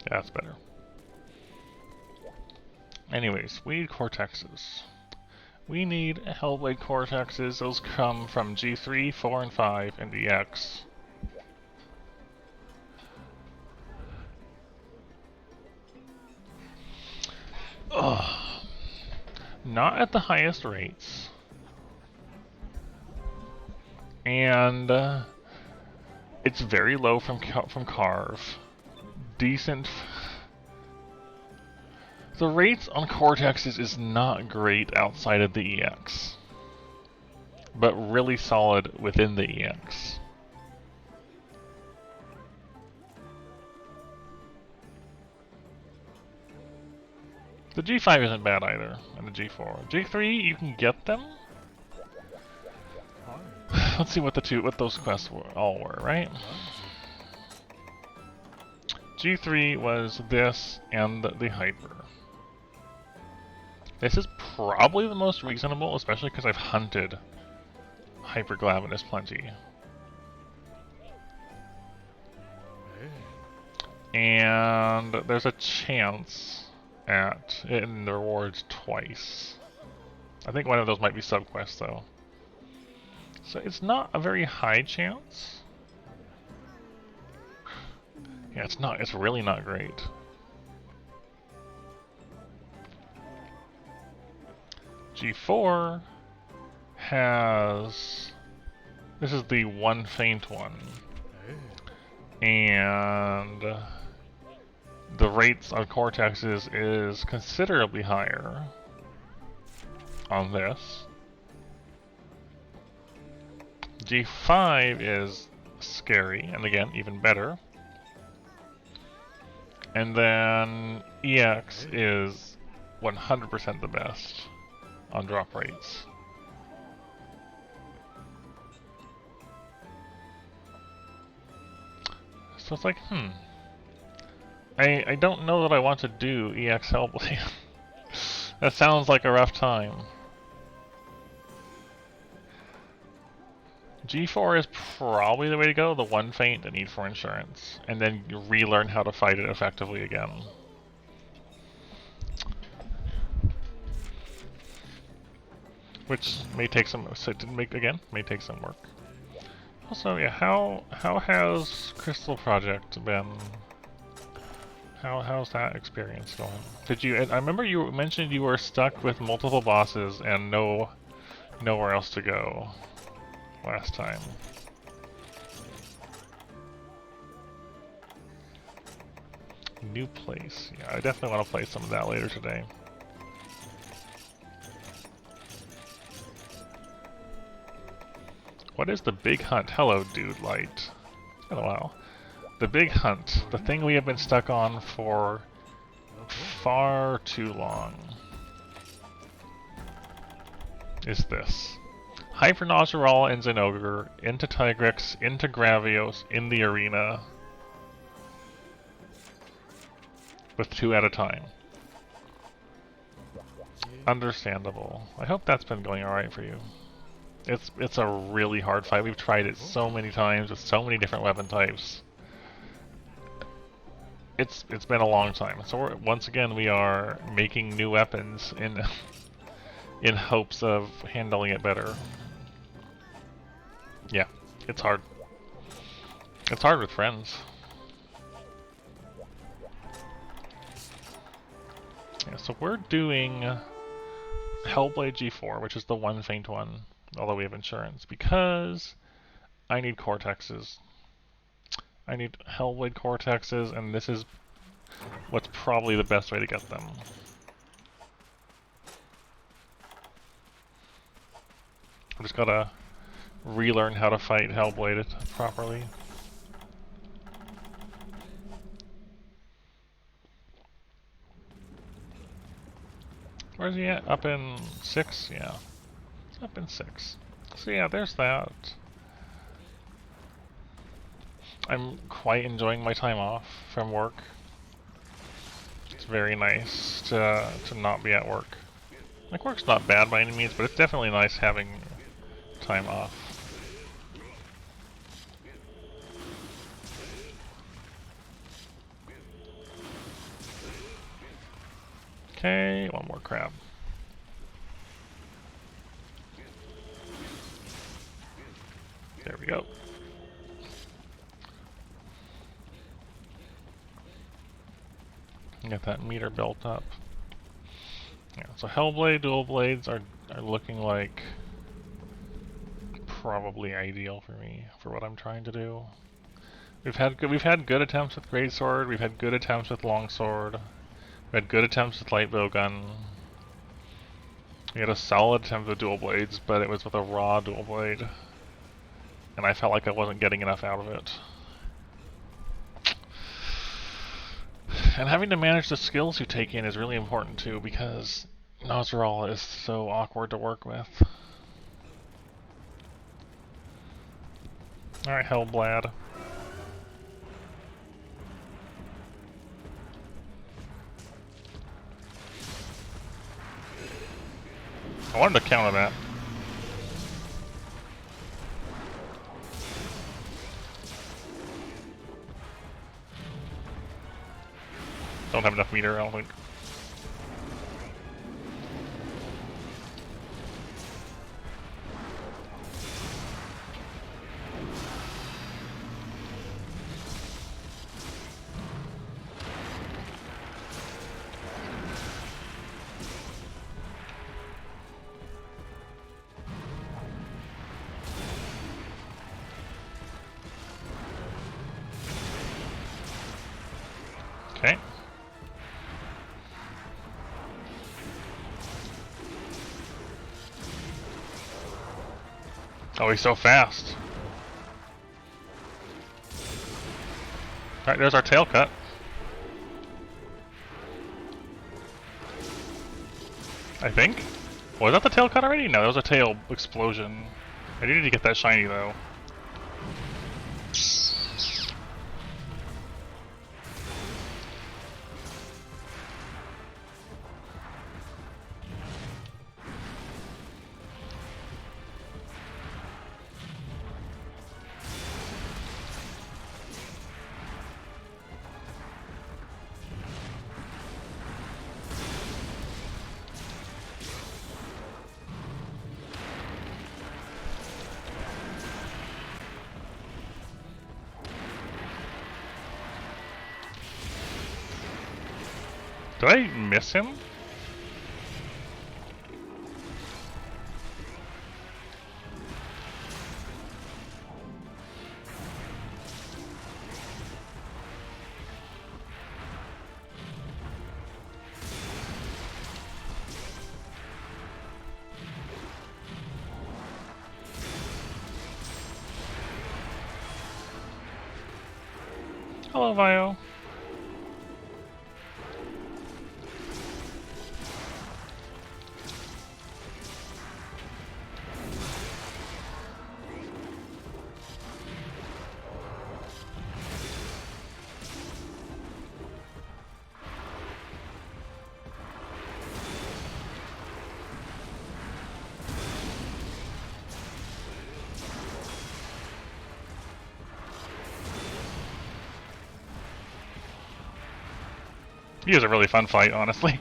Yeah, that's better. Anyways, we need cortexes. We need Hellblade cortexes. Those come from G3, 4, and 5, and EX. Ugh. Not at the highest rates. And it's very low from Carve. Decent. The rates on cortexes is not great outside of the EX, but really solid within the EX. The G5 isn't bad either, and the G4. G3, you can get them. Let's see what those quests all were, right? G3 was this and the Hyper. This is probably the most reasonable, especially because I've hunted Hyperglavinus plenty. And there's a chance at in the rewards twice. I think one of those might be subquests though. So it's not a very high chance. Yeah, it's really not great. G4 has... This is the one faint one. And the rates on cortexes is considerably higher on this. G5 is scary, and again, even better. And then EX is 100% the best on drop rates. So it's like, I don't know that I want to do EX Hellblade. That sounds like a rough time. G4 is probably the way to go, the one feint, the need for insurance, and then you relearn how to fight it effectively again. Which may take some, may take some work. Also, yeah, how has Crystal Project been? How's that experience going? Did you? I remember you mentioned you were stuck with multiple bosses and nowhere else to go last time. New place. Yeah, I definitely want to play some of that later today. What is the big hunt? Hello, dude light. Oh wow. The big hunt. The thing we have been stuck on for far too long. Is this. Hypernozeral and Zenogre into Tigrex, into Gravios, in the arena. With 2 at a time. Understandable. I hope that's been going alright for you. It's a really hard fight. We've tried it so many times with so many different weapon types. It's been a long time. So once again we are making new weapons in hopes of handling it better. Yeah, it's hard. It's hard with friends. Yeah, so we're doing Hellblade G4, which is the one faint one, although we have insurance, because I need cortexes. I need Hellblade cortexes, and this is what's probably the best way to get them. I just gotta relearn how to fight Hellblade properly. Where's he at? Up in 6? Yeah. Up in 6. So yeah, there's that. I'm quite enjoying my time off from work. It's very nice to not be at work. Like, work's not bad by any means, but it's definitely nice having time off. Okay, one more crab. There we go. Get that meter built up. Yeah, so Hellblade dual blades are looking like probably ideal for me for what I'm trying to do. We've had good attempts with greatsword. We've had good attempts with longsword. We had good attempts with light bowgun. We had a solid attempt with dual blades, but it was with a raw dual blade, and I felt like I wasn't getting enough out of it. And having to manage the skills you take in is really important too, because Nozeral is so awkward to work with. Alright, Hellblade. I wanted to counter that. Don't have enough meter, I don't think. Okay. Oh, he's so fast. Alright, there's our tail cut. I think. Was that the tail cut already? No, that was a tail explosion. I needed to get that shiny though. Did I miss him? Hello, Vio. He was a really fun fight, honestly.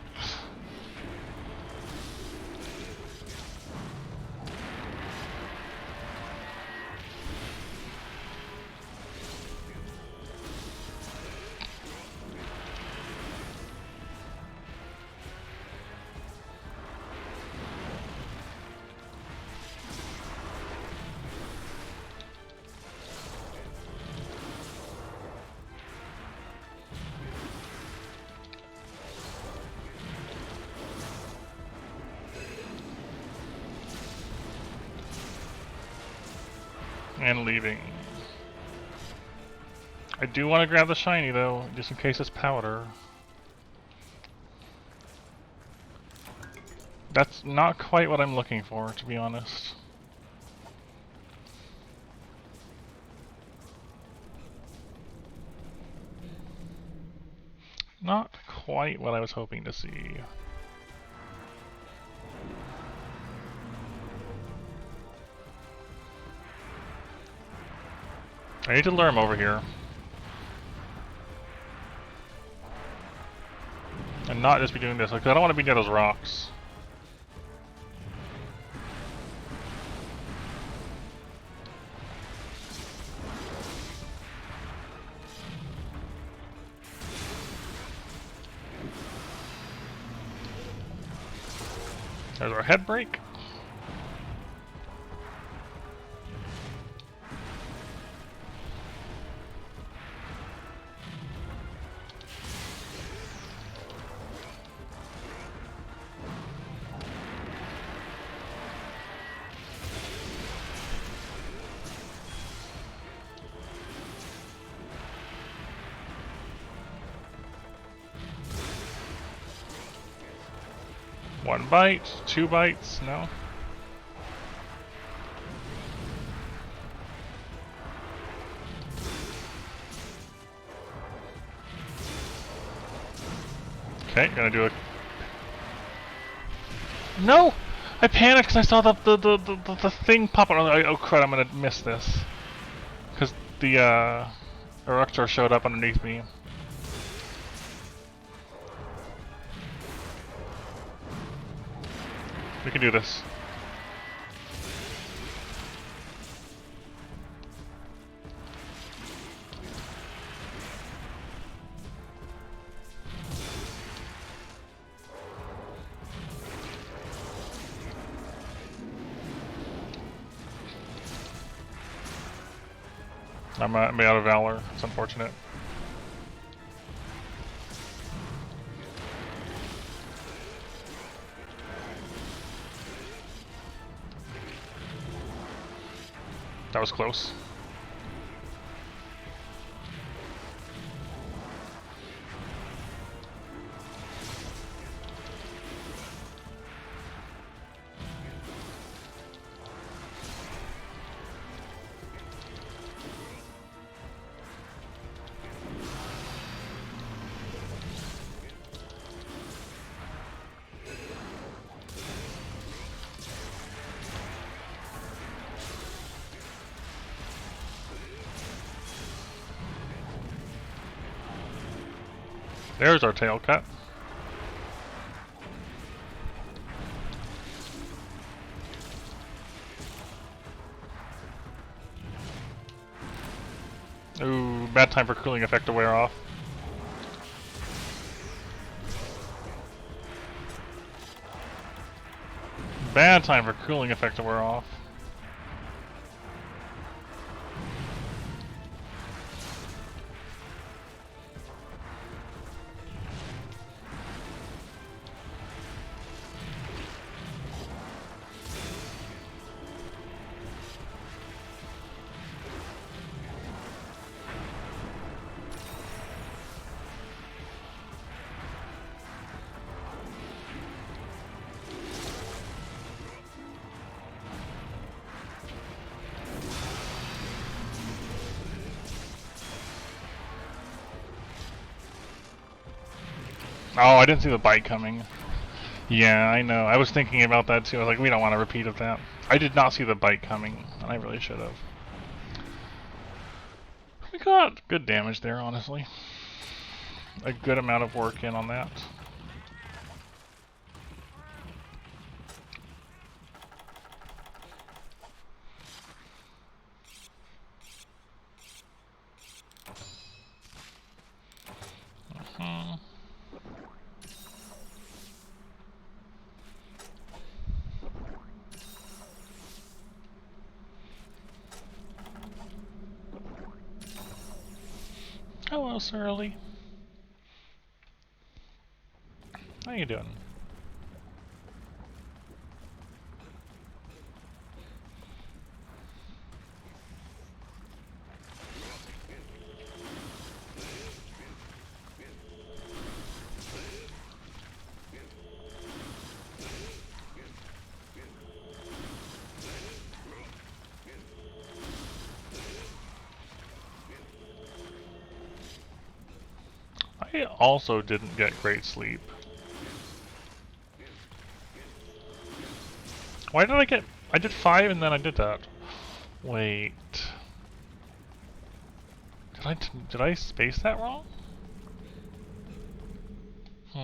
And leaving. I do want to grab the shiny though, just in case it's powder. That's not quite what I'm looking for, to be honest. Not quite what I was hoping to see. I need to lure him over here. And not just be doing this, because I don't want to be near those rocks. There's our head break. One bite, 2 bites, no. Okay, gonna do a... No! I panicked because I saw the thing pop up. Oh crud, I'm gonna miss this. Because the Erector showed up underneath me. We can do this. I'm out of Valor. It's unfortunate. That was close. There's our tail cut. Ooh, bad time for cooling effect to wear off. Bad time for cooling effect to wear off. Oh, I didn't see the bite coming. Yeah, I know. I was thinking about that too. I was like, we don't want a repeat of that. I did not see the bite coming, and I really should have. We got good damage there, honestly. A good amount of work in on that. Hello, Surly. How you doing? I also didn't get great sleep. Why did I get... I did 5 and then I did that. Wait... Did I space that wrong? The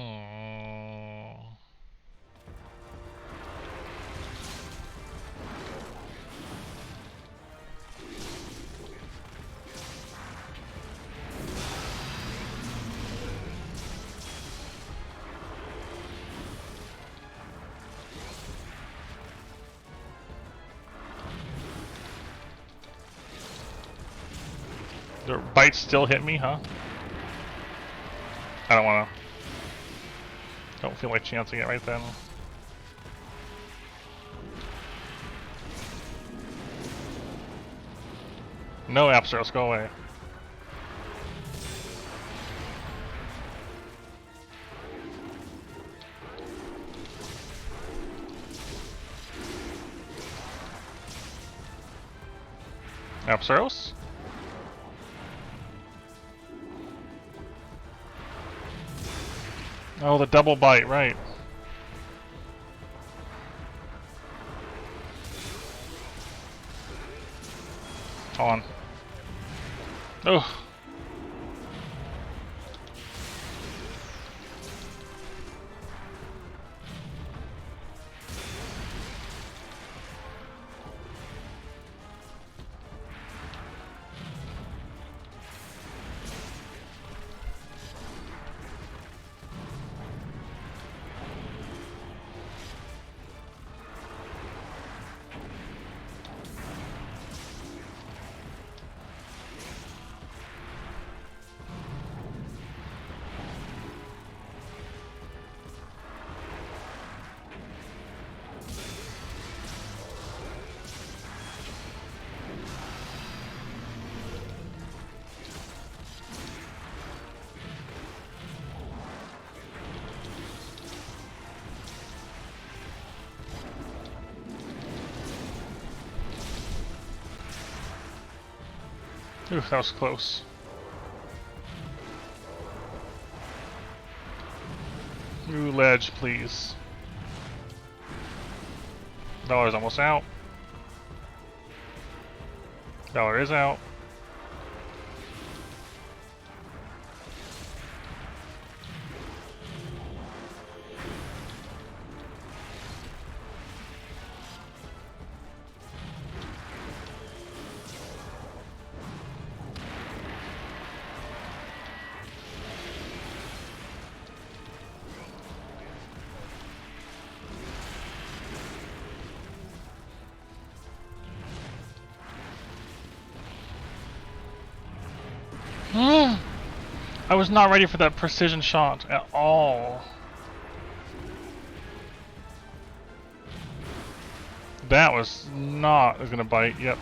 bites still hit me, huh? I don't wanna. Don't feel like chancing it right then. No, Absteros, go away. Absteros? Oh, the double bite, right. On. Oh. Ooh, that was close. Ooh, ledge, please. Dollar's almost out. Dollar is out. I was not ready for that precision shot at all. That was not gonna bite, yep.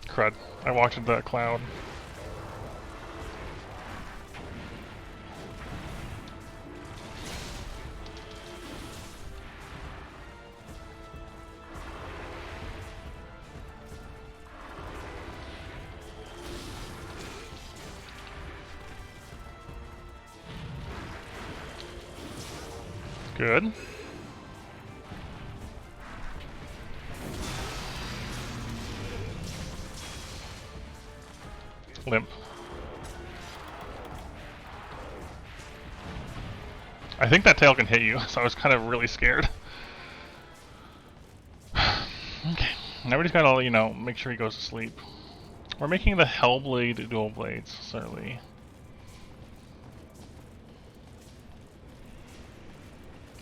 Crud. I walked into that cloud. Good. Limp. I think that tail can hit you, so I was kind of really scared. Okay, now we just gotta, you know, make sure he goes to sleep. We're making the Hellblade dual blades, certainly.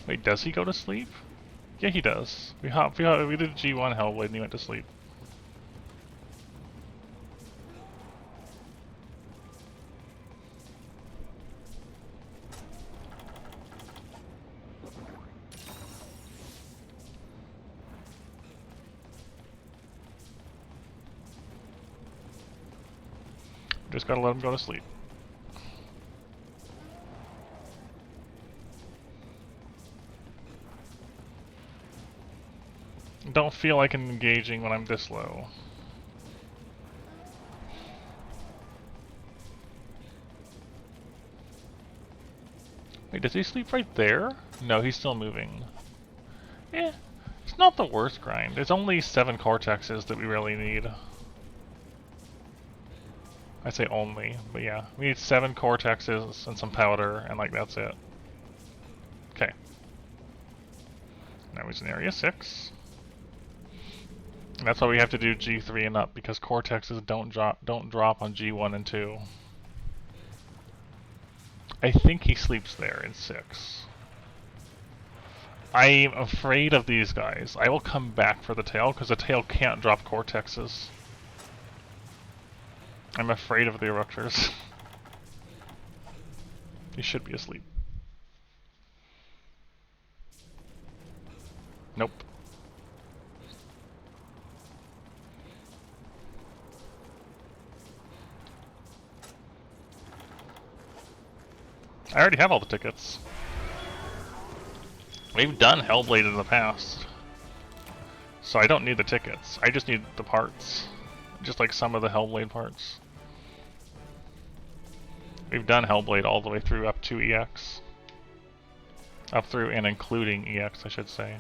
Wait, does he go to sleep? Yeah, he does. We did G1 Hellblade and he went to sleep. Just gotta let him go to sleep. Don't feel like engaging when I'm this low. Wait, does he sleep right there? No, he's still moving. Eh, it's not the worst grind. It's only 7 cortexes that we really need. I say only, but yeah. We need 7 cortexes and some powder, and like that's it. Okay. Now he's in area 6. And that's why we have to do G3 and up, because cortexes don't drop on G1 and 2. I think he sleeps there in 6. I'm afraid of these guys. I will come back for the tail, because the tail can't drop cortexes. I'm afraid of the eruptors. He should be asleep. Nope. I already have all the tickets. We've done Hellblade in the past. So I don't need the tickets. I just need the parts. Just like some of the Hellblade parts. We've done Hellblade all the way through up to EX. Up through and including EX, I should say.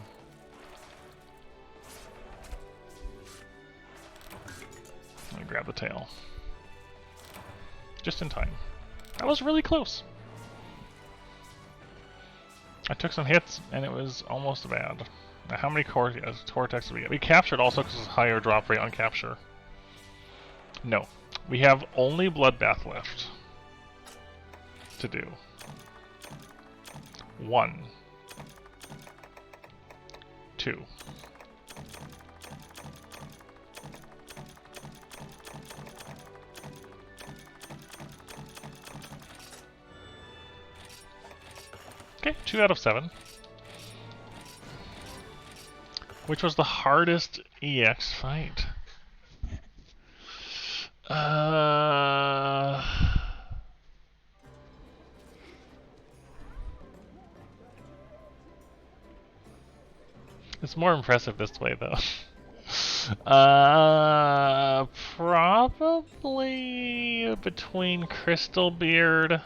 Let me grab the tail. Just in time. That was really close. I took some hits, and it was almost bad. Now, how many cortex did we get? We captured also because it's higher drop rate on capture. No. We have only Bloodbath left to do. 1. 2. Okay, 2 out of 7. Which was the hardest EX fight? It's more impressive this way, though. Probably between Crystalbeard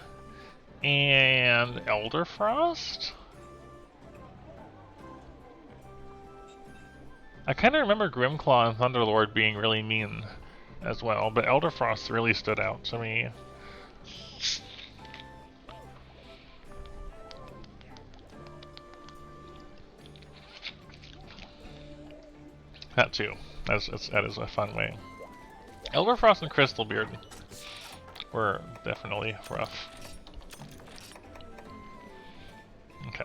and Elderfrost? I kind of remember Grimclaw and Thunderlord being really mean as well, but Elderfrost really stood out to me. That too. That is a fun way. Elderfrost and Crystalbeard were definitely rough. Okay.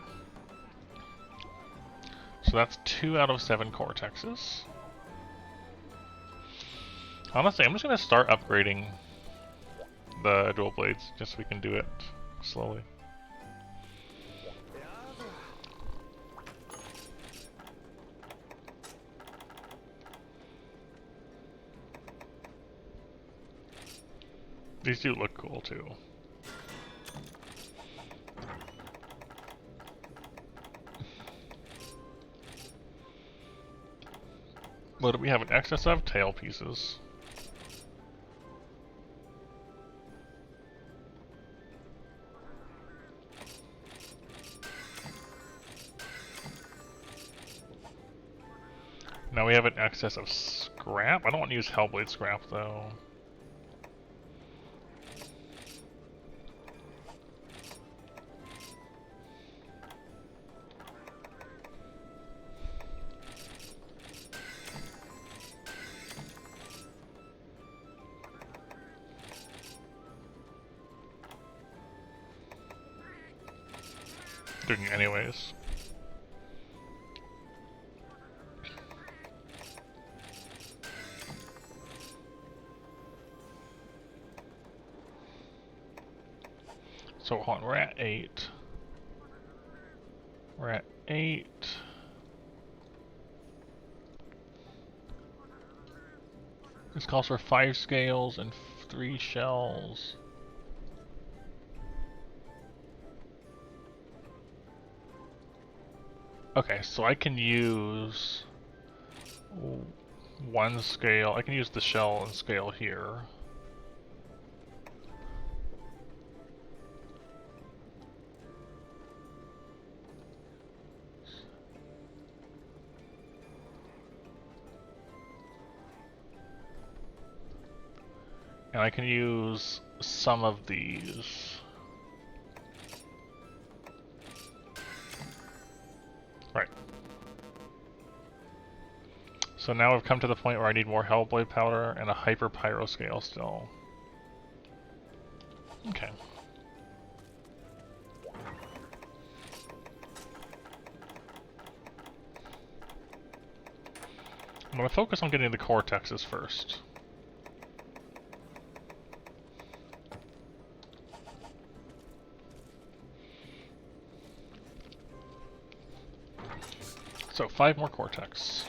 So that's 2 out of 7 cortexes. Honestly, I'm just going to start upgrading the dual blades, just so we can do it slowly. These do look cool too. What do we have in excess of? Tail pieces. Now we have an excess of scrap. I don't want to use Hellblade scrap though. Doing it anyways. So hold on, we're at 8. We're at 8. This calls for 5 scales and 3 shells. Okay, so I can use 1 scale. I can use the shell and scale here. And I can use some of these. Right. So now we've come to the point where I need more Hellblade powder and a hyper pyro scale still. Okay. I'm going to focus on getting the cortexes first. So 5 more cortex.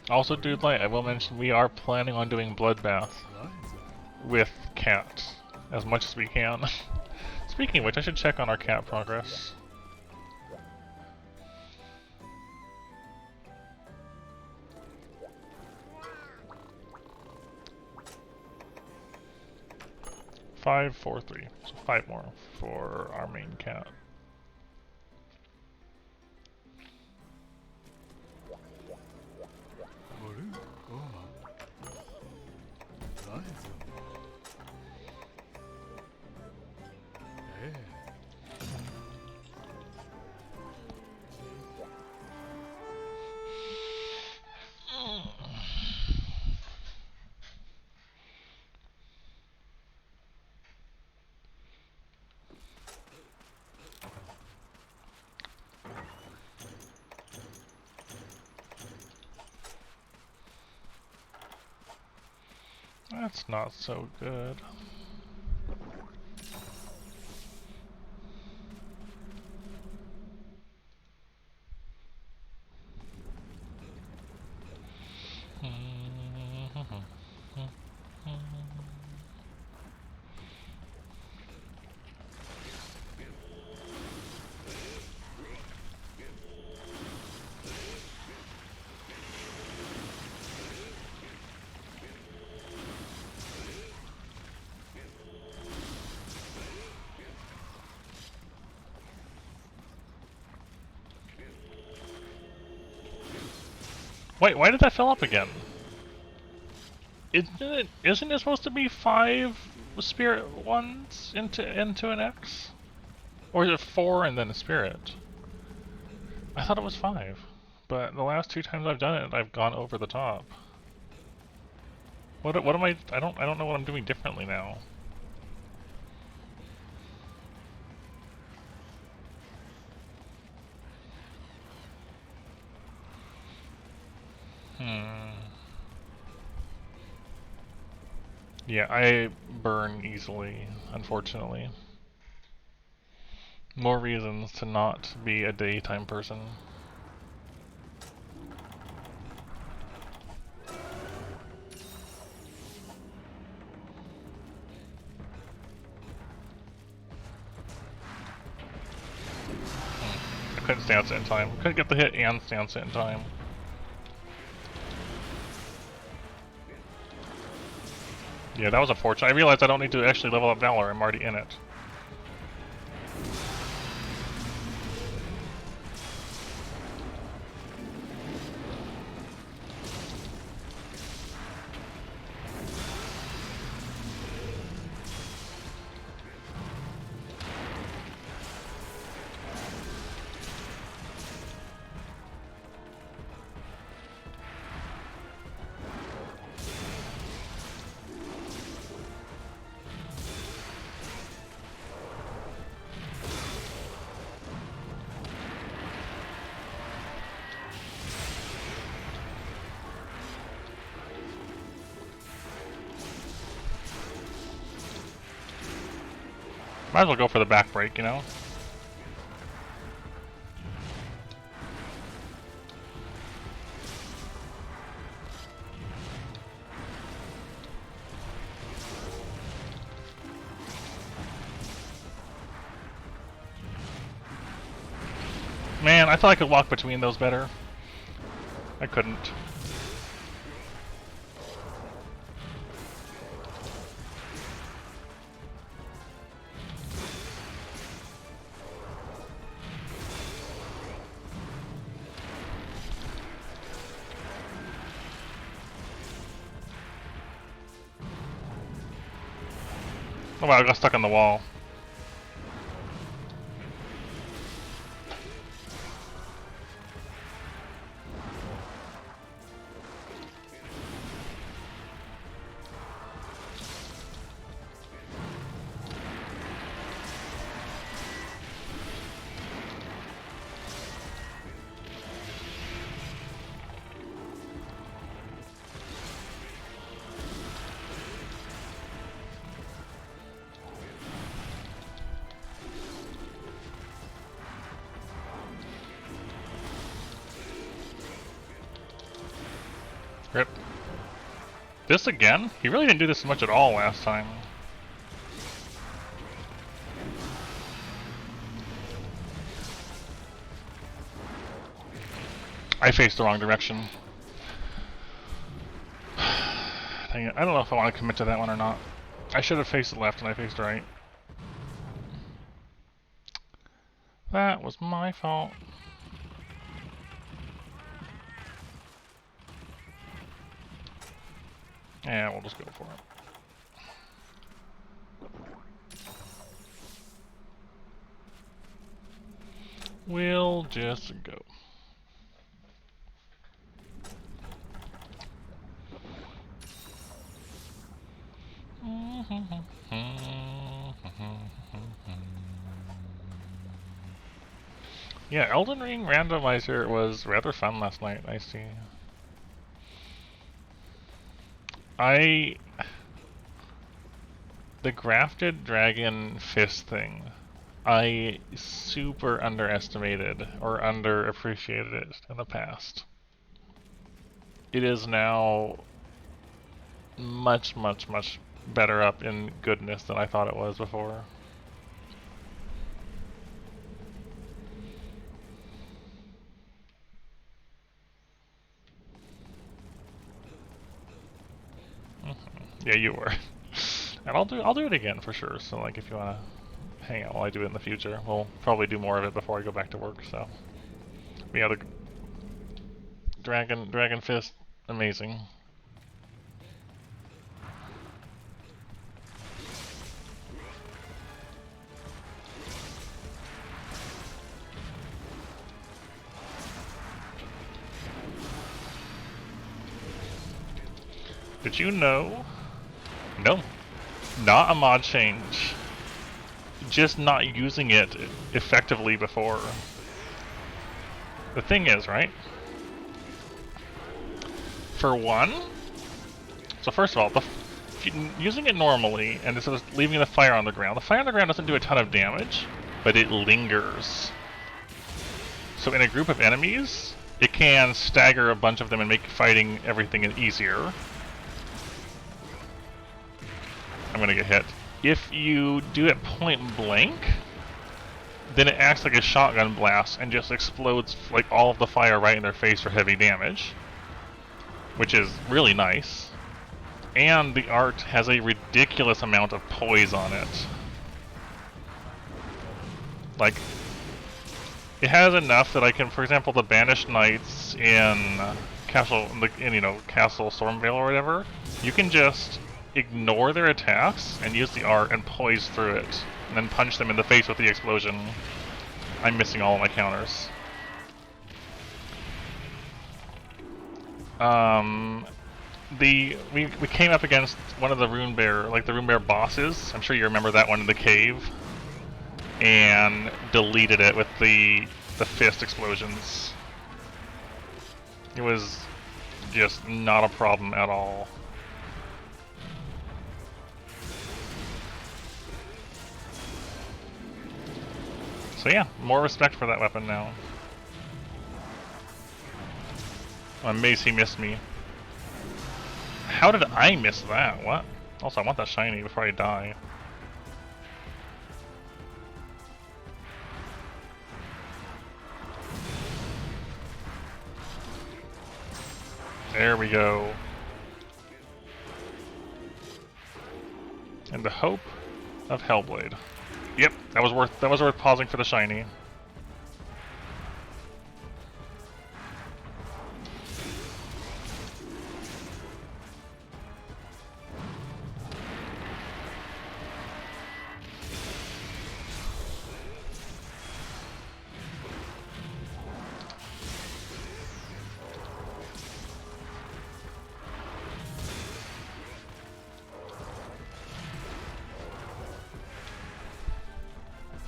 Also, Dude Light, I will mention we are planning on doing Bloodbath with cat as much as we can. Speaking of which, I should check on our cat progress. Five, 4, 3. So 5 more for our main cat. That's not so good. Wait, why did that fill up again? Isn't it supposed to be 5 spirit ones into an X? Or is it 4 and then a spirit? I thought it was 5. But the last 2 times I've done it, I've gone over the top. What am I don't know what I'm doing differently now. Yeah, I burn easily, unfortunately. More reasons to not be a daytime person. I couldn't stance it in time. Couldn't get the hit and stance it in time. Yeah, that was unfortunate. I realized I don't need to actually level up Valor, I'm already in it. Might as well go for the back break, you know? Man, I thought I could walk between those better. I couldn't. Oh wow, I got stuck on the wall. Rip. This again? He really didn't do this much at all last time. I faced the wrong direction. Dang it. I don't know if I want to commit to that one or not. I should have faced left and I faced right. That was my fault. Yeah, we'll just go for it. We'll just go. Yeah, Elden Ring randomizer was rather fun last night, I see. The grafted dragon fist thing, I super underestimated or underappreciated it in the past. It is now much, much, much better up in goodness than I thought it was before. Yeah, you were. And I'll do it again for sure. So like if you wanna hang out while I do it in the future, we'll probably do more of it before I go back to work, so. But yeah, the Dragon Fist, amazing. Did you know? No. Not a mod change. Just not using it effectively before. The thing is, right? For one, so first of all, using it normally and instead of leaving the fire on the ground doesn't do a ton of damage, but it lingers. So in a group of enemies, it can stagger a bunch of them and make fighting everything easier. I'm gonna get hit. If you do it point blank, then it acts like a shotgun blast and just explodes like all of the fire right in their face for heavy damage, which is really nice. And the art has a ridiculous amount of poise on it. Like, it has enough that I can, for example, the Banished Knights in Castle Stormvale or whatever, you can just ignore their attacks and use the art and poise through it, and then punch them in the face with the explosion. I'm missing all of my counters. We came up against one of the Rune Bear bosses. I'm sure you remember that one in the cave, and deleted it with the fist explosions. It was just not a problem at all. So yeah, more respect for that weapon now. I'm amazed he missed me. How did I miss that? What? Also, I want that shiny before I die. There we go. In the hope of Hellblade. Yep, that was worth pausing for the shiny.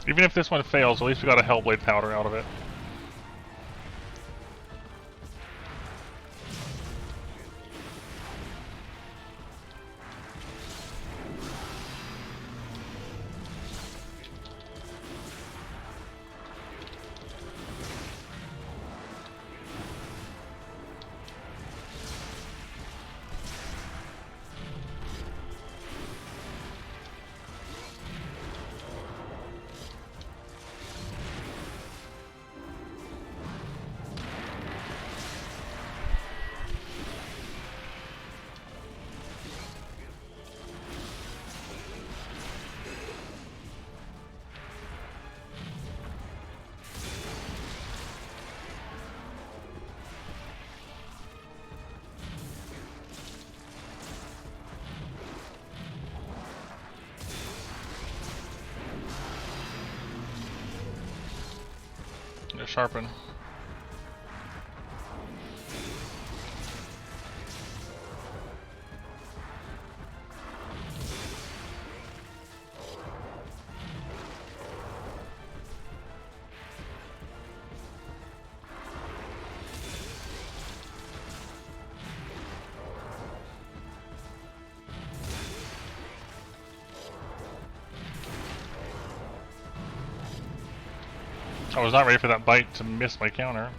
Even if this one fails, at least we got a Hellblade powder out of it. Sharpen. I was not ready for that bite to miss my counter.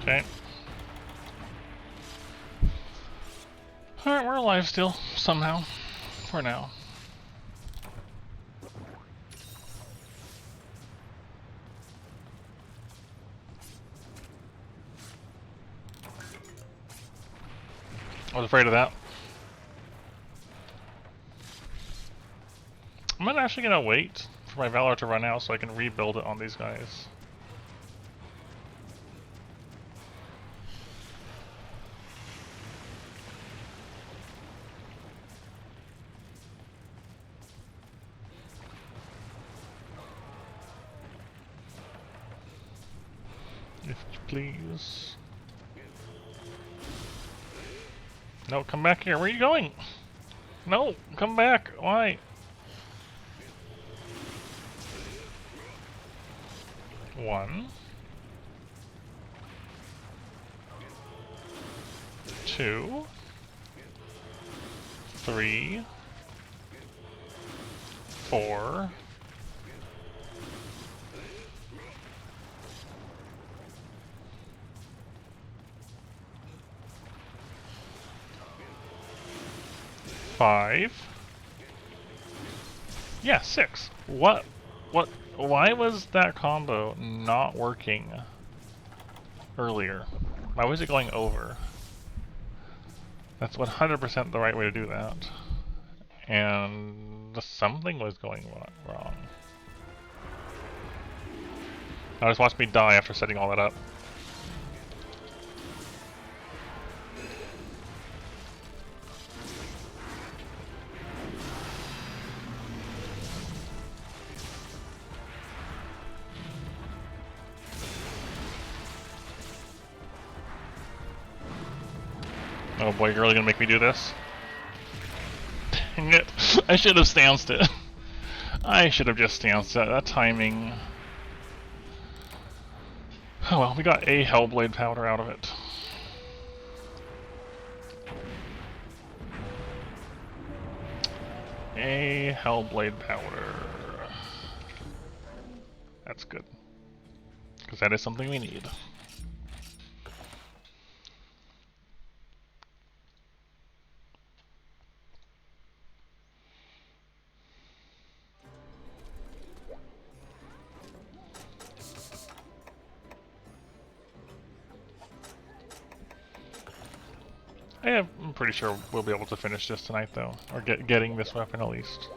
Okay. Alright, we're alive still, somehow. For now. I was afraid of that. I'm actually gonna wait for my Valor to run out so I can rebuild it on these guys. If you please. No, come back here. Where are you going? No, come back. Why? One. 2. 3. 4. 5. Yeah, 6. What? Why was that combo not working earlier? Why was it going over? That's 100% the right way to do that. And something was going wrong. Now just watch me die after setting all that up. Oh boy, you're really gonna make me do this? Dang it. I should have stanced it. I should have just stanced it. That timing. Oh well, we got a Hellblade powder out of it. A Hellblade powder. That's good. Because that is something we need. I'm pretty sure we'll be able to finish this tonight, though. Or getting this weapon, at least.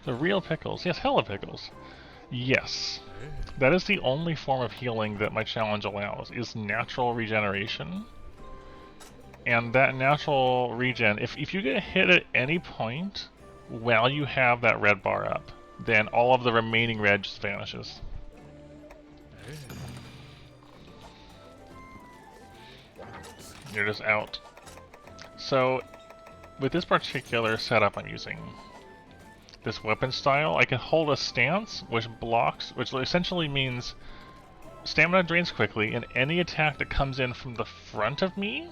The real pickles. Yes, hella pickles. Yes. That is the only form of healing that my challenge allows, is natural regeneration. And that natural regen, if you get hit at any point while you have that red bar up, then all of the remaining red just vanishes. You're just out. So, with this particular setup I'm using, this weapon style, I can hold a stance which essentially means stamina drains quickly, and any attack that comes in from the front of me,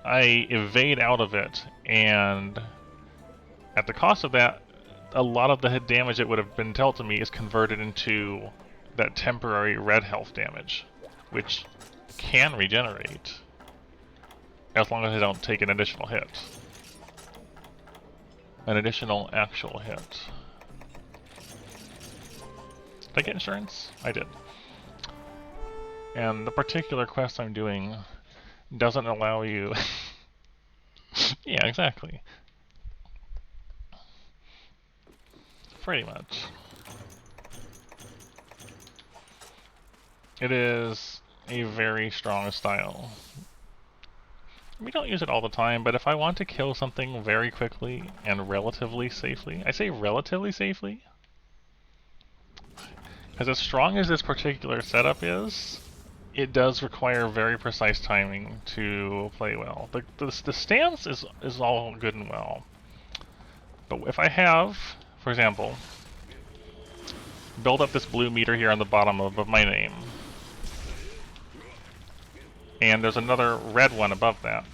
I evade out of it, and at the cost of that, a lot of the hit damage that would have been dealt to me is converted into that temporary red health damage, which can regenerate, as long as I don't take an additional hit. An additional actual hit. Did I get insurance? I did. And the particular quest I'm doing doesn't allow you... Yeah, exactly. Pretty much. It is a very strong style. We don't use it all the time, but if I want to kill something very quickly and relatively safely, I say relatively safely, because as strong as this particular setup is, it does require very precise timing to play well. The stance is all good and well, but if I have, for example, build up this blue meter here on the bottom of my name, and there's another red one above that.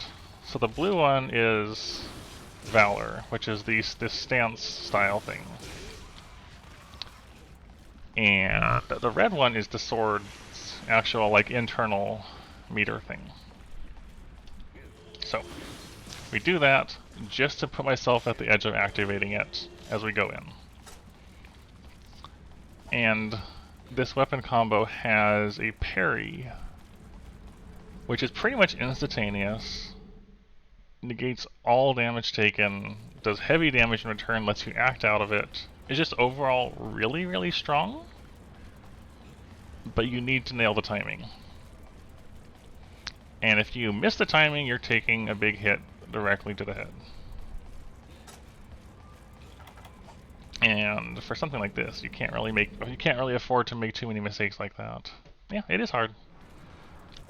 So the blue one is Valor, which is this stance style thing. And the red one is the sword's actual, like, internal meter thing. So, we do that just to put myself at the edge of activating it as we go in. And this weapon combo has a parry, which is pretty much instantaneous, negates all damage taken, does heavy damage in return, lets you act out of it. It's just overall really, really strong, but you need to nail the timing. And if you miss the timing, you're taking a big hit directly to the head. And for something like this, you can't really afford to make too many mistakes like that. Yeah, it is hard.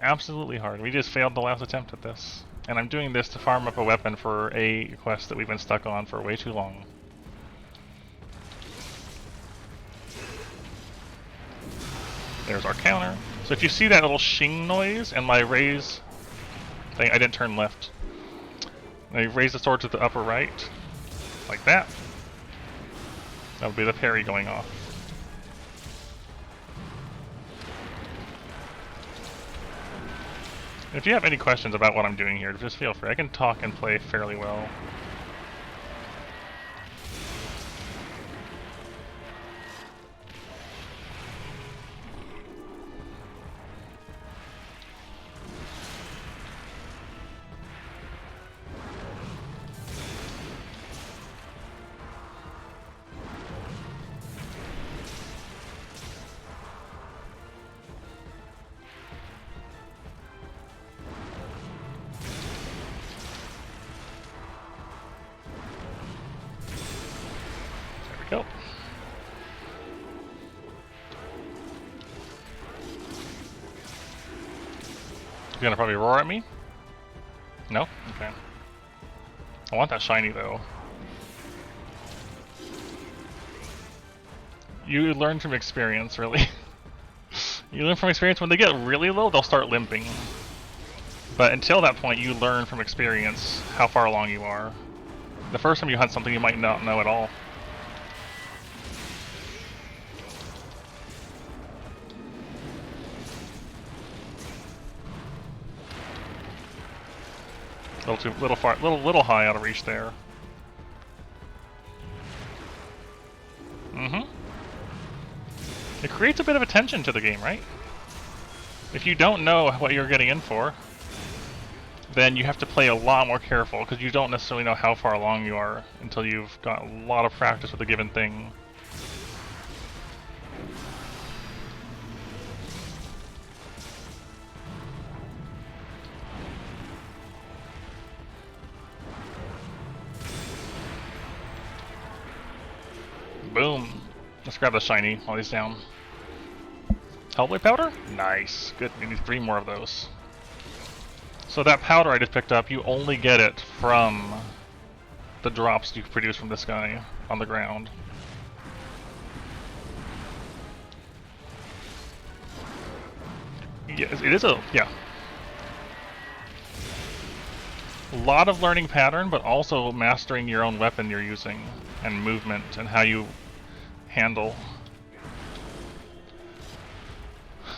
Absolutely hard. We just failed the last attempt at this. And I'm doing this to farm up a weapon for a quest that we've been stuck on for way too long. There's our counter. So if you see that little shing noise and my raise thing, I didn't turn left. I raise the sword to the upper right, like that. That would be the parry going off. If you have any questions about what I'm doing here, just feel free. I can talk and play fairly well. Go. You're gonna probably roar at me? No? Okay. I want that shiny though. You learn from experience, really. You learn from experience, when they get really low, they'll start limping. But until that point, you learn from experience how far along you are. The first time you hunt something, you might not know at all. Little high out of reach there. Mm-hmm. It creates a bit of a tension to the game, right? If you don't know what you're getting in for, then you have to play a lot more careful, because you don't necessarily know how far along you are until you've got a lot of practice with a given thing. Boom. Let's grab the shiny while he's down. Hellblade powder? Nice. Good. We need 3 more of those. So that powder I just picked up, you only get it from the drops you produce from this guy on the ground. Yes, it is a... yeah. A lot of learning pattern, but also mastering your own weapon you're using, and movement, and how you handle.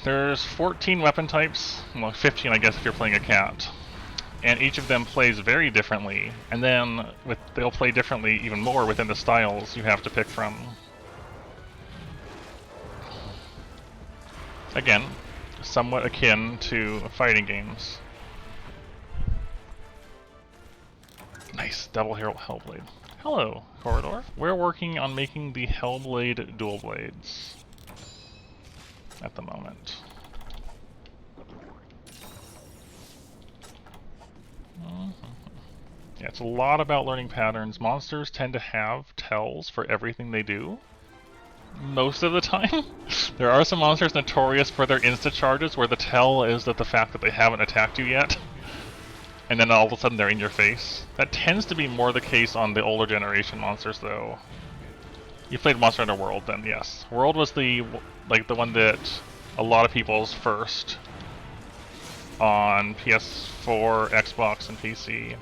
There's 14 weapon types, well 15 I guess if you're playing a cat, and each of them plays very differently, and then they'll play differently even more within the styles you have to pick from. Again, somewhat akin to fighting games. Nice, double hero Hellblade. Hello, Corridor. We're working on making the Hellblade dual blades at the moment. Yeah, it's a lot about learning patterns. Monsters tend to have tells for everything they do. Most of the time. There are some monsters notorious for their insta charges where the tell is that the fact that they haven't attacked you yet. And then all of a sudden they're in your face. That tends to be more the case on the older generation monsters, though. You played Monster Hunter World, then yes. World was the one that a lot of people's first on PS4, Xbox, and PC.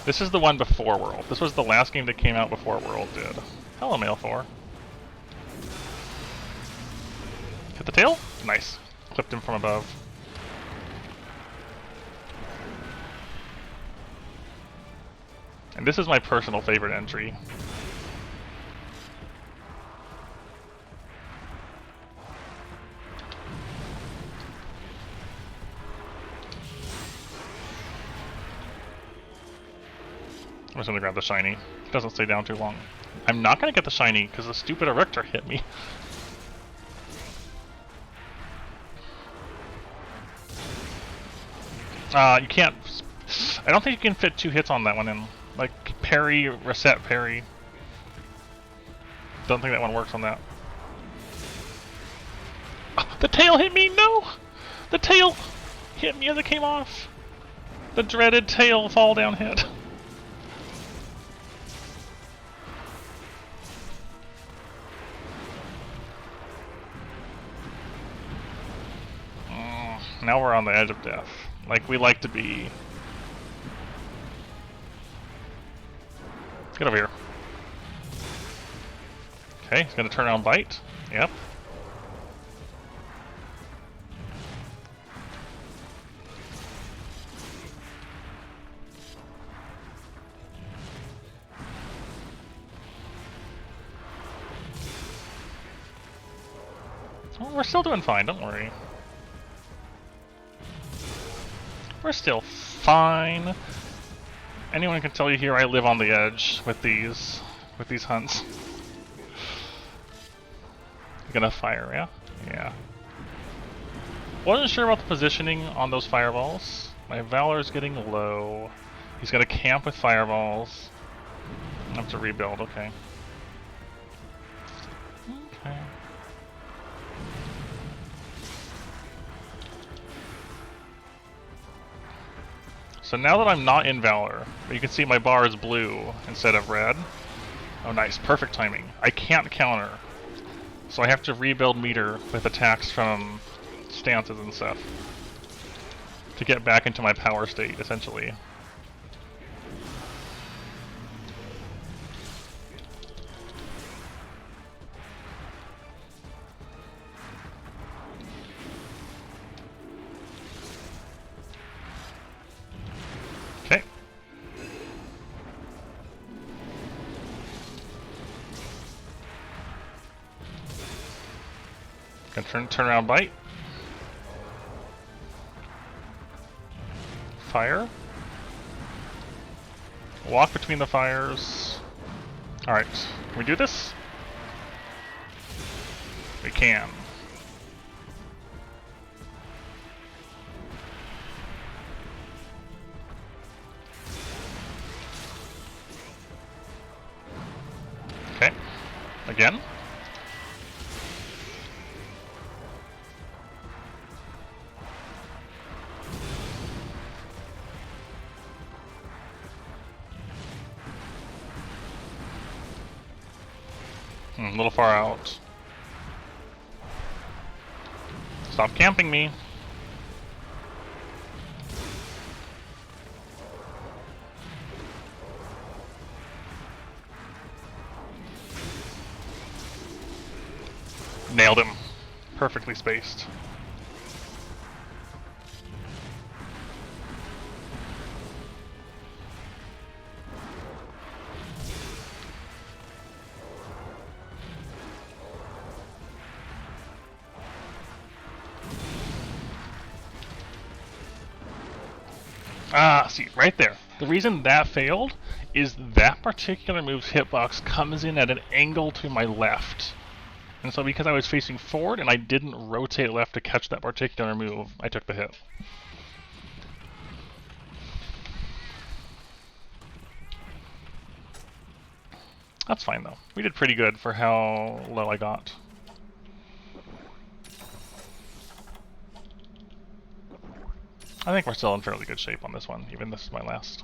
This is the one before World. This was the last game that came out before World did. Hello, Male 4. Hit the tail? Nice. Clipped him from above. And this is my personal favorite entry. I'm just gonna grab the shiny. It doesn't stay down too long. I'm not gonna get the shiny because the stupid Erector hit me. You can't... I don't think you can fit 2 hits on that one in. Like, parry, reset, parry. Don't think that one works on that. Oh, the tail hit me! No! The tail hit me as it came off! The dreaded tail fall down hit. Now we're on the edge of death. Like we like to be. Get over here. Okay, he's gonna turn around and bite. Yep. Oh, we're still doing fine, don't worry. We're still fine. Anyone can tell you here I live on the edge with these hunts. You're gonna fire, yeah? Yeah. Wasn't sure about the positioning on those fireballs. My Valor's getting low. He's gonna camp with fireballs. I have to rebuild, okay. Okay. So now that I'm not in Valor, you can see my bar is blue instead of red. Oh nice, perfect timing. I can't counter. So I have to rebuild meter with attacks from stances and stuff to get back into my power state, essentially. Okay. Gonna turn around, bite. Fire. Walk between the fires. Alright, can we do this? We can. Okay, again. A little far out. Stop camping me. Nailed him. Perfectly spaced. Ah, see, right there. The reason that failed is that particular move's hitbox comes in at an angle to my left. And so because I was facing forward and I didn't rotate left to catch that particular move, I took the hit. That's fine though. We did pretty good for how low I got. I think we're still in fairly good shape on this one, even this is my last.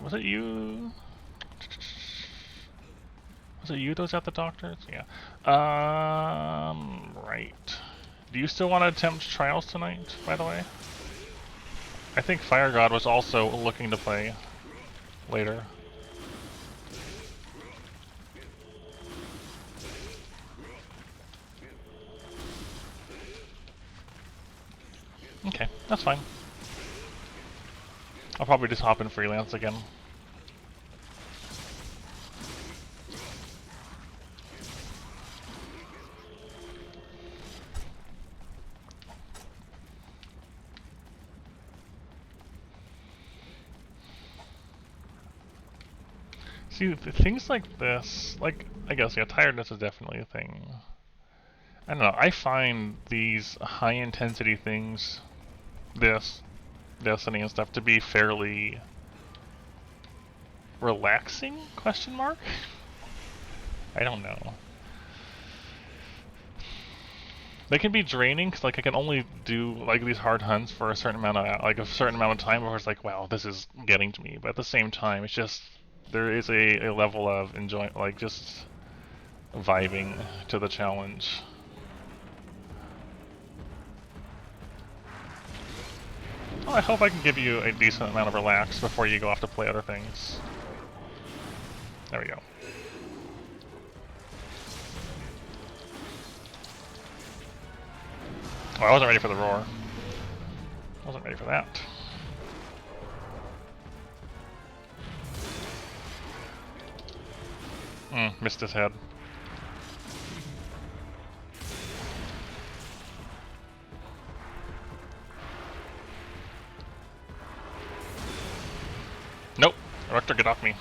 Was it you? Was it you that was at the doctor's? Yeah. Right. Do you still want to attempt trials tonight, by the way? I think Fire God was also looking to play later. Okay, that's fine. I'll probably just hop in freelance again. See, things like this, like, I guess, yeah, tiredness is definitely a thing. I don't know, I find these high-intensity things, Destiny and stuff, to be fairly relaxing, question mark? I don't know. They can be draining, because, like, I can only do, like, these hard hunts for a certain amount of time before it's like, wow, this is getting to me. But at the same time, it's just, there is a level of enjoyment, like, just vibing to the challenge. Well, I hope I can give you a decent amount of relax before you go off to play other things. There we go. Oh, I wasn't ready for the roar. I wasn't ready for that. Missed his head. Nope. Electro, get off me.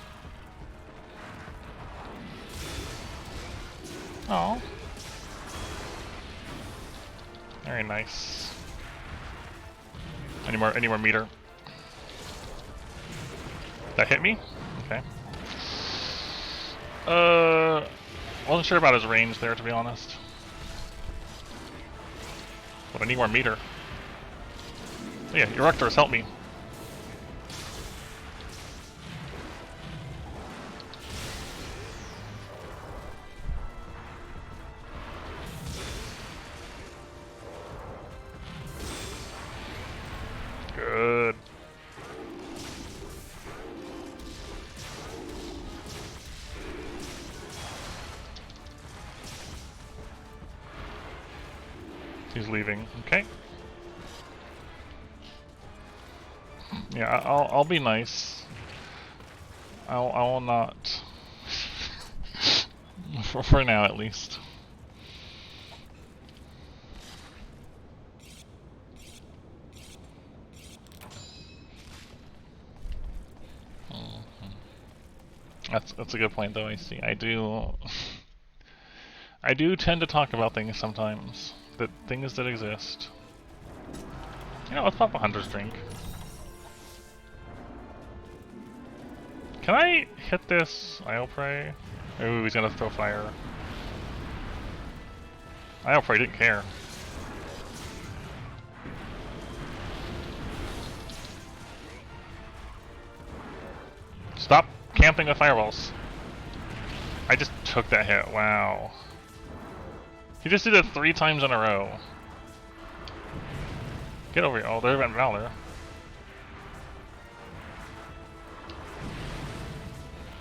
Oh. Very nice. Any more meter? That hit me? Okay. Wasn't sure about his range there, to be honest. But I need more meter. Oh yeah, Erectors, help me. He's leaving. Okay. Yeah, I'll be nice. I will not. for now, at least. That's a good point, though. I see. I do tend to talk about things sometimes, things that exist. You know, let's pop a hunter's drink. Can I hit this Isle Prey? Ooh, he's gonna throw fire. Isle Prey didn't care. Stop camping with fireballs. I just took that hit. Wow. He just did it 3 times in a row. Get over here. Oh, there went Valor.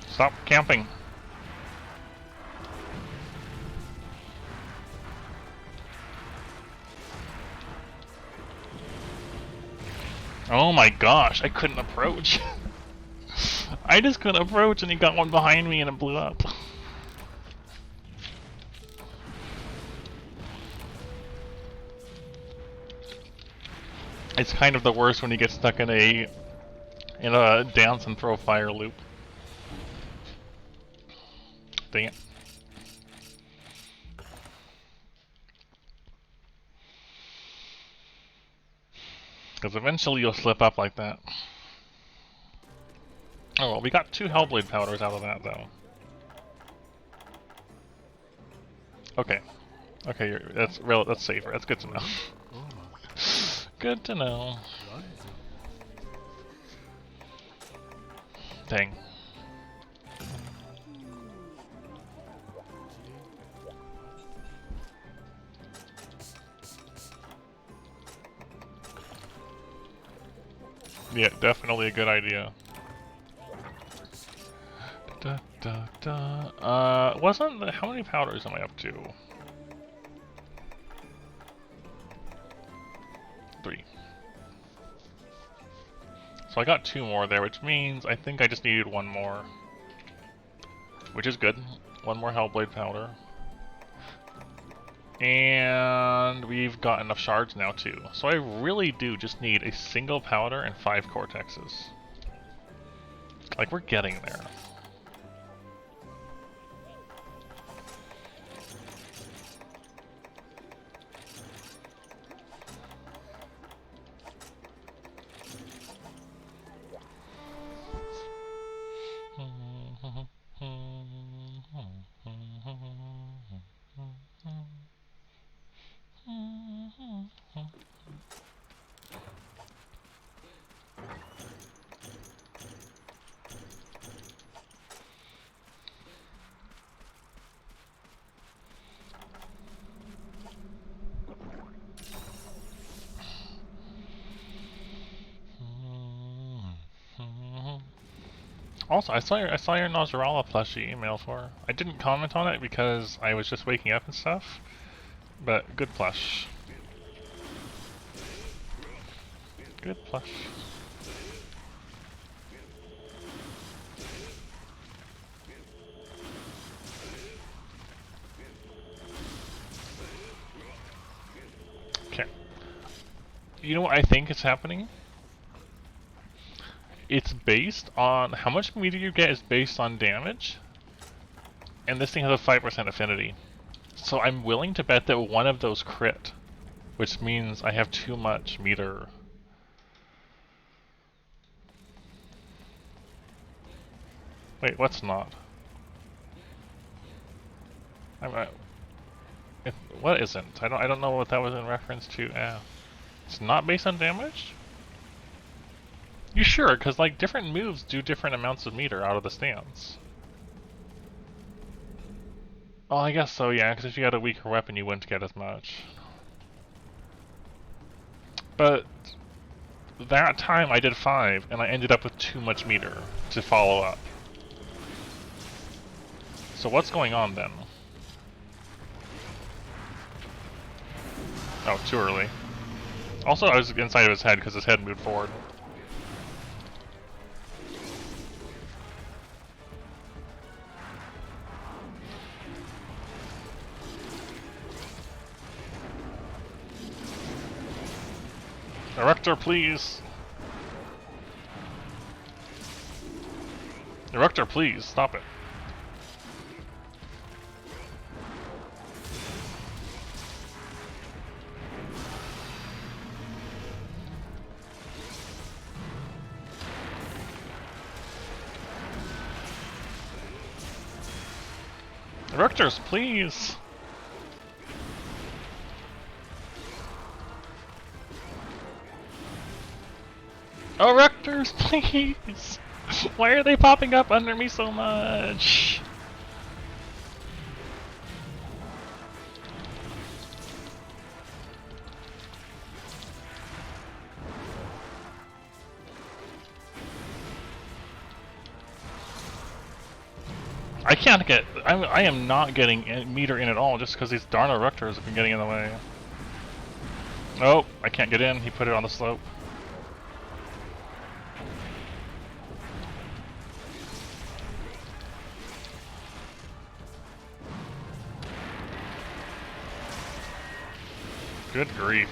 Stop camping. Oh my gosh, I couldn't approach. I just couldn't approach and he got one behind me and it blew up. It's kind of the worst when you get stuck in a dance and throw fire loop. Dang it. Because eventually you'll slip up like that. Oh well, we got 2 Hellblade powders out of that though. Okay. Okay, that's safer. That's good to know. Good to know. Dang. Yeah, definitely a good idea. How many powders am I up to? 3. So I got 2 more there, which means I think I just needed 1 more. Which is good. 1 more Hellblade powder. And we've got enough shards now too. So I really do just need a single powder and 5 cortexes. Like, we're getting there. Also, I saw your Nosrala plushie email for. I didn't comment on it because I was just waking up and stuff. But good plush. Good plush. Okay. You know what I think is happening? It's based on how much meter you get is based on damage, and this thing has a 5% affinity. So I'm willing to bet that one of those crit, which means I have too much meter. Wait, what's not? What isn't? I don't know what that was in reference to. It's not based on damage? You sure? Because like different moves do different amounts of meter out of the stance. Oh, I guess so, yeah, because if you had a weaker weapon you wouldn't get as much. But that time I did 5 and I ended up with too much meter to follow up. So what's going on then? Oh, too early. Also, I was inside of his head because his head moved forward. Erector, please! Erector, please, stop it. Erectors, please! Erectors, please! Why are they popping up under me so much? I can't get... I am not getting meter in at all just because these darn erectors have been getting in the way. Oh, I can't get in. He put it on the slope. Good grief.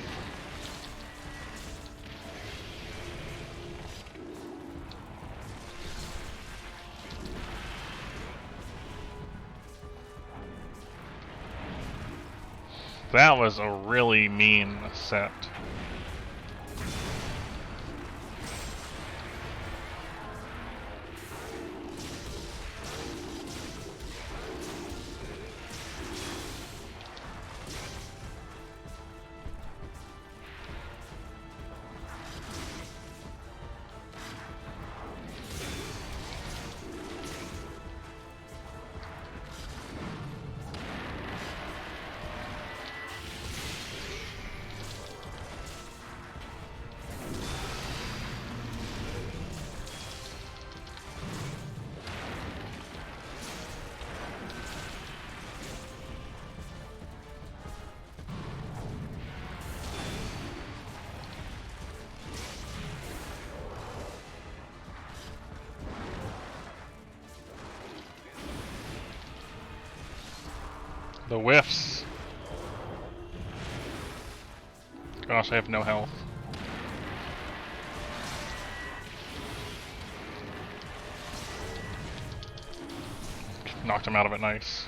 That was a really mean set. The whiffs. Gosh, I have no health. Knocked him out of it, nice.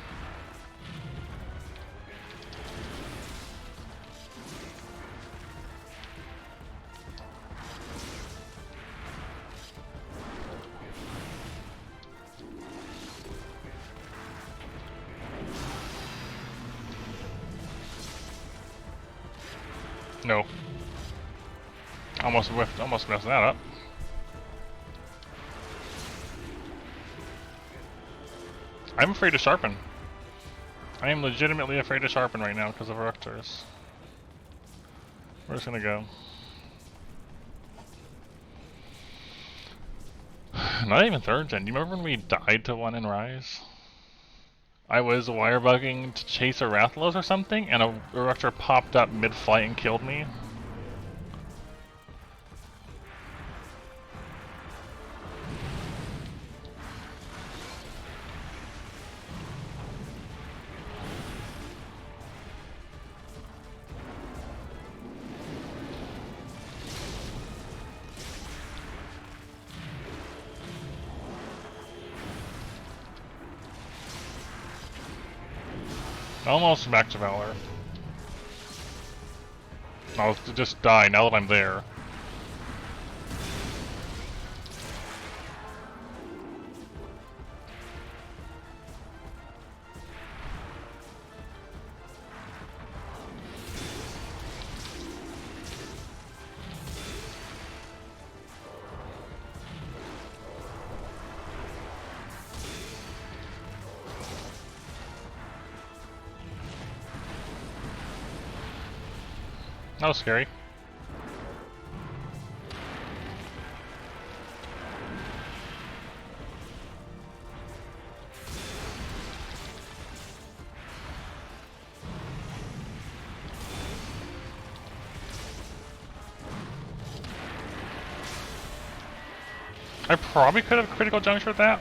No. Almost whiffed, almost messed that up. I'm afraid to sharpen. I am legitimately afraid to sharpen right now because of erectors. We're just gonna go. Not even third gen. Do you remember when we died to one in Rise? I was wire bugging to chase a Rathalos or something, and a erector popped up mid-flight and killed me. Almost back to Valor. I'll just die now that I'm there. That was scary. I probably could have critical junctured that.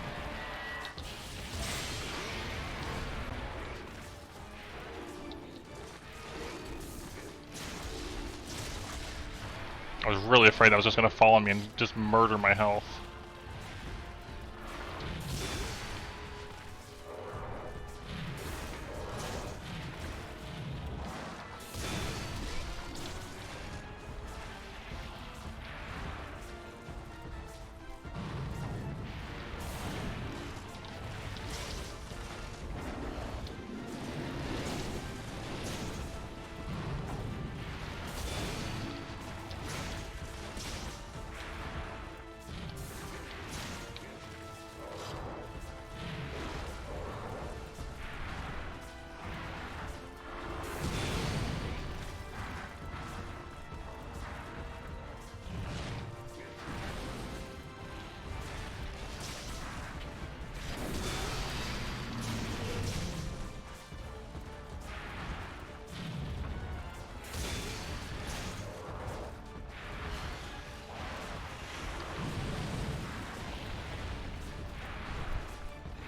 I was really afraid that was just going to fall on me and just murder my health.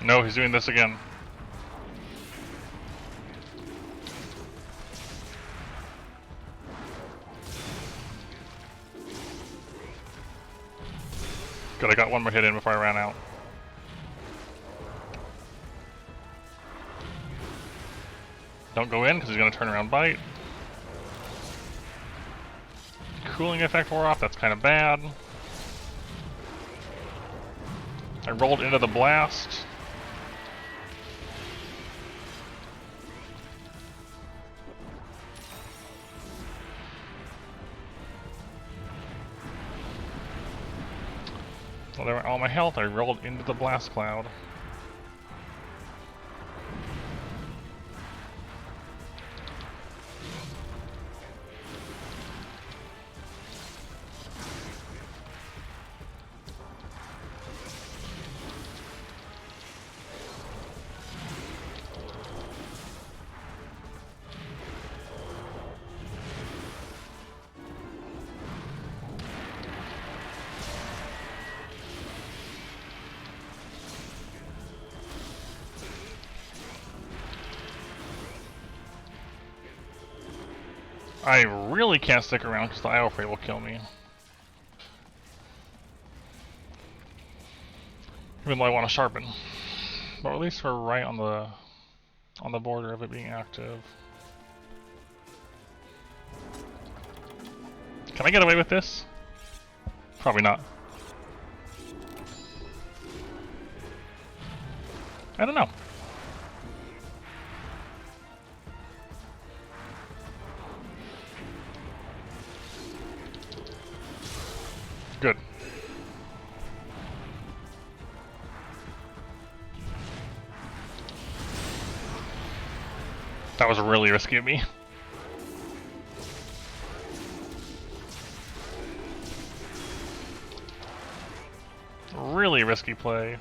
No, he's doing this again. Good, I got one more hit in before I ran out. Don't go in because he's going to turn around bite. Cooling effect wore off, that's kind of bad. I rolled into the blast. Well, there went all my health. I rolled into the blast cloud. I really can't stick around because the IO freight will kill me. Even though I want to sharpen. But at least we're right on the border of it being active. Can I get away with this? Probably not. I don't know. Good. That was really risky of me. Really risky play.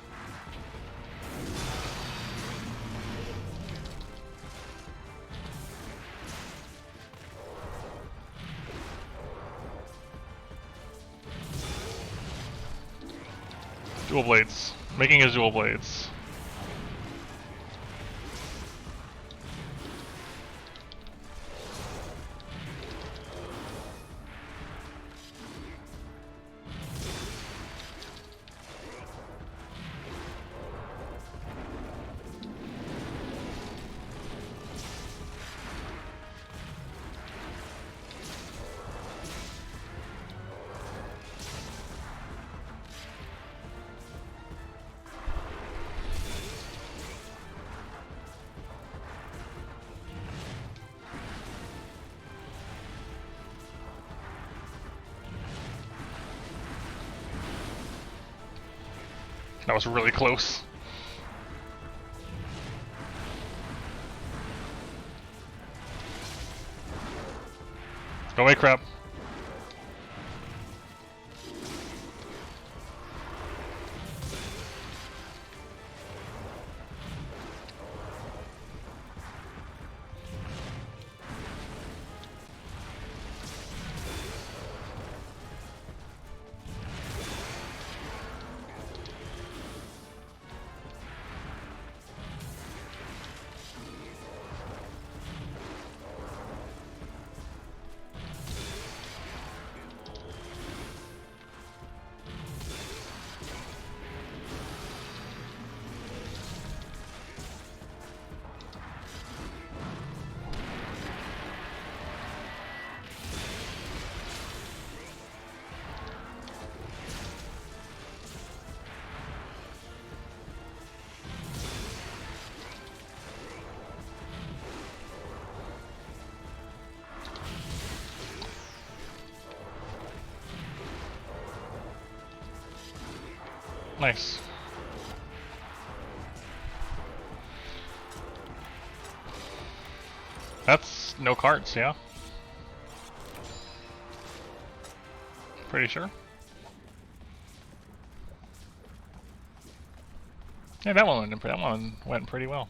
Dual blades. Making his dual blades. That was really close. Go away, crap. Nice. That's no carts, yeah? Pretty sure. Yeah, that one went pretty well.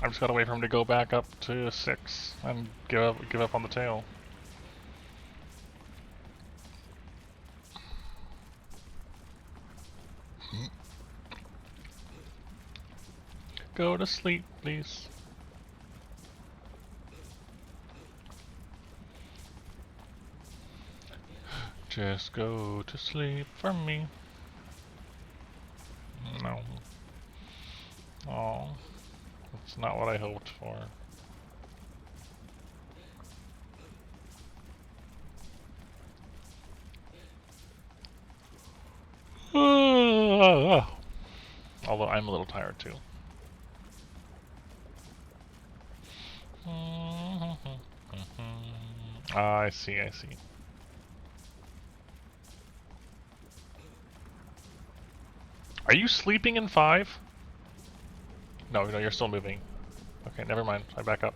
I've just gotta wait for him to go back up to 6 and give up on the tail. Go to sleep, please. Just go to sleep for me. No. Oh, that's not what I hoped for. Although I'm a little tired too. I see, I see. Are you sleeping in 5? No, no, you're still moving. Okay, never mind. I back up.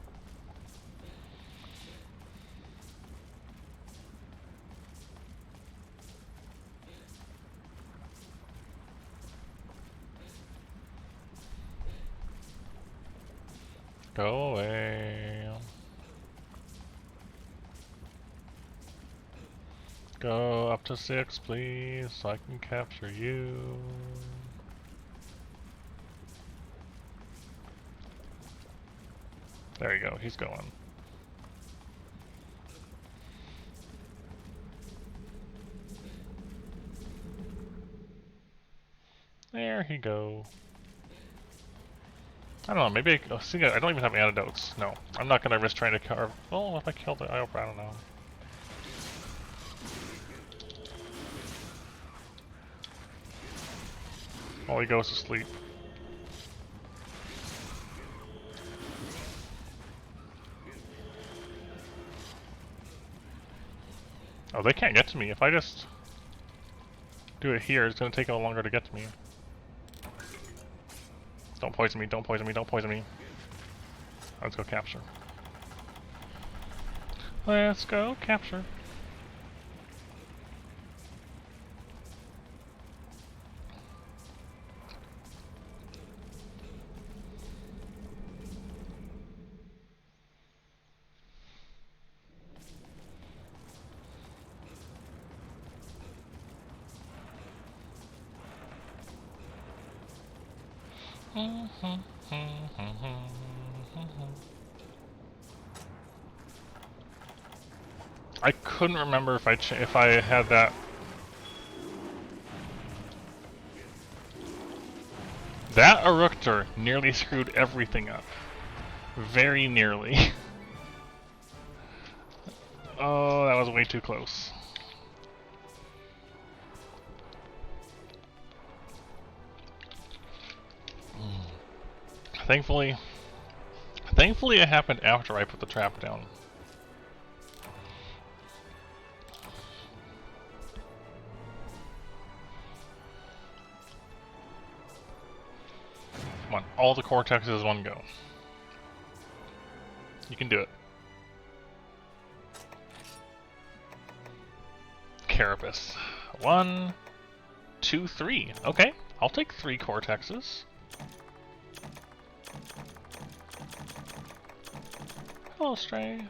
Go away. Go up to 6, please, so I can capture you. There you go, he's going. There he go. I don't know, maybe I don't even have antidotes. No, I'm not gonna risk trying to carve. Well, if I killed it, I don't know. While he goes to sleep. Oh, they can't get to me. If I just do it here, it's gonna take a little longer to get to me. Don't poison me, don't poison me, don't poison me. Let's go capture. Let's go capture. I couldn't remember if I had that. That Eruptor nearly screwed everything up. Very nearly. Oh, that was way too close. Thankfully it happened after I put the trap down. Come on, all the cortexes one go. You can do it. Carapace. 1, 2, 3. Okay, I'll take 3 cortexes. Hello, Stray.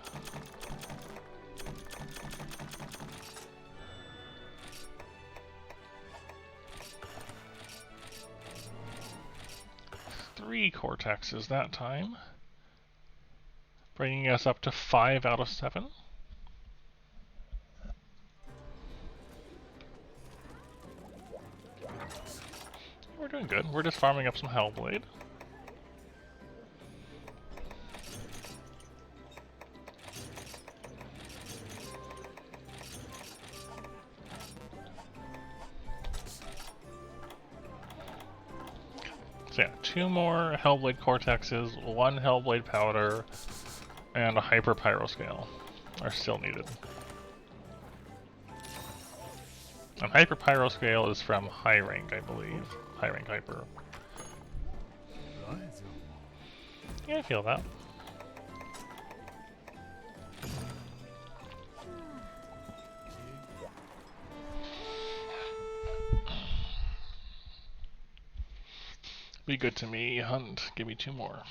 Three cortexes that time, bringing us up to 5 out of 7. We're doing good. We're just farming up some Hellblade. So yeah, 2 more Hellblade Cortexes, 1 Hellblade Powder, and a Hyper Pyro Scale are still needed. And Hyper Pyro Scale is from high rank, I believe. High rank Hyper. Yeah, I feel that. Be good to me, Hunt. Give me 2 more.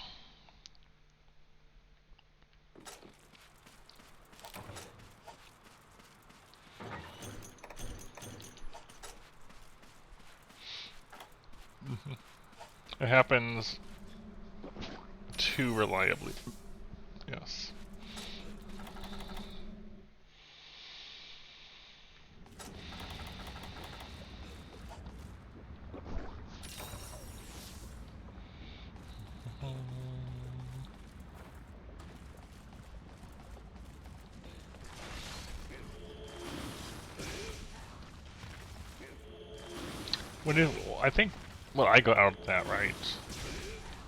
It happens too reliably. Yes. I think what I got out of that, right,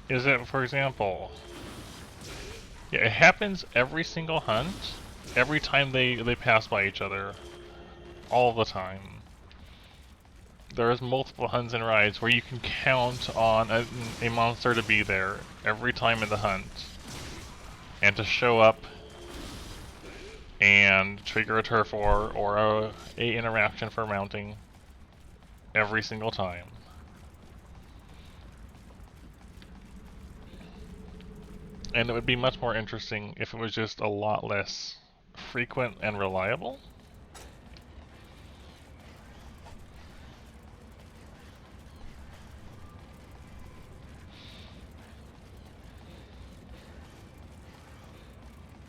is that, for example, yeah, it happens every single hunt, every time they pass by each other, all the time. There's multiple hunts and rides where you can count on a monster to be there every time in the hunt, and to show up and trigger a turf war or a interaction for mounting every single time. And it would be much more interesting if it was just a lot less frequent and reliable.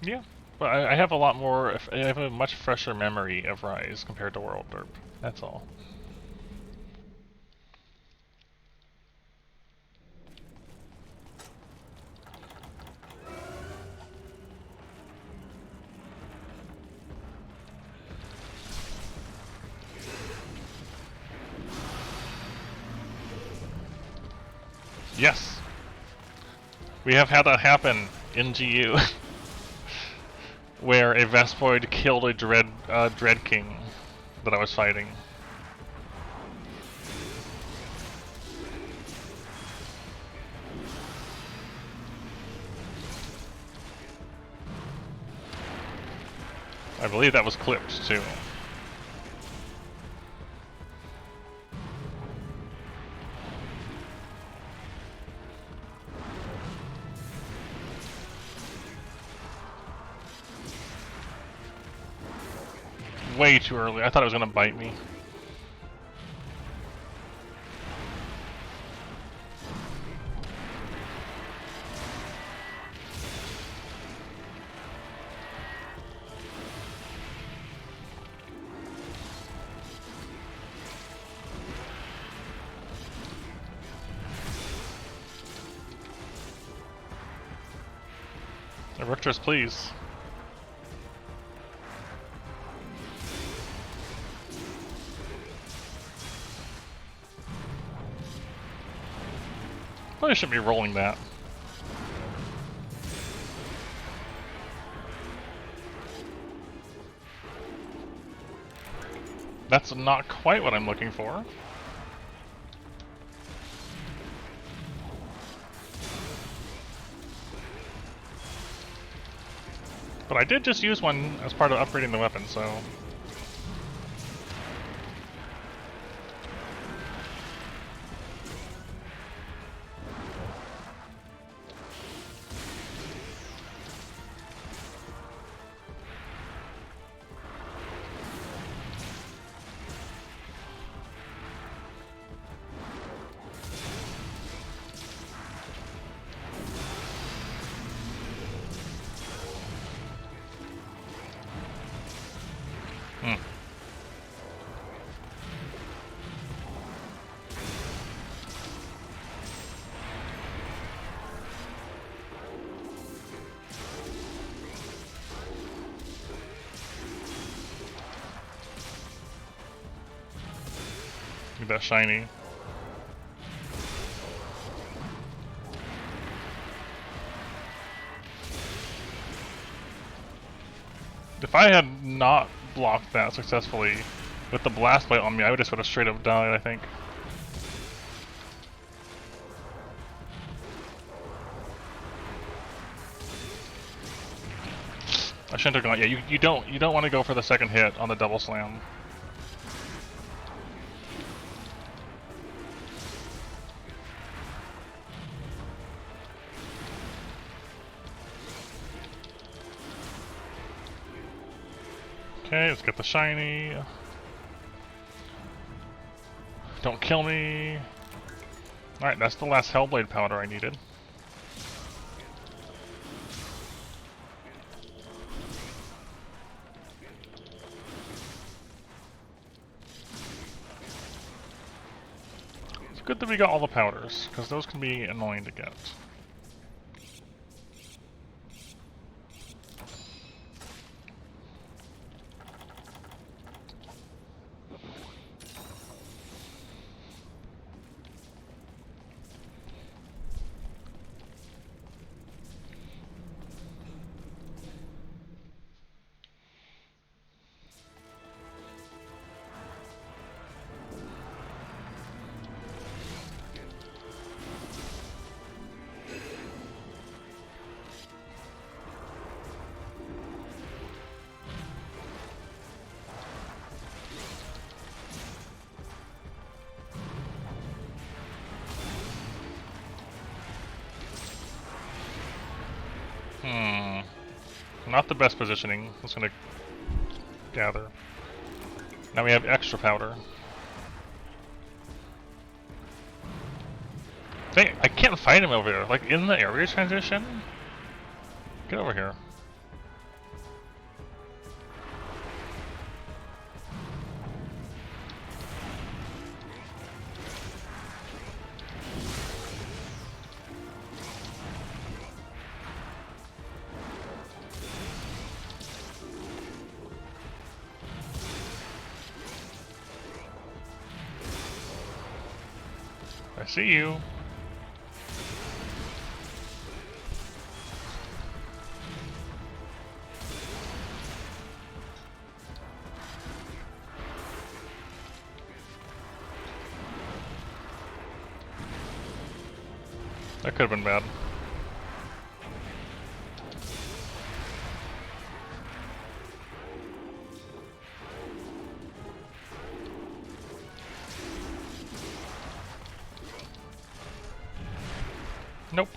Yeah, but I have a lot more, I have a much fresher memory of Rise compared to World Derp, that's all. Yes! We have had that happen in GU, where a Vespoid killed a Dread King that I was fighting. I believe that was clipped too. Way too early. I thought it was gonna bite me. Erectors, please. Probably shouldn't be rolling that. That's not quite what I'm looking for. But I did just use one as part of upgrading the weapon, so... Get that shiny. If I had not blocked that successfully, With the blast blade on me, I would just would have straight up died, I think. I shouldn't have gone. Yeah, you don't want to go for the second hit on the double slam. Okay, let's get the shiny. Don't kill me. Alright, that's the last Hellblade powder I needed. It's good that we got all the powders, because those can be annoying to get. Not the best positioning. I'm just gonna gather. Now we have extra powder. Dang, I can't fight him over there. Like in the area transition? Get over here. I see you. That could have been bad. Nope.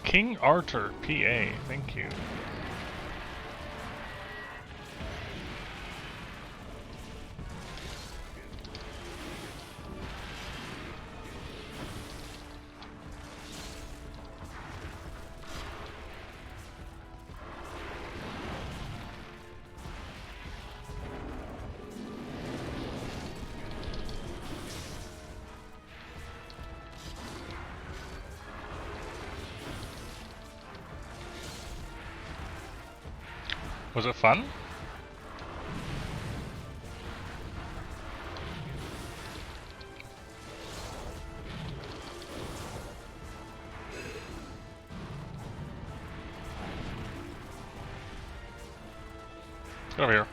King Arthur, PA, thank you. Was it fun? Get over here.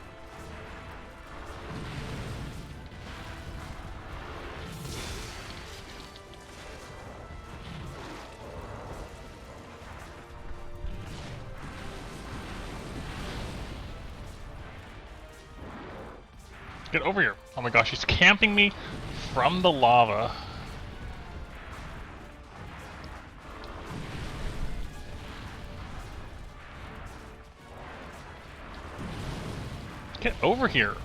Get over here. Oh my gosh, he's camping me from the lava. Get over here.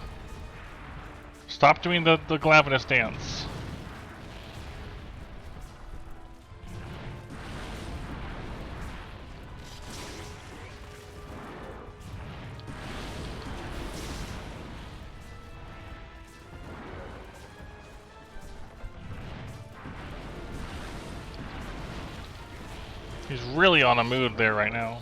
Stop doing the Glavinus dance. He's really on a mood there right now.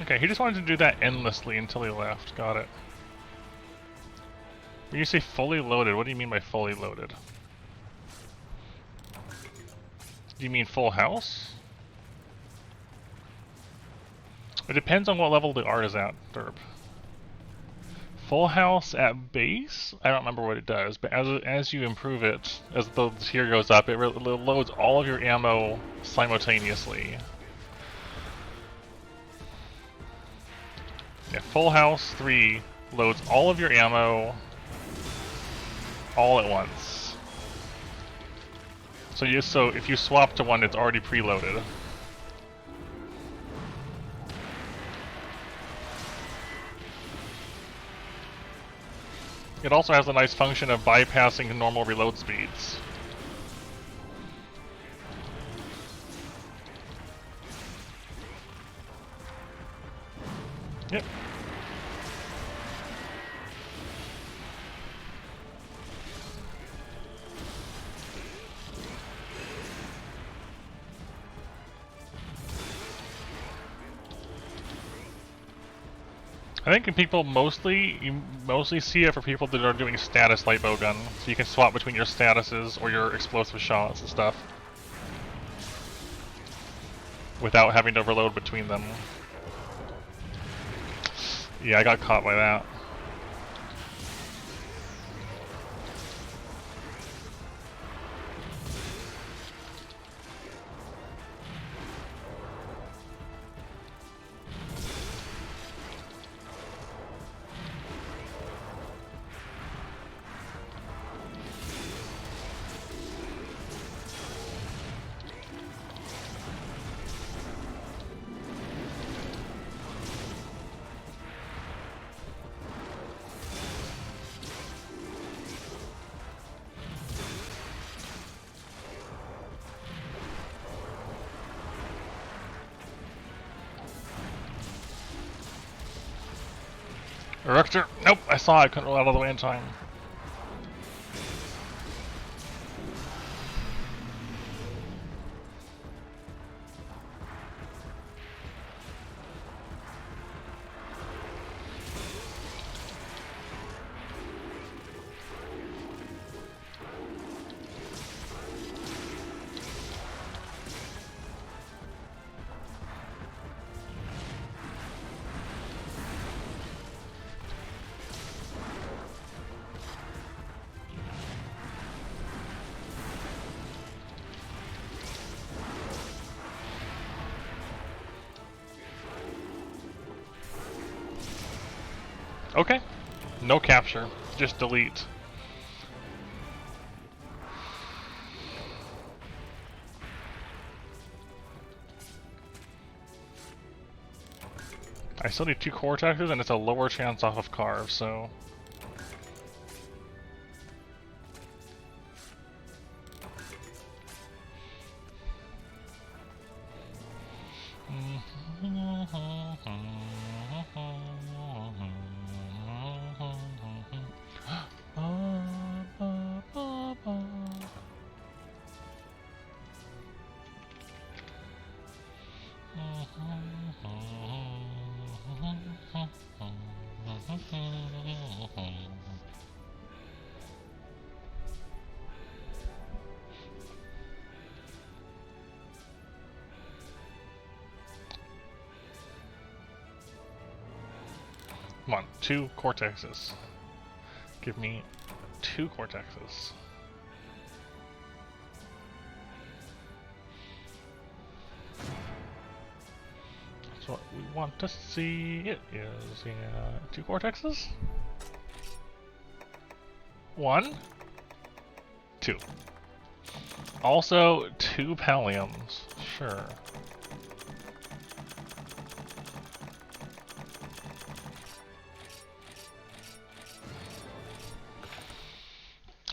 Okay, he just wanted to do that endlessly until he left. Got it. When you say fully loaded, what do you mean by fully loaded? Do you mean full house? It depends on what level the art is at, Derp. Full house at base? I don't remember what it does, but as you improve it, as the tier goes up, it loads all of your ammo simultaneously. Yeah, full house 3 loads all of your ammo all at once. So if you swap to one, it's already preloaded. It also has a nice function of bypassing normal reload speeds. Yep. I think you mostly see it for people that are doing status light bow gun, so you can swap between your statuses or your explosive shots and stuff without having to overload between them. Yeah, I got caught by that. Erector! Nope, I saw it, couldn't roll out of the way in time. Okay. No capture. Just delete. I still need 2 cortexes and it's a lower chance off of carve, so... Come on, 2 cortexes. Give me 2 cortexes. That's what we want to see. It is, yeah, 2 cortexes? 1? 2. Also, 2 palliums. Sure.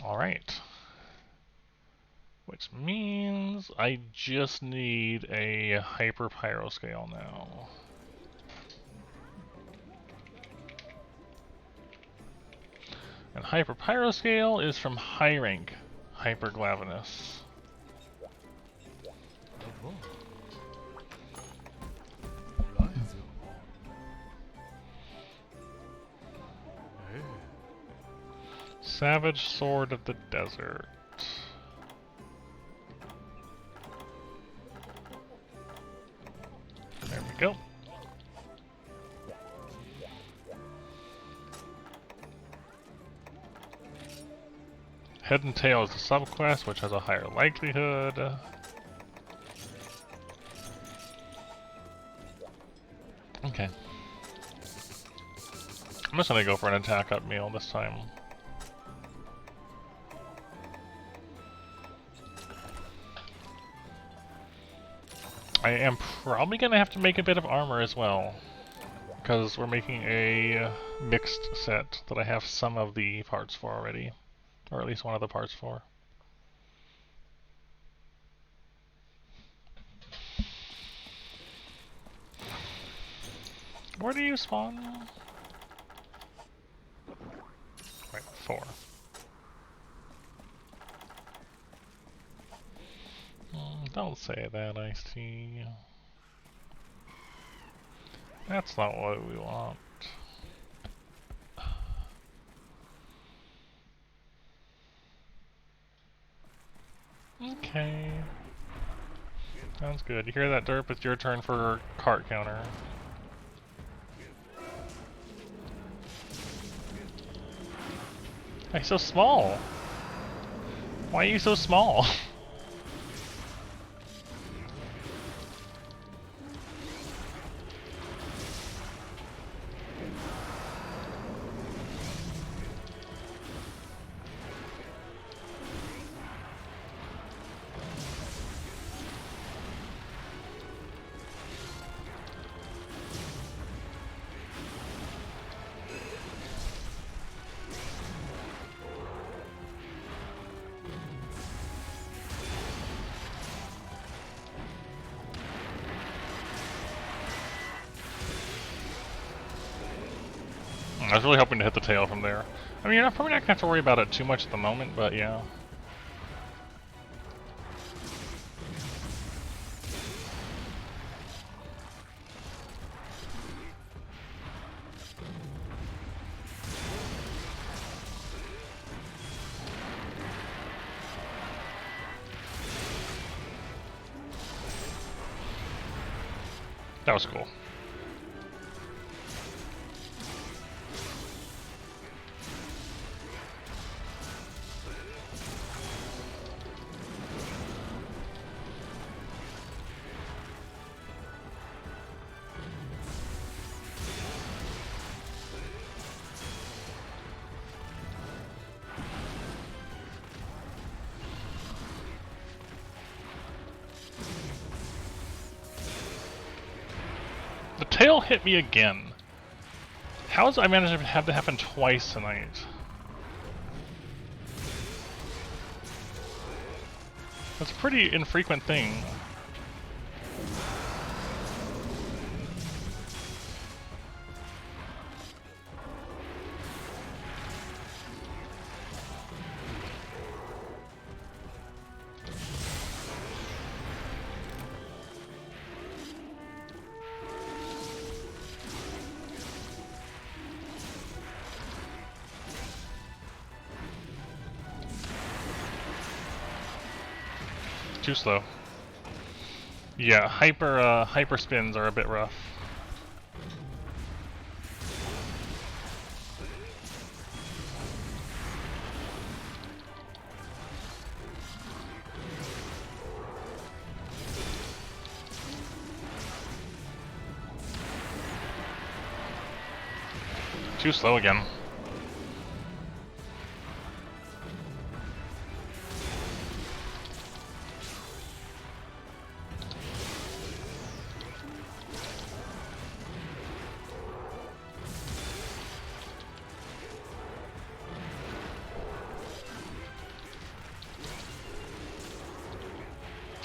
Alright. Which means I just need a hyper pyro scale now. And hyper pyro scale is from high rank hyper glavinus. Savage Sword of the Desert. There we go. Head and Tail is the subclass, which has a higher likelihood. Okay. I'm just gonna go for an attack up meal this time. I am probably gonna have to make a bit of armor as well, because we're making a mixed set that I have some of the parts for already, or at least one of the parts for. Where do you spawn? Right, 4. Don't say that, Ice-T. That's not what we want. Okay. Sounds good. You hear that, Derp? It's your turn for cart counter. Why so small? Why are you so small? I was really hoping to hit the tail from there. I mean, you're probably not gonna have to worry about it too much at the moment, but yeah. That was cool. The tail hit me again. How has I managed to have that happen twice tonight? That's a pretty infrequent thing. Too slow. Yeah, hyper spins are a bit rough. too slow again.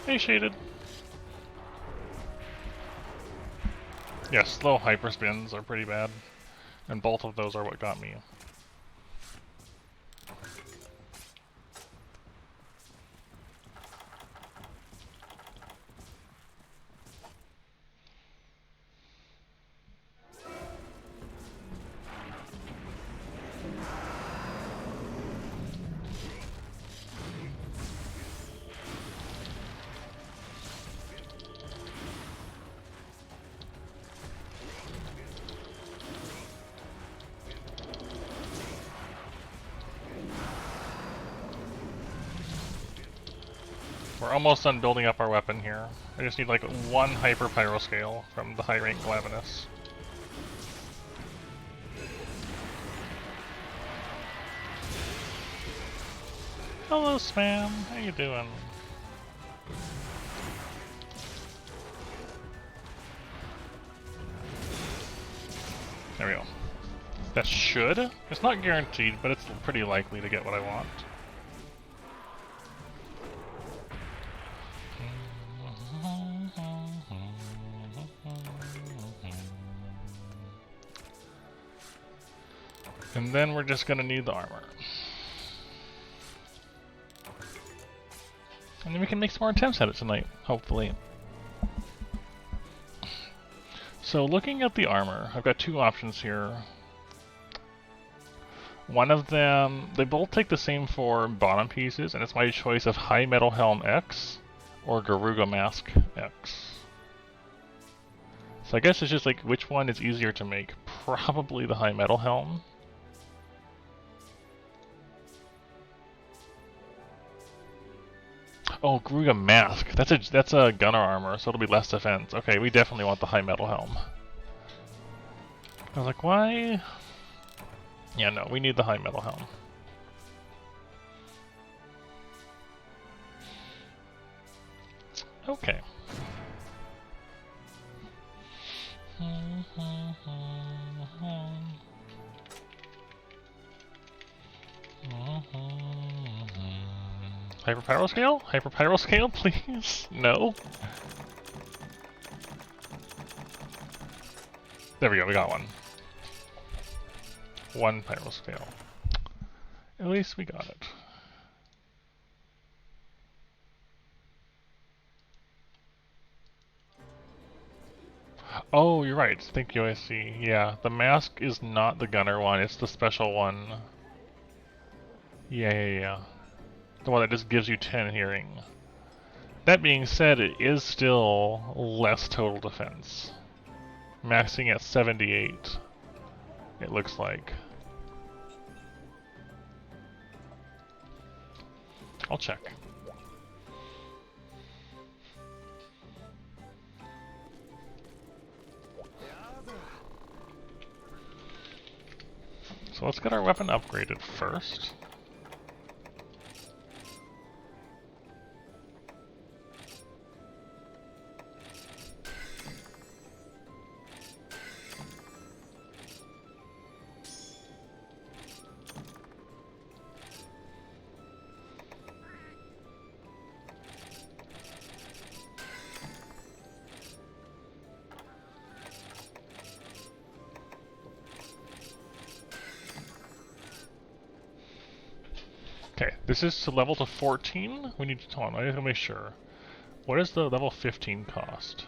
Hey, Shaded. Yeah, slow hyperspins are pretty bad, and both of those are what got me. We're almost done building up our weapon here. I just need like one hyper pyro scale from the high rank Glavenus. Hello, Spam. How you doing? There we go. That should. It's not guaranteed, but it's pretty likely to get what I want. And then we're just gonna need the armor. And then we can make some more attempts at it tonight, hopefully. So looking at the armor, I've got two options here. One of them, they both take the same for bottom pieces, and it's my choice of High Metal Helm X or Garuga Mask X. So I guess it's just like, which one is easier to make? Probably the High Metal Helm. Oh, Garuga Mask. That's a gunner armor, so it'll be less defense. Okay, we definitely want the High Metal Helm. I was like, why? Yeah, no, we need the High Metal Helm. Okay. Hyper pyro scale? Hyper pyro scale, please? No? There we go, we got one. One pyro scale. At least we got it. Oh, you're right. Thank you, I see. Yeah, the mask is not the gunner one, it's the special one. Yeah. The one that just gives you 10 hearing. That being said, it is still less total defense. Maxing at 78, it looks like. I'll check. So let's get our weapon upgraded first. Okay, this is to level to 14. We need to, hold on, I need to make sure. What does the level 15 cost?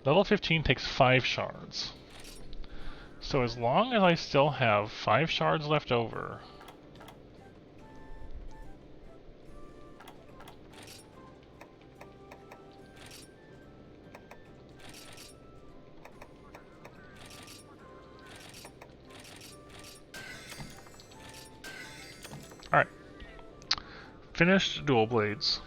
Level 15 takes 5 shards. So as long as I still have 5 shards left over, alright. Finished dual blades.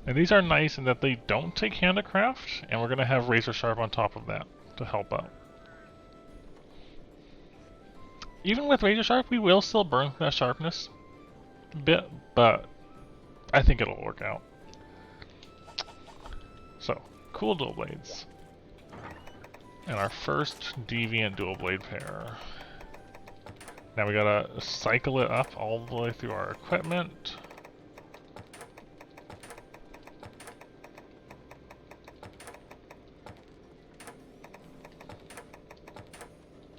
And these are nice in that they don't take handicraft, and we're going to have razor sharp on top of that to help out. Even with Razor Sharp, we will still burn that sharpness a bit, but I think it'll work out. So, cool dual blades. And our first deviant dual blade pair. Now we gotta cycle it up all the way through our equipment.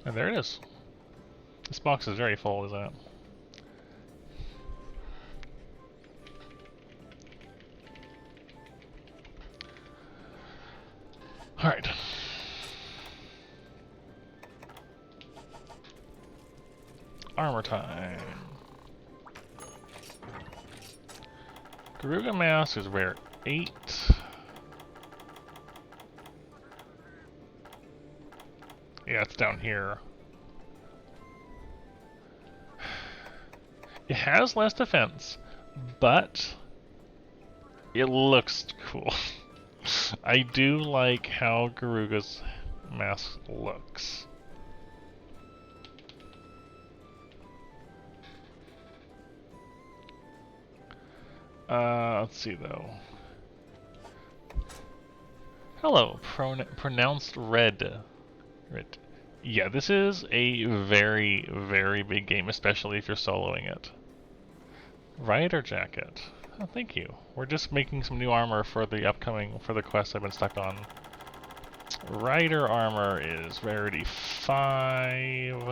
And there it is. This box is very full, isn't it? Alright. Armor time. Garuga Mask is rare 8. Yeah, it's down here. It has less defense, but it looks cool. I do like how Garuga's mask looks. Let's see though. Hello, pronounced red. Yeah, this is a very, very big game, especially if you're soloing it. Rider jacket. Oh, thank you. We're just making some new armor for the quest I've been stuck on. Rider armor is rarity 5.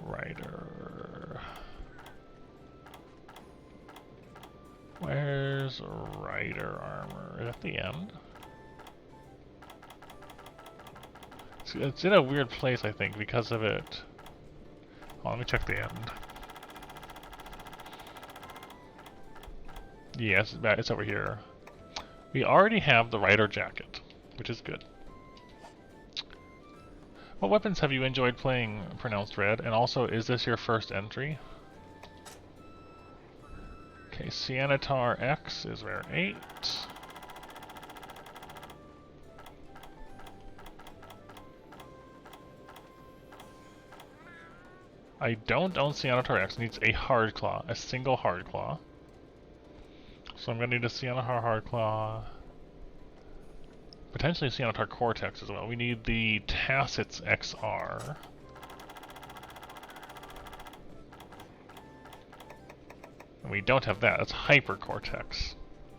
Rider. Where's Rider armor? Is it at the end? It's in a weird place, I think, because of it. Oh, let me check the end. Yes, it's over here. We already have the Rider jacket, which is good. What weapons have you enjoyed playing, pronounced red? And also, is this your first entry? Okay, Cianatar X is rare 8. I don't own Cianatar X. It needs a hard claw, a single hard claw. So I'm gonna need a Cianatar hard claw. Potentially a Cianatar Cortex as well. We need the Tacit's XR. And we don't have that. That's Hyper Cortex.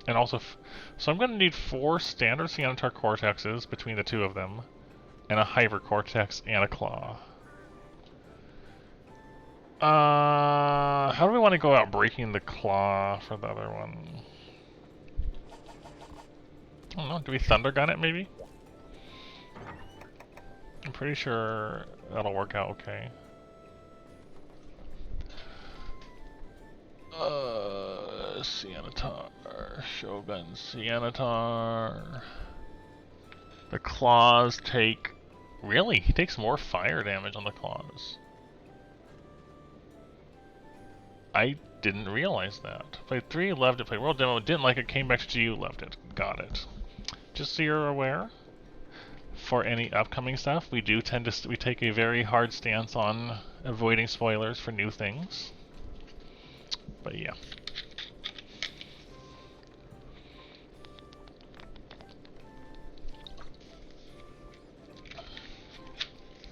And also, so I'm gonna need 4 standard Cianatar Cortexes between the two of them, and a Hyper Cortex and a claw. How do we want to go about breaking the claw for the other one? I don't know, do we thunder gun it maybe? I'm pretty sure that'll work out okay. Cianatar, Shogun Cianatar. The claws take... Really? He takes more fire damage on the claws. I didn't realize that. Played 3, loved it. Played World Demo, didn't like it, came back to you, loved it. Got it. Just so you're aware, for any upcoming stuff, we do tend to we take a very hard stance on avoiding spoilers for new things. But yeah.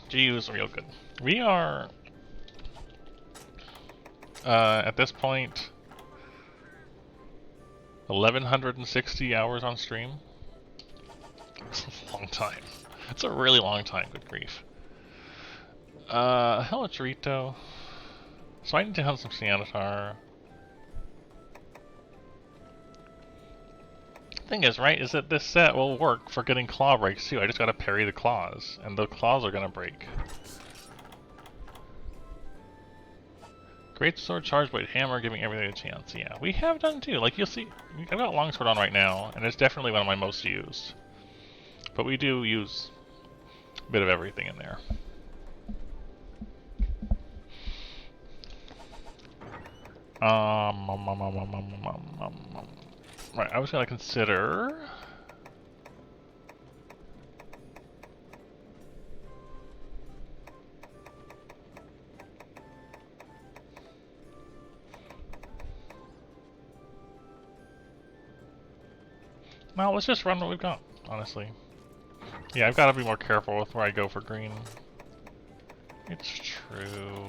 GU is real good. We are at this point 1160 hours on stream. It's a long time. It's a really long time, good grief. Hello Chorito. So I need to hunt some Cianatar. Thing is, right, is that this set will work for getting claw breaks too. I just gotta parry the claws, and the claws are gonna break. Great sword, charge blade, hammer, giving everything a chance. Yeah, we have done too. Like you'll see, I've got longsword on right now, and it's definitely one of my most used. But we do use a bit of everything in there. Right, I was gonna consider Well, let's just run what we've got, honestly. Yeah, I've got to be more careful with where I go for green. It's true.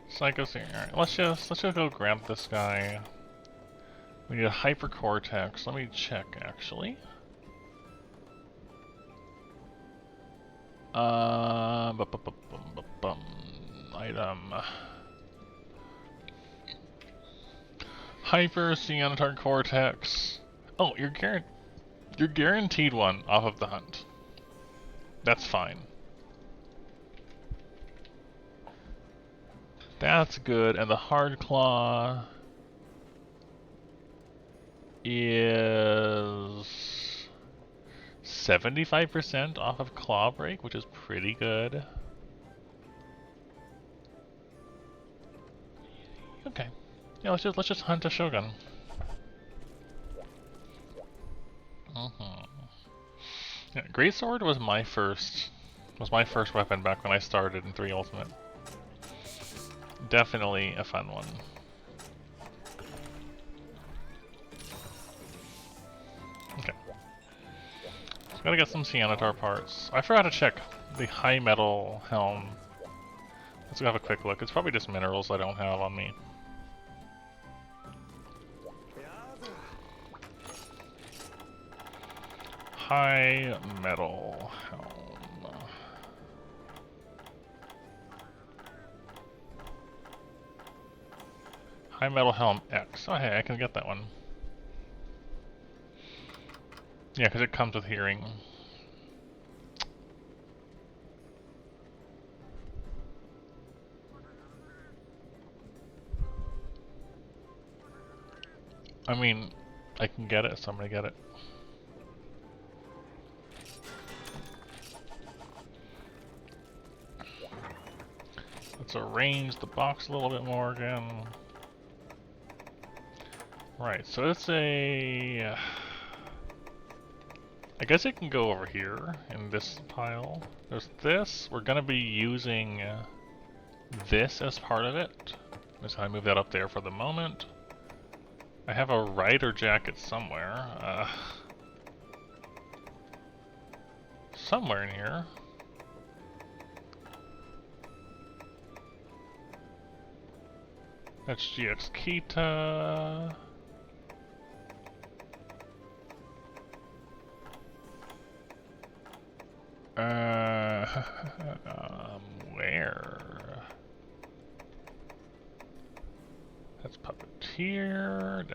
Psycho's here. Alright, let's just go grab this guy. We need a hypercortex. Let me check actually. Item. Hyper Cyanotar Cortex. Oh, you're guaranteed one off of the hunt. That's fine. That's good, and the hard claw is 75% off of claw break, which is pretty good. Okay. Yeah, let's just hunt a Shogun. Yeah, Greatsword was my first weapon back when I started in 3 Ultimate. Definitely a fun one. Okay. So gotta get some Cyanotar parts. I forgot to check the high metal helm. Let's go have a quick look. It's probably just minerals I don't have on me. High metal helm. High metal helm X. Oh hey, I can get that one. Yeah, because it comes with hearing. I mean, I can get it, so I'm gonna get it. Let's arrange the box a little bit more again. Right, so it's a... I guess it can go over here in this pile. There's this. We're gonna be using this as part of it. Just how I move that up there for the moment. I have a rider jacket somewhere. Somewhere in here. That's GX Kita. Where? That's Puppeteer.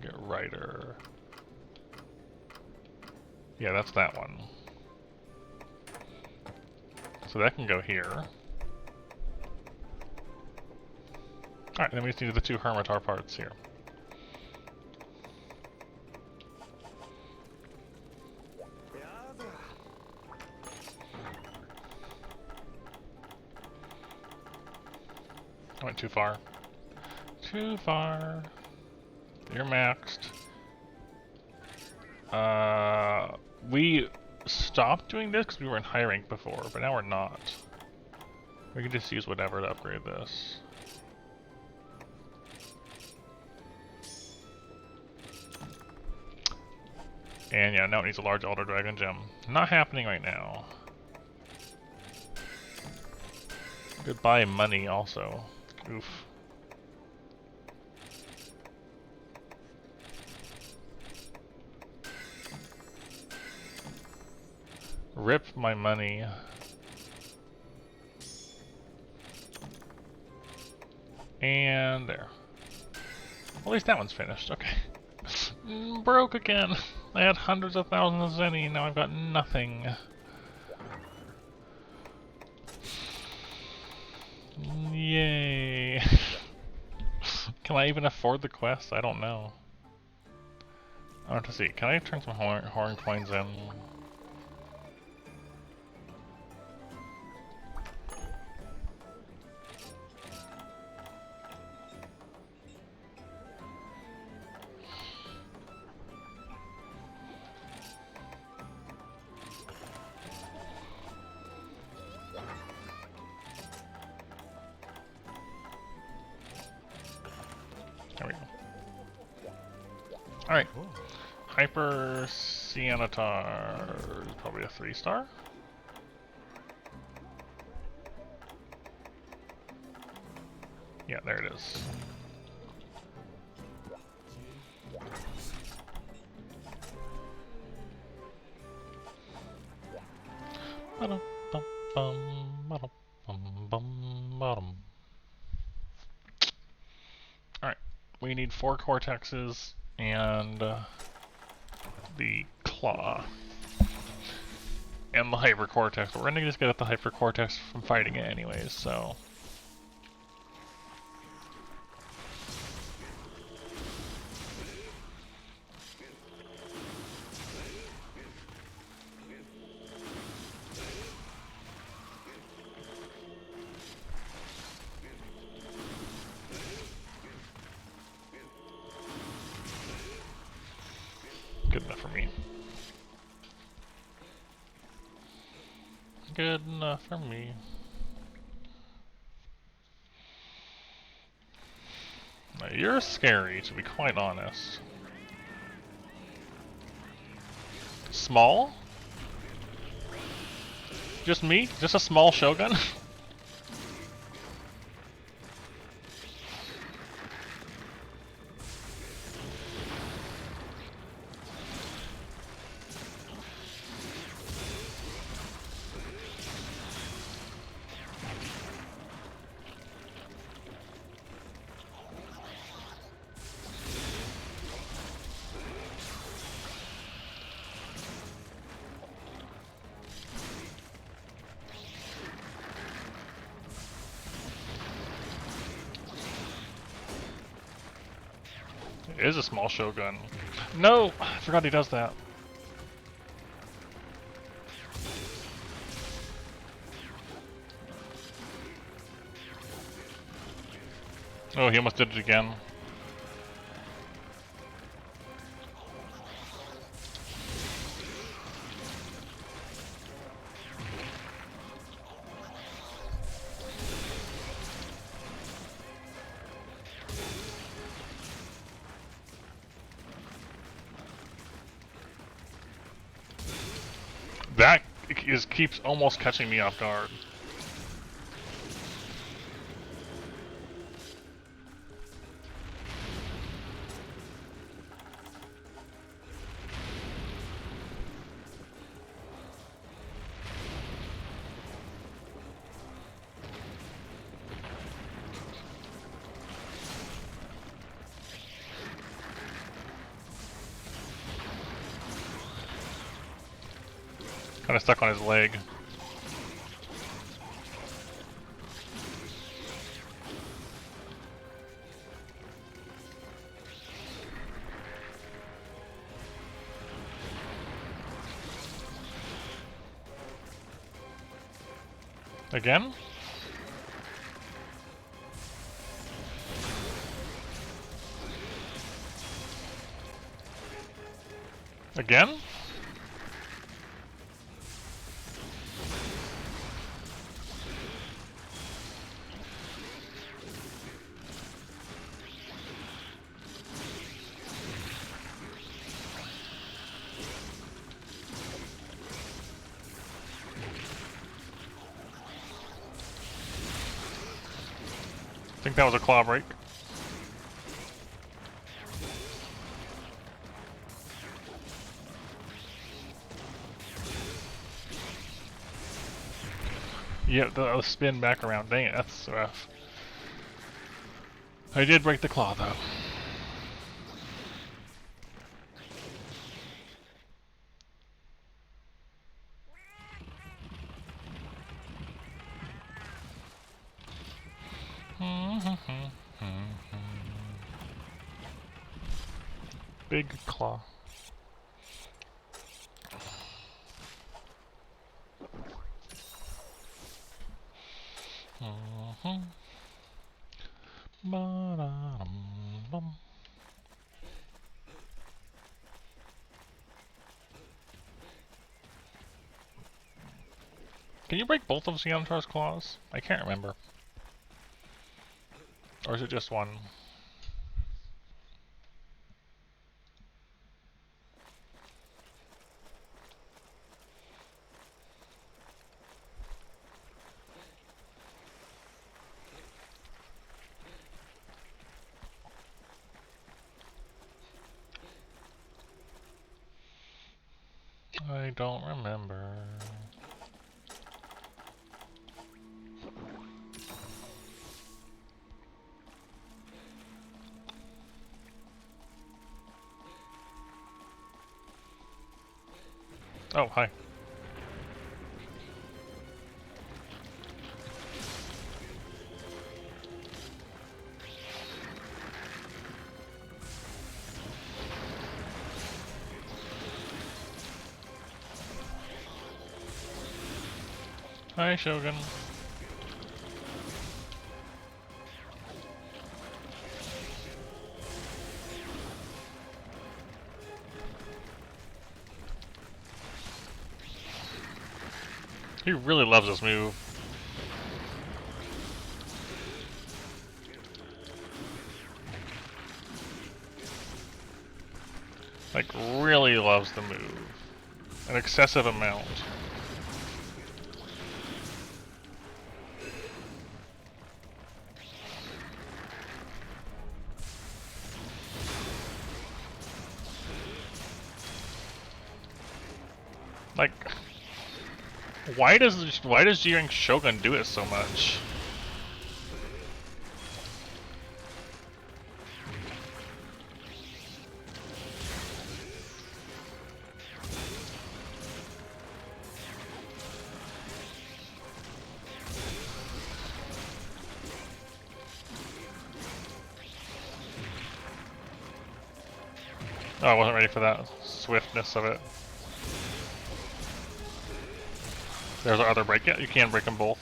Get Rider. Yeah, that's that one. So that can go here. Alright, then we just need the 2 Hermitar parts here. I went too far. Too far. You're maxed. We stopped doing this because we were in high rank before, but now we're not. We can just use whatever to upgrade this. And yeah, now it needs a large Elder Dragon gem. Not happening right now. Goodbye money also. Oof. Rip my money. And there. Well, at least that one's finished. Okay. Broke again. I had hundreds of thousands of zenny, now I've got nothing. Yay. Can I even afford the quest? I don't know. I want to see. Can I turn some horn coins in? There we go. Alright. Hyper Cyanotar is probably a 3-star. Yeah, there it is. Alright, we need 4 cortexes and the claw. And the hypercortex. But we're gonna just get the hypercortex from fighting it anyways, so. Good enough for me. Good enough for me. Now, you're scary, to be quite honest. Small? Just me? Just a small Shogun? It is a small Shogun. No! I forgot he does that. Oh, he almost did it again. That keeps almost catching me off guard. Kind of stuck on his leg. Again? Again? I think that was a claw break. Yeah, the spin back around. Dang it, that's rough. I did break the claw though. Big claw. Can you break both of Xehantar's claws? I can't remember. Or is it just one? don't remember. Oh, hi. Hi, Shogun. He really loves this move. Like, really loves the move. An excessive amount. Like, why does G-Rank Shogun do it so much? Oh, I wasn't ready for that swiftness of it. There's our other break. Yeah, you can break them both.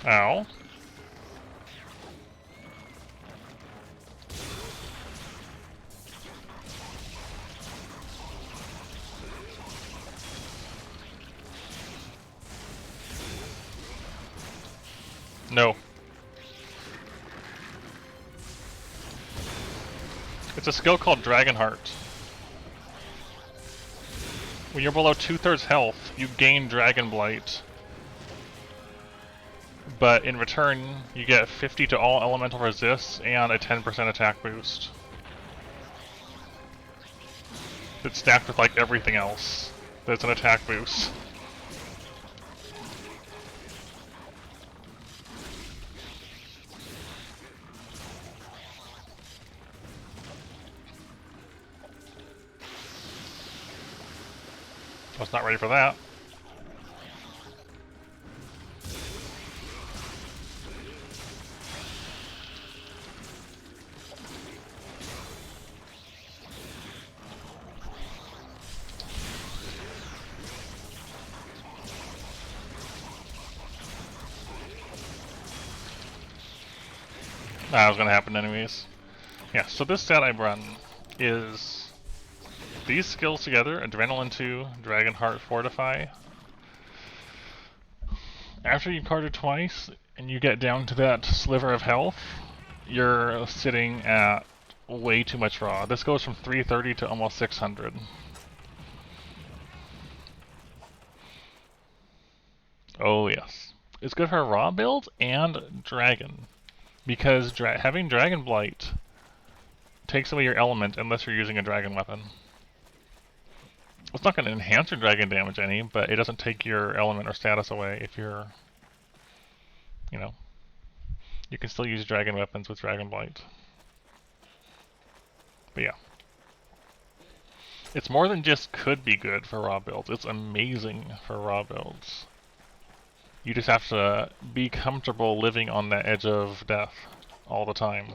Ow. No. It's a skill called Dragonheart. When you're below 2/3 health, you gain Dragon Blight. But in return, you get 50 to all elemental resists and a 10% attack boost. It's stacked with like everything else. That's an attack boost. I was not ready for that. That was gonna happen anyways. Yeah, so this set I run is these skills together, Adrenaline 2, Dragonheart, Fortify. After you card it twice, and you get down to that sliver of health, you're sitting at way too much raw. This goes from 330 to almost 600. Oh yes. It's good for raw build and dragon. Because having Dragon Blight takes away your element unless you're using a dragon weapon. It's not going to enhance your dragon damage any, but it doesn't take your element or status away if you're, you know, you can still use dragon weapons with Dragon Blight. But yeah. It's more than just could be good for raw builds, it's amazing for raw builds. You just have to be comfortable living on that edge of death all the time.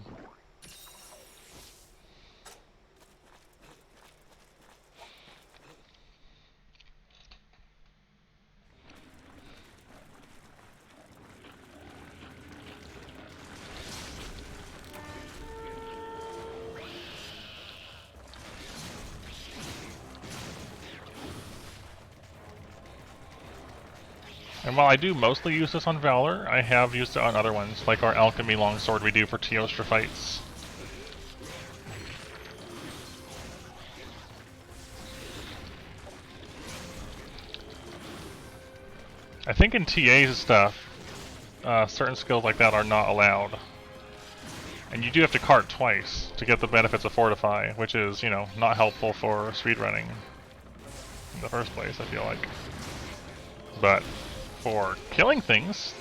And while I do mostly use this on Valor, I have used it on other ones, like our Alchemy Longsword we do for Teostra fights. I think in TA's stuff, certain skills like that are not allowed. And you do have to cart twice to get the benefits of Fortify, which is, you know, not helpful for speedrunning in the first place, I feel like. But for killing things...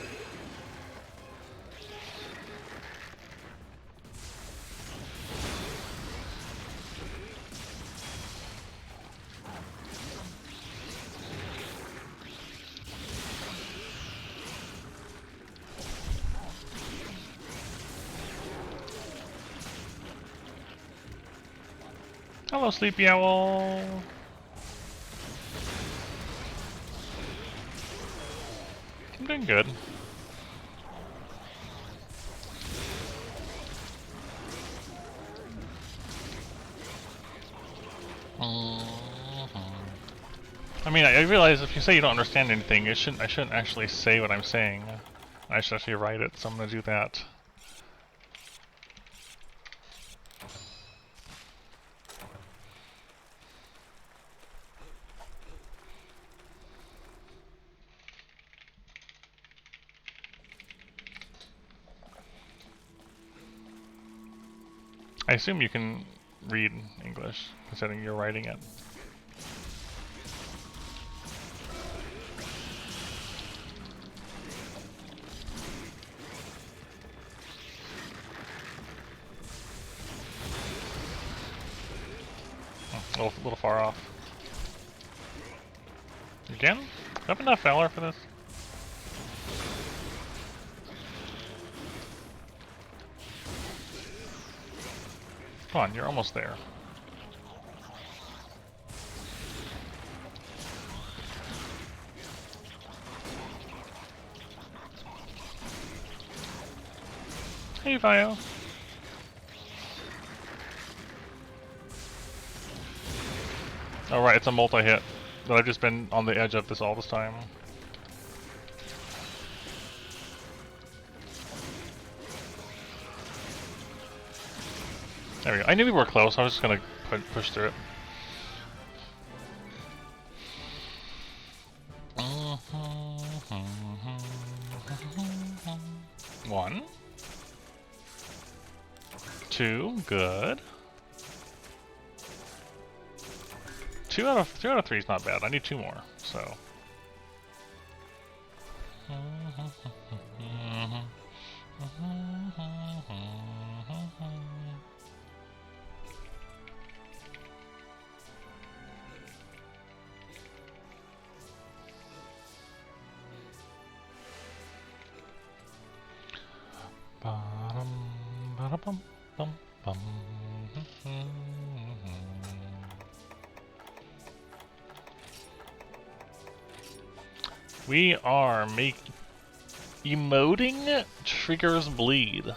Hello, Sleepy Owl! I'm doing good. I mean, I realize if you say you don't understand anything, I shouldn't actually say what I'm saying. I should actually write it, so I'm gonna do that. I assume you can read English, considering you're writing it. A little far off. Again? Do I have enough valor for this? Come on, you're almost there. Hey, Vio. Oh right, it's a multi-hit. But I've just been on the edge of this all this time. There we go. I knew we were close, I was just gonna push through it. One. Two, good. Two out of three is not bad. I need two more, so. We are emoting triggers bleed.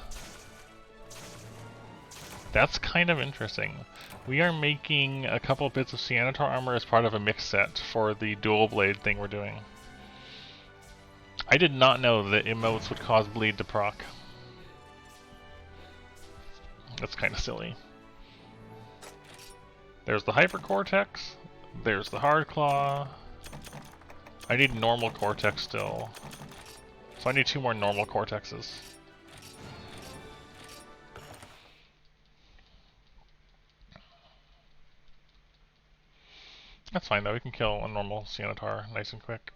That's kind of interesting. We are making a couple bits of Ceanataur armor as part of a mix set for the dual blade thing we're doing. I did not know that emotes would cause bleed to proc. That's kind of silly. There's the Hyper Cortex. There's the Hard Claw. I need normal Cortex still. So I need two more normal Cortexes. That's fine though, we can kill a normal Ceanataur nice and quick.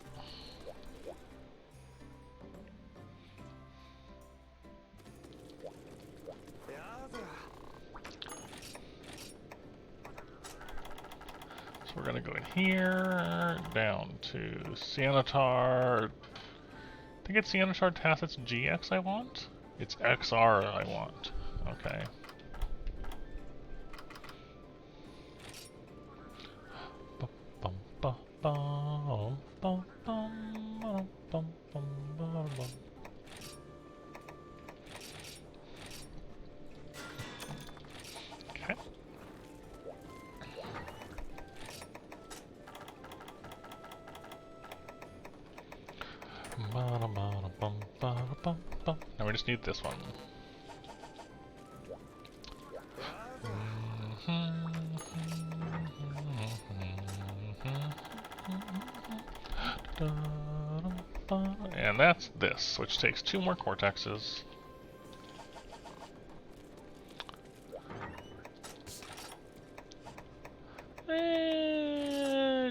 So we're gonna go in here, down to Ceanataur. I think it's Ceanataur Tacit's GX I want? It's XR I want. Okay. Okay. Now we just need this one. And that's this, which takes 2 more cortexes.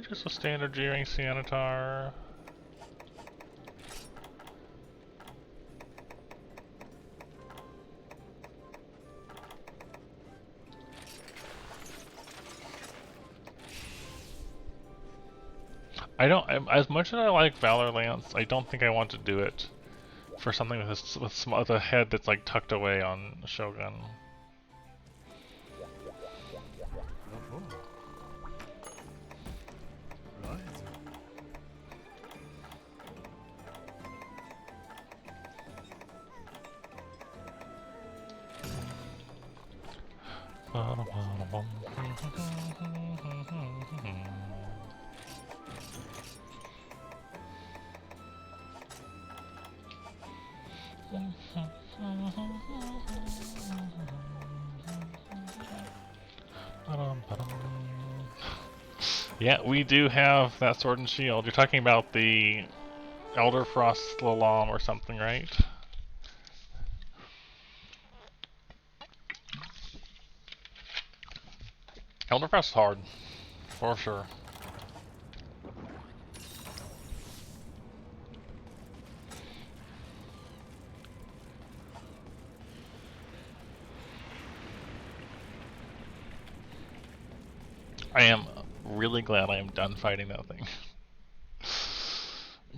Just a standard G-ring Sanitar. I don't, as much as I like Valor Lance, I don't think I want to do it for something with a head that's like tucked away on Shogun. Yeah, we do have that sword and shield. You're talking about the Elder Frost Slalom or something, right? Elder Frost is hard, for sure. I am really glad I am done fighting that thing.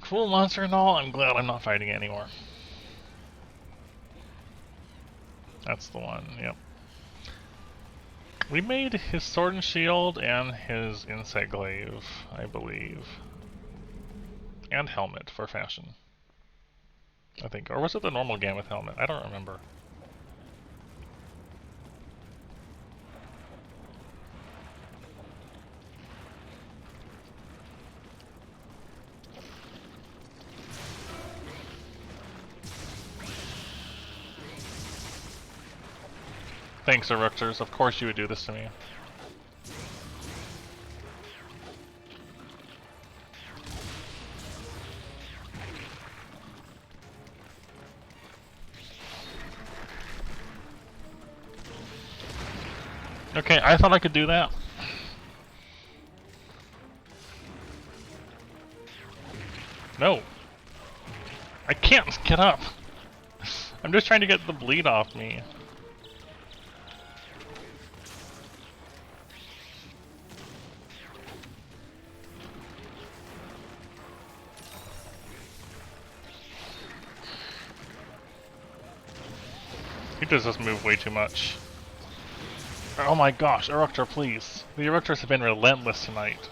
Cool monster and all, I'm glad I'm not fighting it anymore. That's the one, yep. We made his sword and shield and his insect glaive, I believe. And helmet for fashion, I think. Or was it the normal Gammoth helmet? I don't remember. Thanks, Eructors. Of course you would do this to me. Okay, I thought I could do that. No. I can't get up. I'm just trying to get the bleed off me. He does this move way too much. Oh my gosh, Eructor, please. The Eructors have been relentless tonight.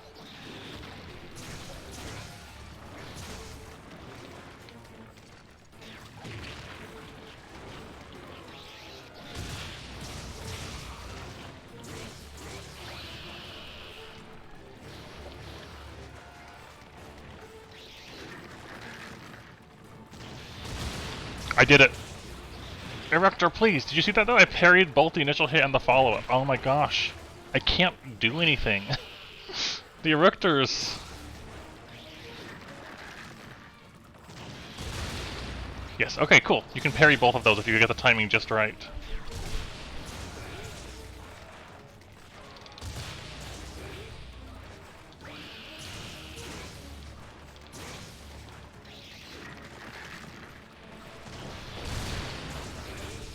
I did it. Eructor, please. Did you see that though? I parried both the initial hit and the follow-up. Oh my gosh. I can't do anything. The Eructors... Yes, okay, cool. You can parry both of those if you get the timing just right.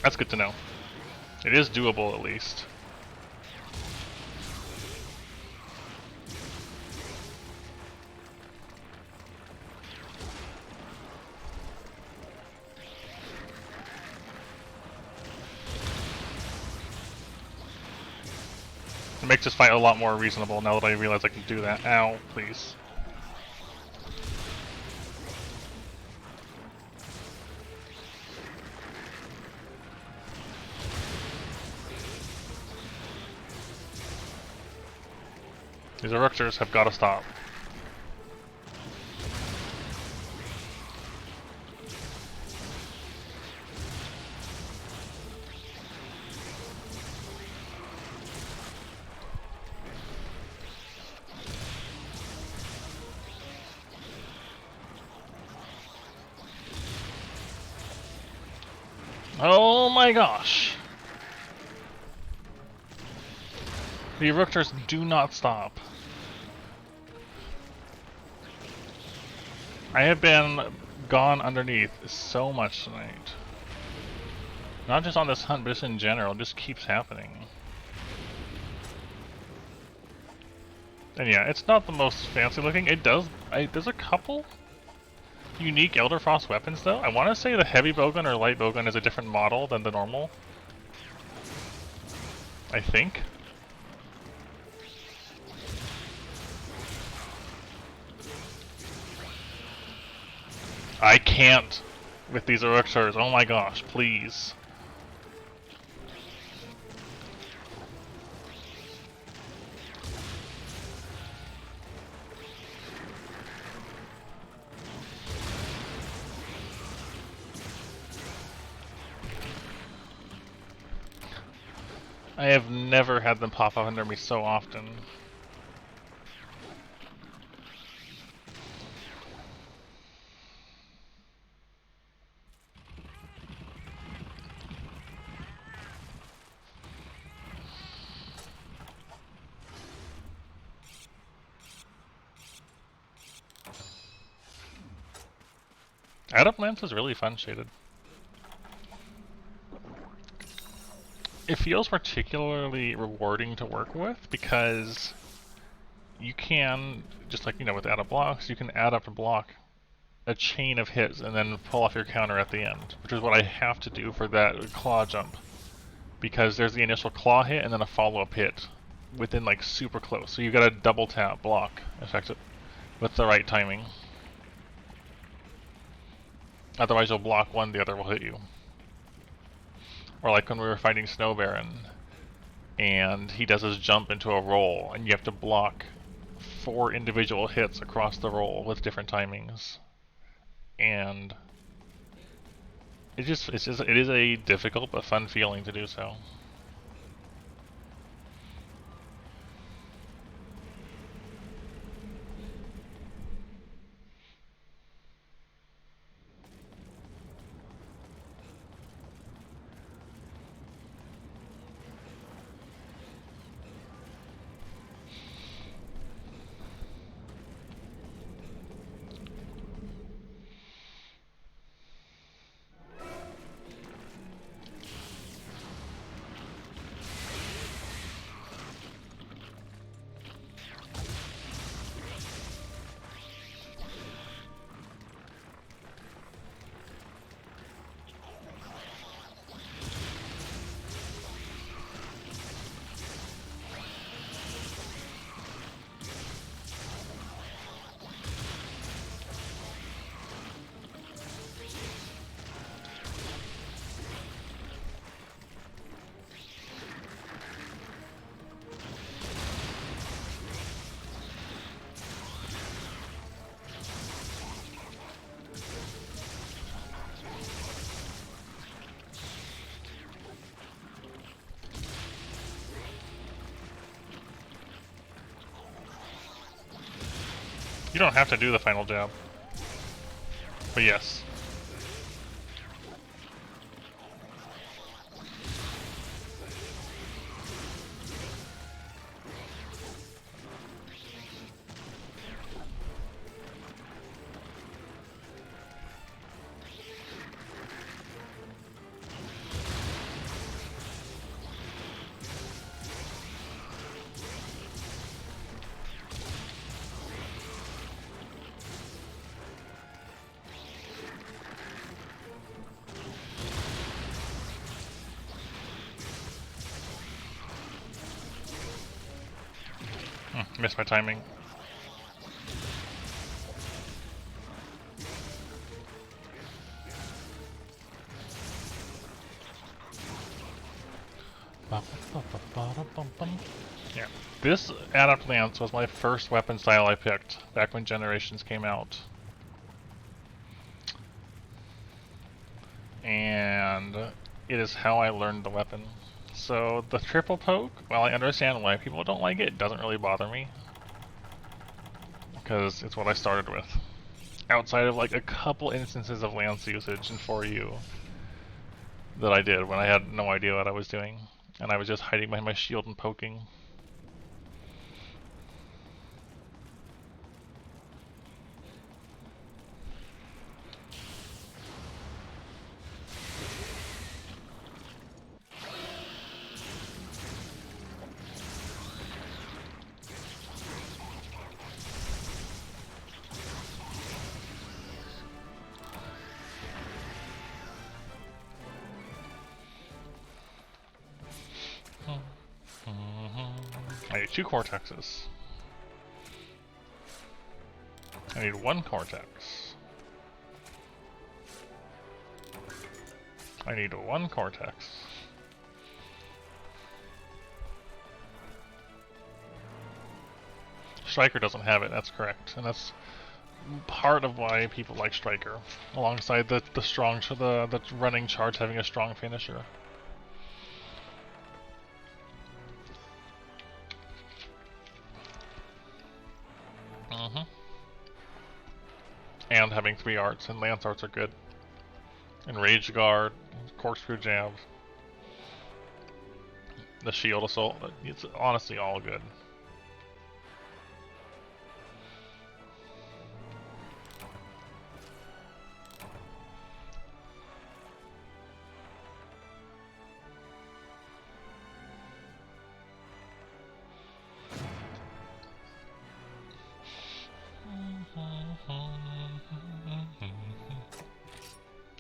That's good to know. It is doable, at least. It makes this fight a lot more reasonable now that I realize I can do that. Ow, please. These Eructors have got to stop. Oh my gosh! The Rookers do not stop. I have been gone underneath so much tonight. Not just on this hunt, but just in general. It just keeps happening. And yeah, it's not the most fancy looking. It does. There's a couple unique Elder Frost weapons though. I want to say the heavy bowgun or light bowgun is a different model than the normal. I think. I can't with these Uruksars. Oh my gosh, please. I have never had them pop up under me so often. Adept Lance is really fun shaded. It feels particularly rewarding to work with because you can, just like, you know, with adept blocks, you can add up a block, a chain of hits, and then pull off your counter at the end, which is what I have to do for that claw jump. Because there's the initial claw hit and then a follow-up hit within, like, super close. So you gotta double tap block effect it with the right timing. Otherwise you'll block one, the other will hit you. Or like when we were fighting Snow Baron, and he does his jump into a roll, and you have to block 4 individual hits across the roll with different timings. And it is a difficult but fun feeling to do so. You don't have to do the final jab. But yes. Missed my timing. Yeah, this Adept Lance was my first weapon style I picked back when Generations came out. And it is how I learned the weapon. So the triple poke, while I understand why people don't like it, doesn't really bother me. Because it's what I started with. Outside of like a couple instances of Lance usage in 4U. that I did when I had no idea what I was doing. And I was just hiding behind my shield and poking. I need 2 cortexes. I need 1 cortex. I need 1 cortex. Striker doesn't have it, that's correct. And that's part of why people like Striker. Alongside the running charge having a strong finisher. And having 3 arts, and lance arts are good. And rage guard, corkscrew jab. The shield assault, it's honestly all good.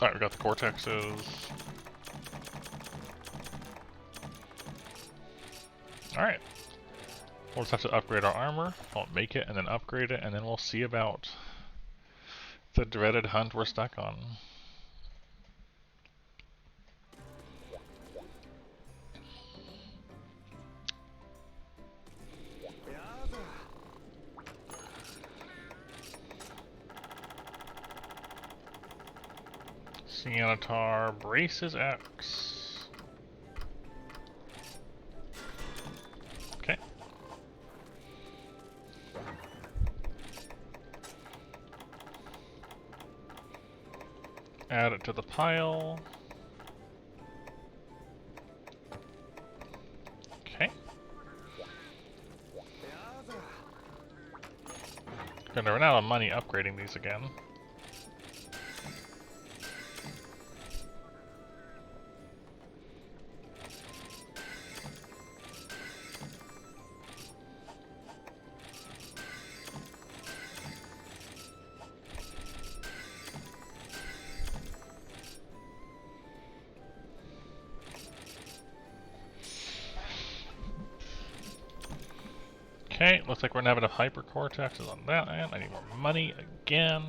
Alright, we got the cortexes. Alright. We'll just have to upgrade our armor. We'll make it and then upgrade it, and then we'll see about the dreaded hunt we're stuck on. Sianatar braces X. Okay. Add it to the pile. Okay. Gonna run out of money upgrading these again. Okay, looks like we're gonna have enough hyper cortexes on that end. I need more money again.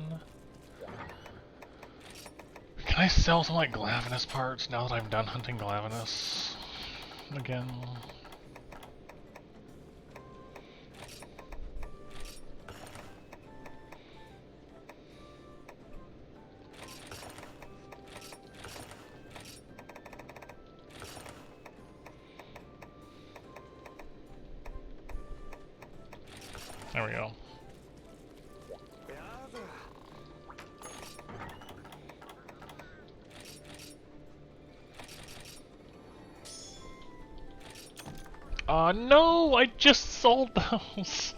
Can I sell some like Glavenus parts now that I'm done hunting Glavenus again? There we go. No! I just sold those!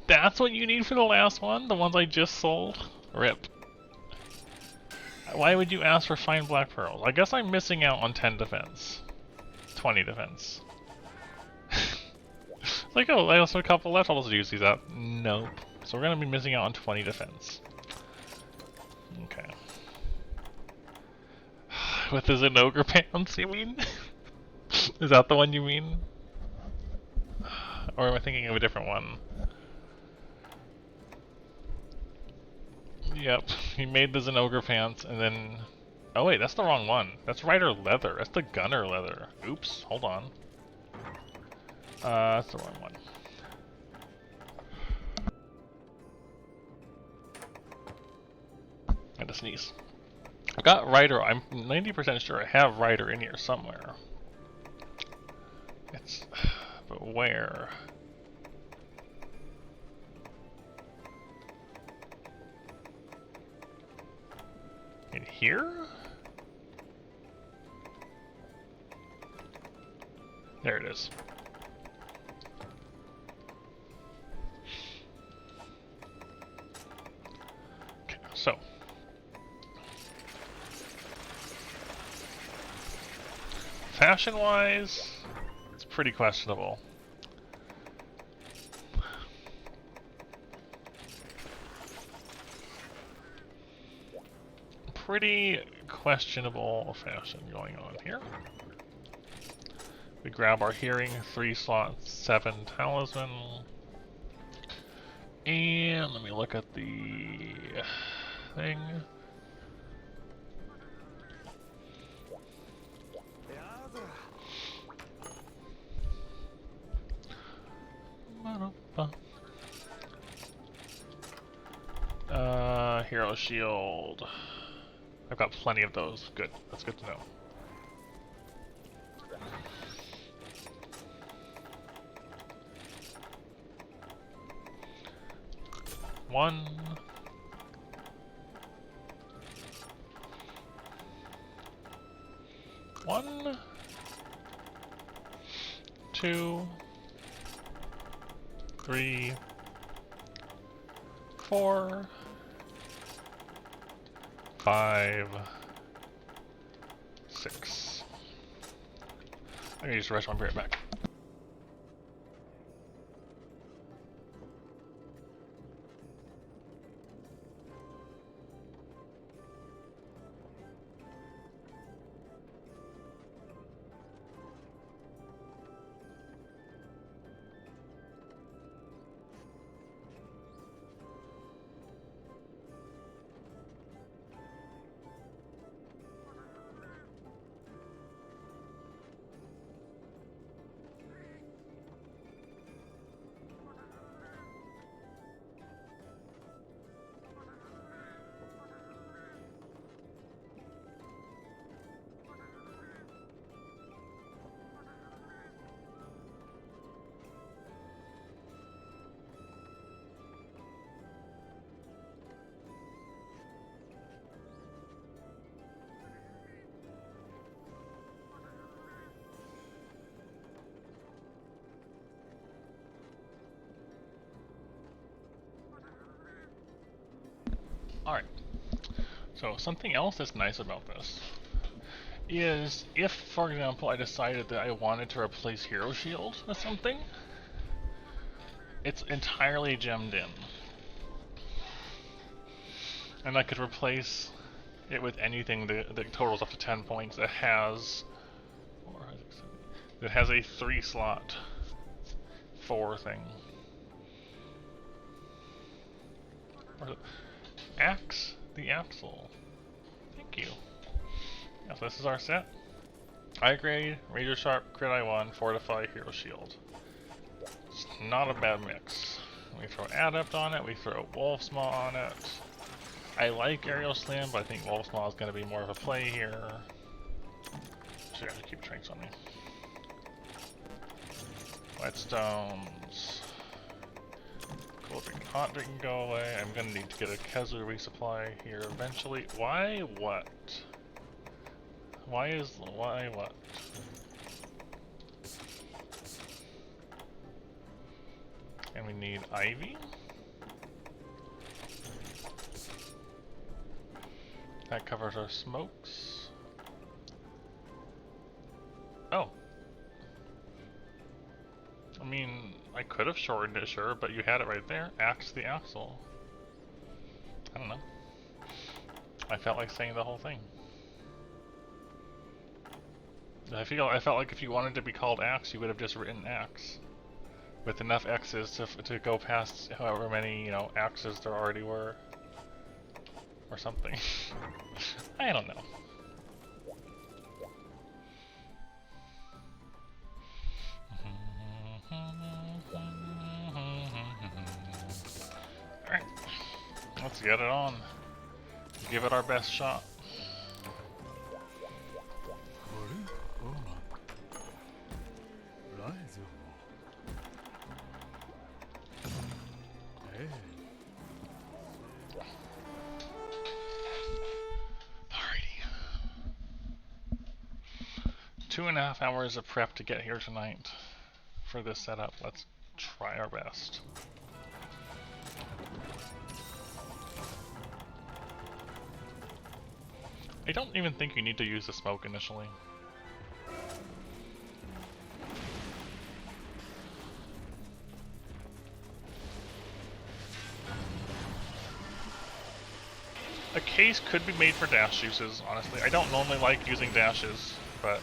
That's what you need for the last one? The ones I just sold? RIP. Why would you ask for fine black pearls? I guess I'm missing out on 10 defense. 20 defense. Like, oh, I also have a couple left, I'll just use these up. Nope. So we're gonna be missing out on 20 defense. Okay. With the Zenogre pants, you mean? Is that the one you mean? Or am I thinking of a different one? Yep, he made the Zenogre pants and then... Oh wait, that's the wrong one. That's Rider Leather. That's the Gunner Leather. Oops, hold on. That's the wrong one. I had to sneeze. I got Rider. I'm 90% sure I have Rider in here somewhere. It's... But where? In here? There it is. Okay, so fashion-wise, it's pretty questionable. Pretty questionable fashion going on here. We grab our hearing, 3 slots, 7 talisman. And let me look at the thing. Hero shield. I've got plenty of those. Good. That's good to know. One. One. 2. 3. 4. 5. 6. I'm gonna use the rest. I'll be right back. Alright, so something else that's nice about this is if, for example, I decided that I wanted to replace Hero Shield with something, it's entirely gemmed in. And I could replace it with anything that totals up to 10 points that has a 3-slot 4 thing. Axe the Axle. Thank you. Yeah, so this is our set. High grade, Razor Sharp, Crit I1, Fortify, Hero Shield. It's not a bad mix. We throw Adept on it, we throw Wolf's Maw on it. I like Aerial Slam, but I think Wolf's Maw is going to be more of a play here. Should have to keep drinks on me. Whetstones. Cool drink, hot drink can go away. I'm gonna need to get a Kezu resupply here eventually. Why what? Why what? And we need Ivy. That covers our smokes. Oh. I mean, I could have shortened it, sure, but you had it right there. Axe the Axle. I don't know. I felt like saying the whole thing. I felt like if you wanted to be called Axe, you would have just written Axe. With enough X's to go past however many, you know, Axes there already were. Or something. I don't know. Alright, let's get it on. Give it our best shot. 2.5 hours of prep to get here tonight for this setup. Let's try our best. I don't even think you need to use the smoke initially. A case could be made for dash juices, honestly. I don't normally like using dashes, but...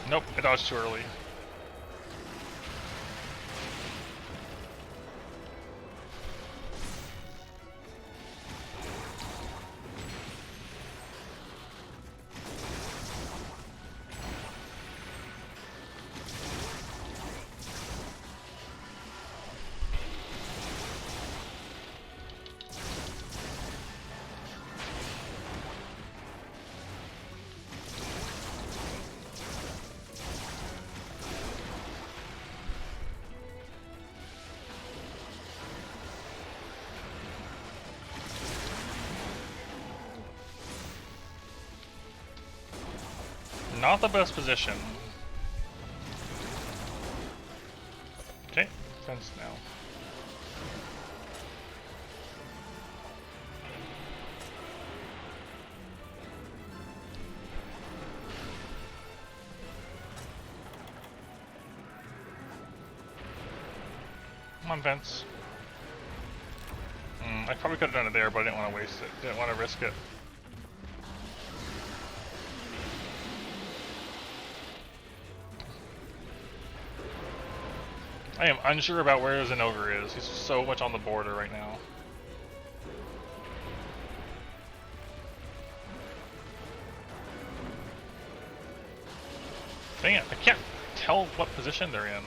Nope, I dodged too early. Not the best position. Okay, fence now. Come on, fence. I probably could have done it there, but I didn't want to waste it. Didn't want to risk it. I am unsure about where Zinogre is. He's so much on the border right now. Dang it, I can't tell what position they're in.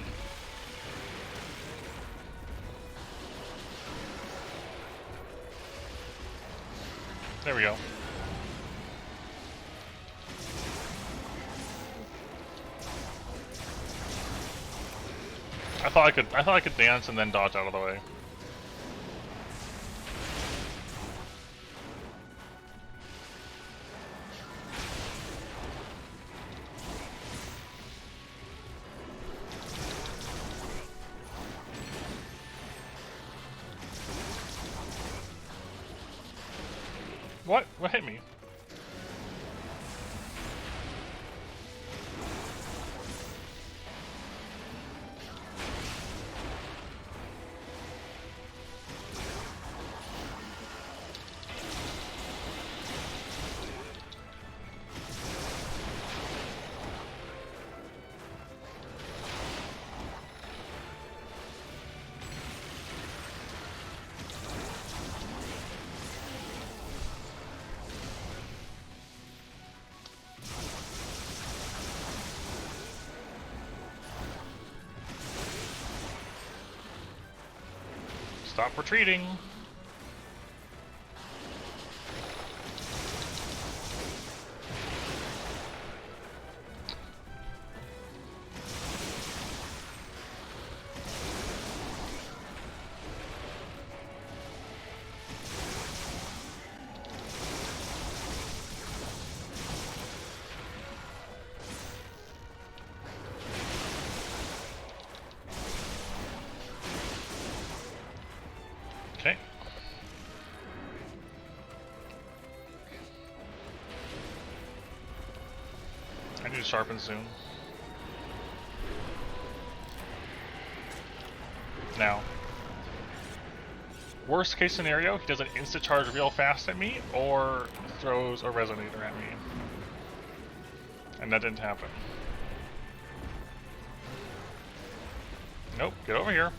There we go. I thought I could dance and then dodge out of the way. What? What hit me? Stop retreating. Okay. I need to sharpen soon. Now. Worst case scenario, he does an insta charge real fast at me, or throws a resonator at me. And that didn't happen. Nope, get over here.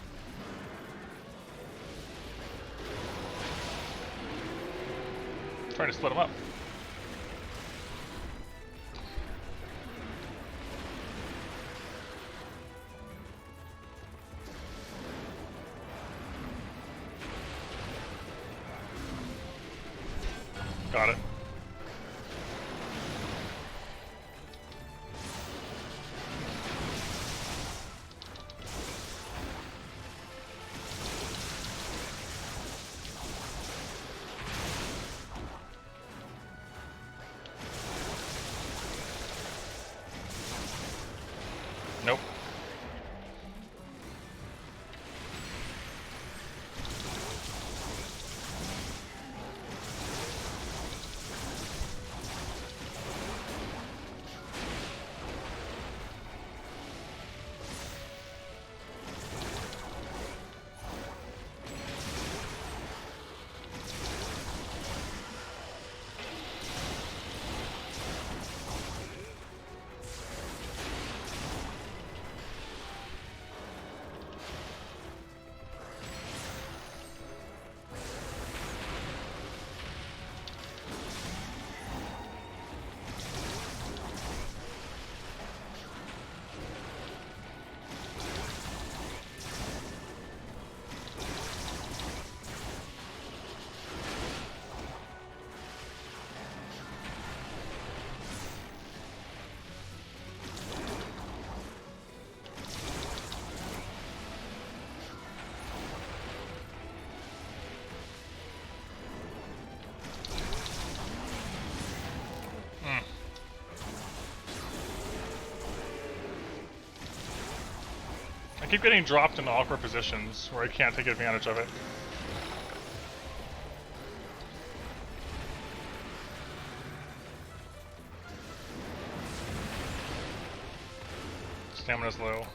Trying to split them up. Got it. Nope. I keep getting dropped in awkward positions where I can't take advantage of it. Stamina's low.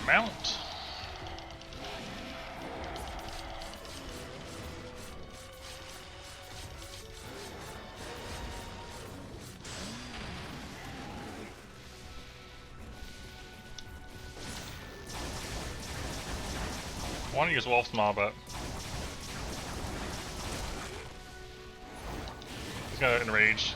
Mount. I want to use Wolf's Maw, but he's gonna enrage.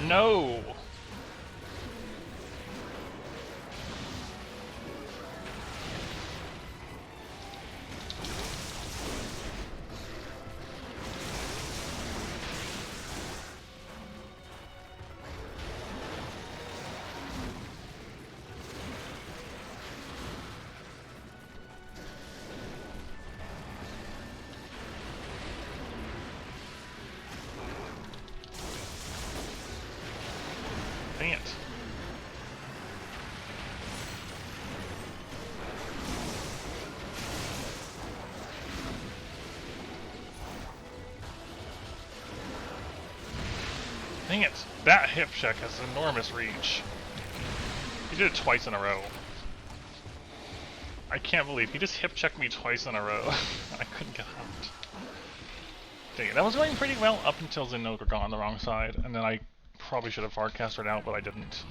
No! Dang it. Dang it! That hip check has enormous reach. He did it twice in a row. I can't believe he just hip checked me twice in a row. I couldn't get out. Dang it, that was going pretty well up until Zinogre got on the wrong side, and then I probably should have hardcasted out, but I didn't.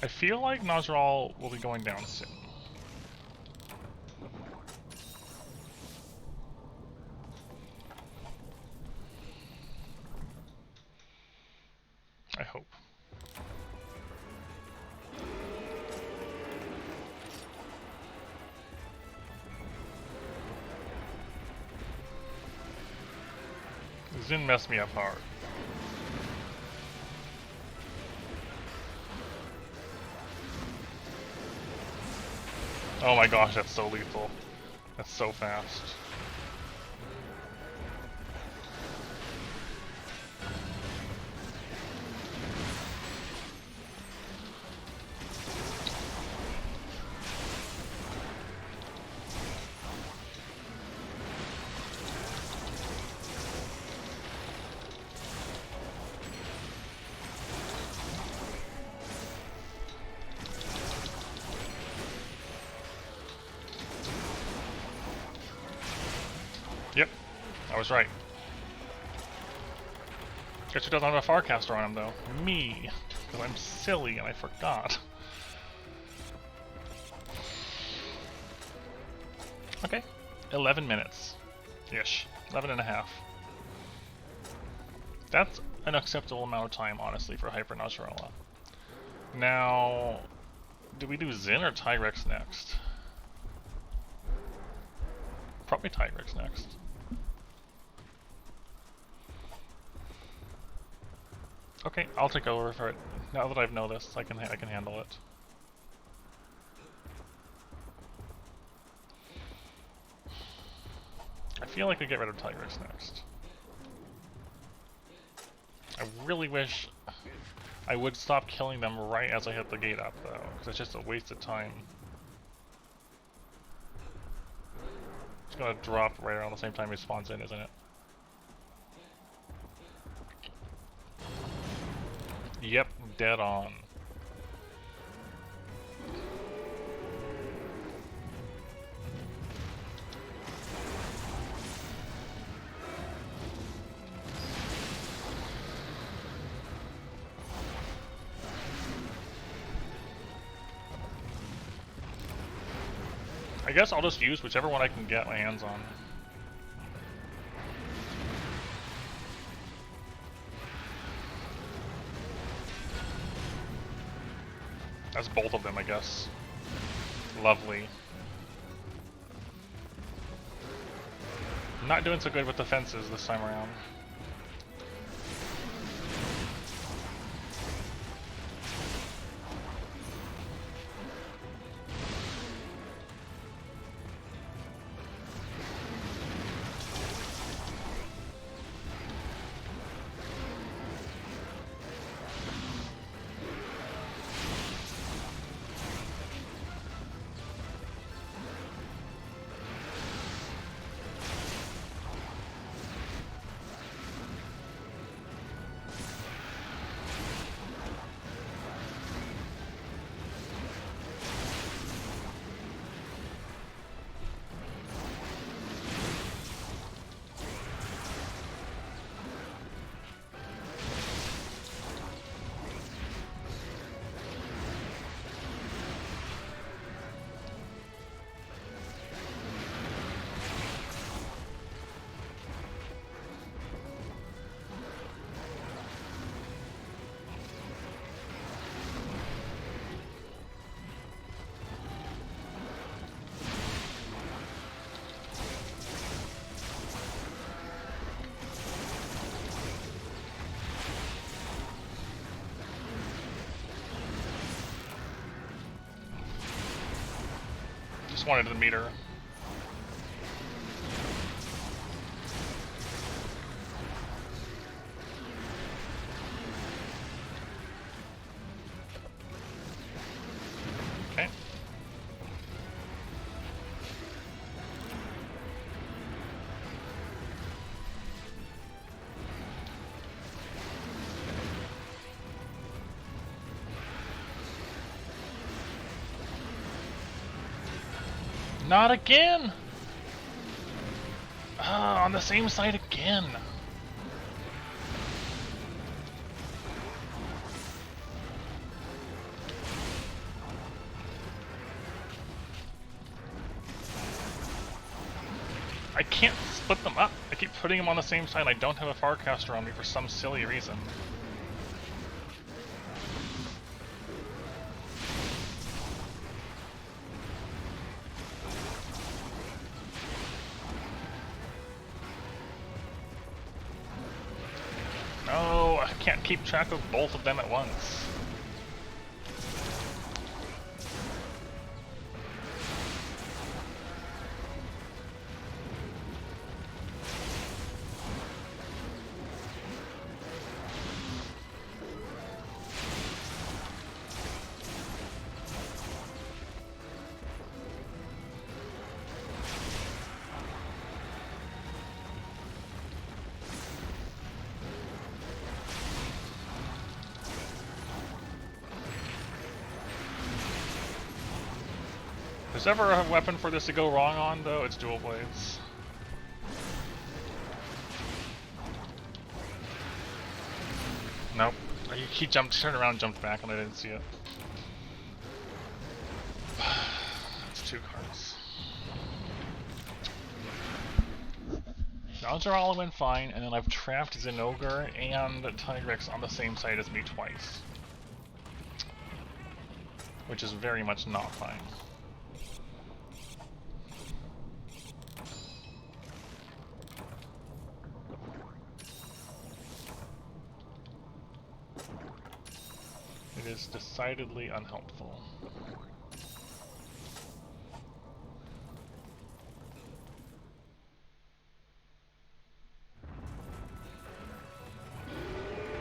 I feel like Najral will be going down soon. I hope. Zin messed me up hard. Oh my gosh, that's so lethal. That's so fast. Yep, I was right. Guess who doesn't have a Farcaster on him though? Me, because I'm silly and I forgot. Okay, 11 minutes. Ish. 11 and a half. That's an acceptable amount of time, honestly, for Hyper Nasrallah. Now, do we do Zin or Tyrex next? Probably Tyrex next. Okay, I'll take over for it. Now that I know this, I can handle it. I feel like we get rid of Tyrex next. I really wish I would stop killing them right as I hit the gate up, though, because it's just a waste of time. It's gonna drop right around the same time he spawns in, isn't it? Yep, dead on. I guess I'll just use whichever one I can get my hands on. That's both of them, I guess. Lovely. I'm not doing so good with the fences this time around. Just wanted the meter. Not again! Ah, on the same side again! I can't split them up. I keep putting them on the same side. I don't have a Farcaster on me for some silly reason. No, I can't keep track of both of them at once. If there's ever a weapon for this to go wrong on, though, it's dual blades. Nope. He jumped, turned around, jumped back, and I didn't see it. That's 2 cards. Najarala went fine, and then I've trapped Zinogre and Tigrex on the same side as me twice. Which is very much not fine. It is decidedly unhelpful.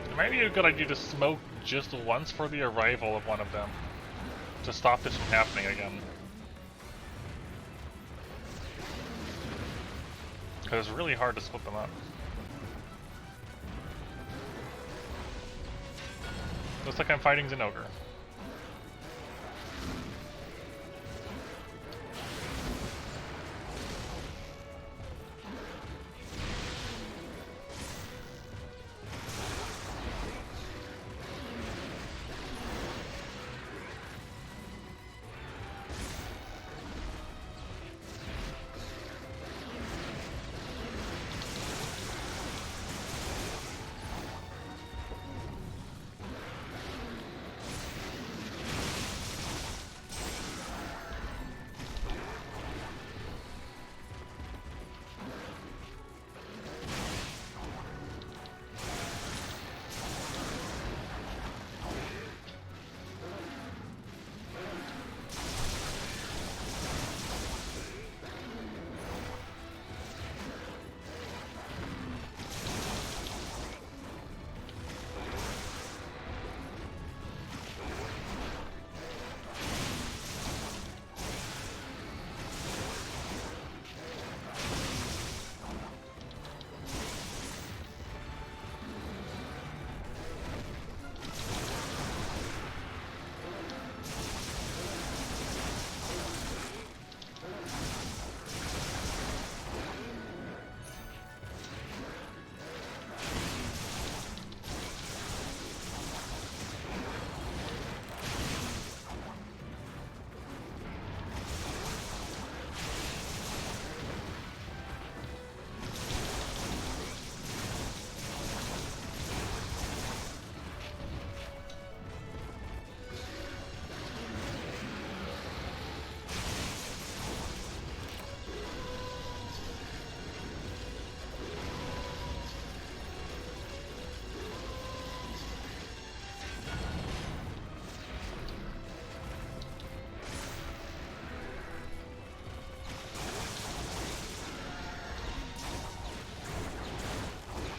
It might be a good idea to smoke just once for the arrival of one of them, to stop this from happening again. Because it's really hard to split them up. Looks like I'm fighting Zinogre.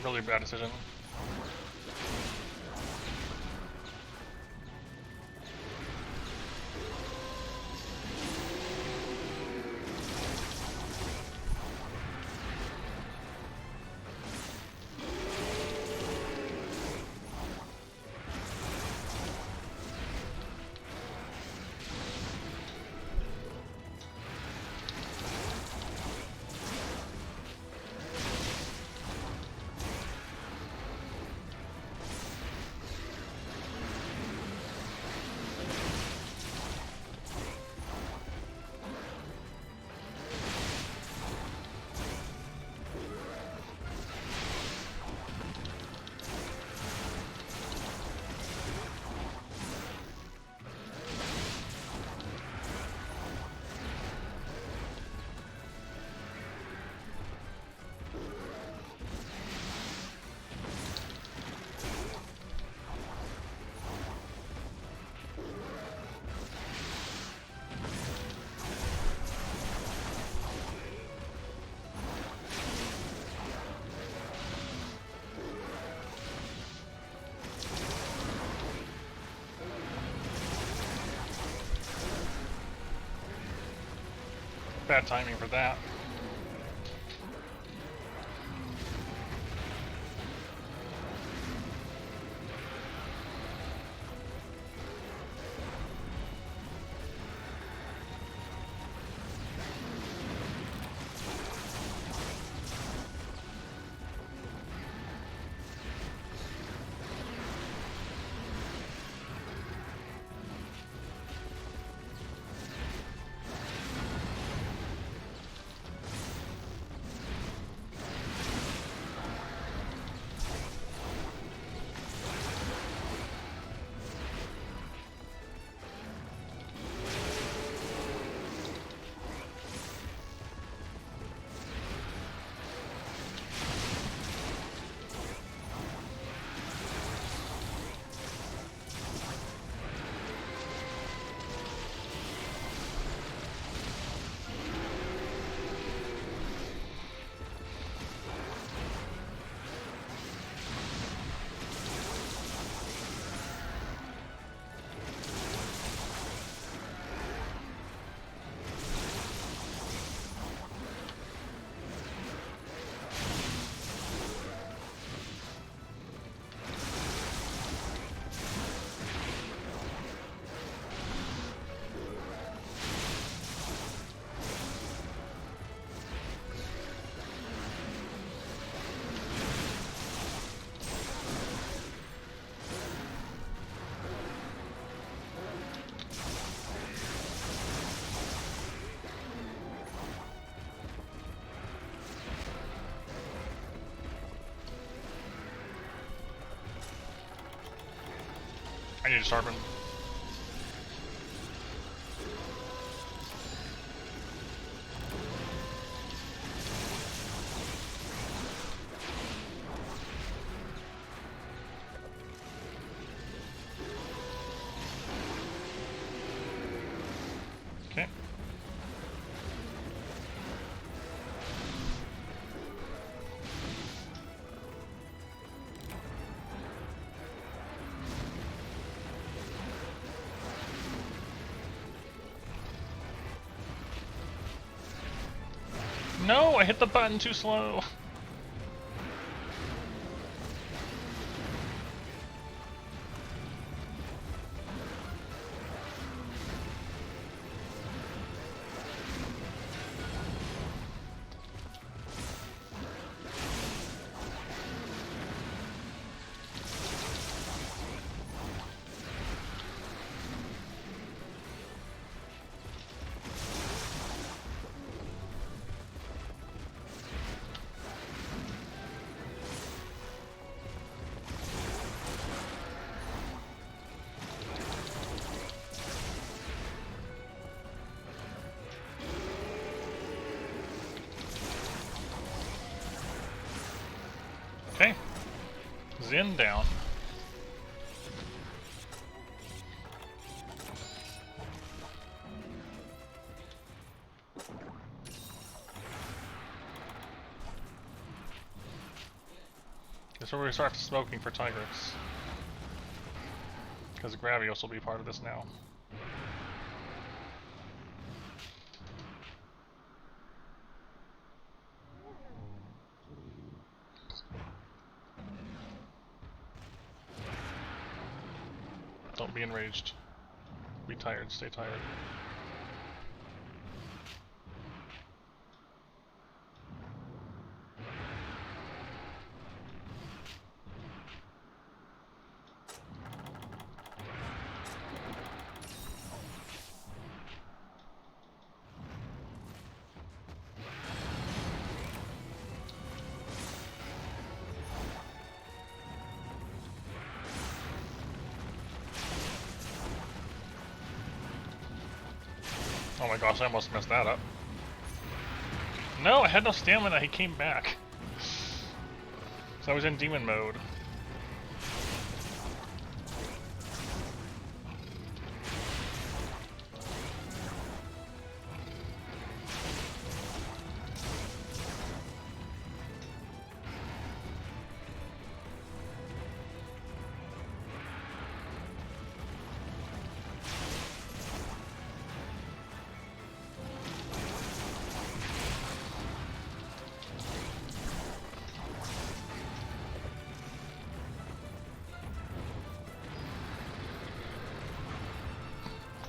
Really bad decision. Bad timing for that. I need to sharpen. Okay. No, I hit the button too slow. Okay. Zen down. This is where we start smoking for Tigrex. Because Gravios will be part of this now. Don't be enraged. Be tired, stay tired. Oh my gosh, I almost messed that up. No, I had no stamina, he came back. So I was in demon mode.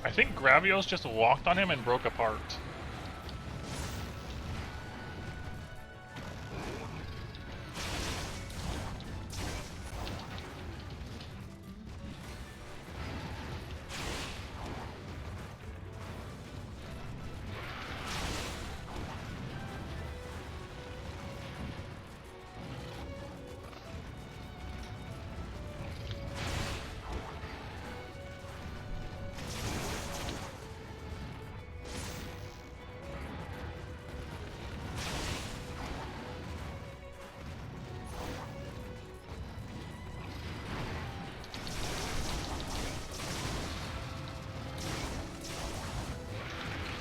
I think Gravios just walked on him and broke apart.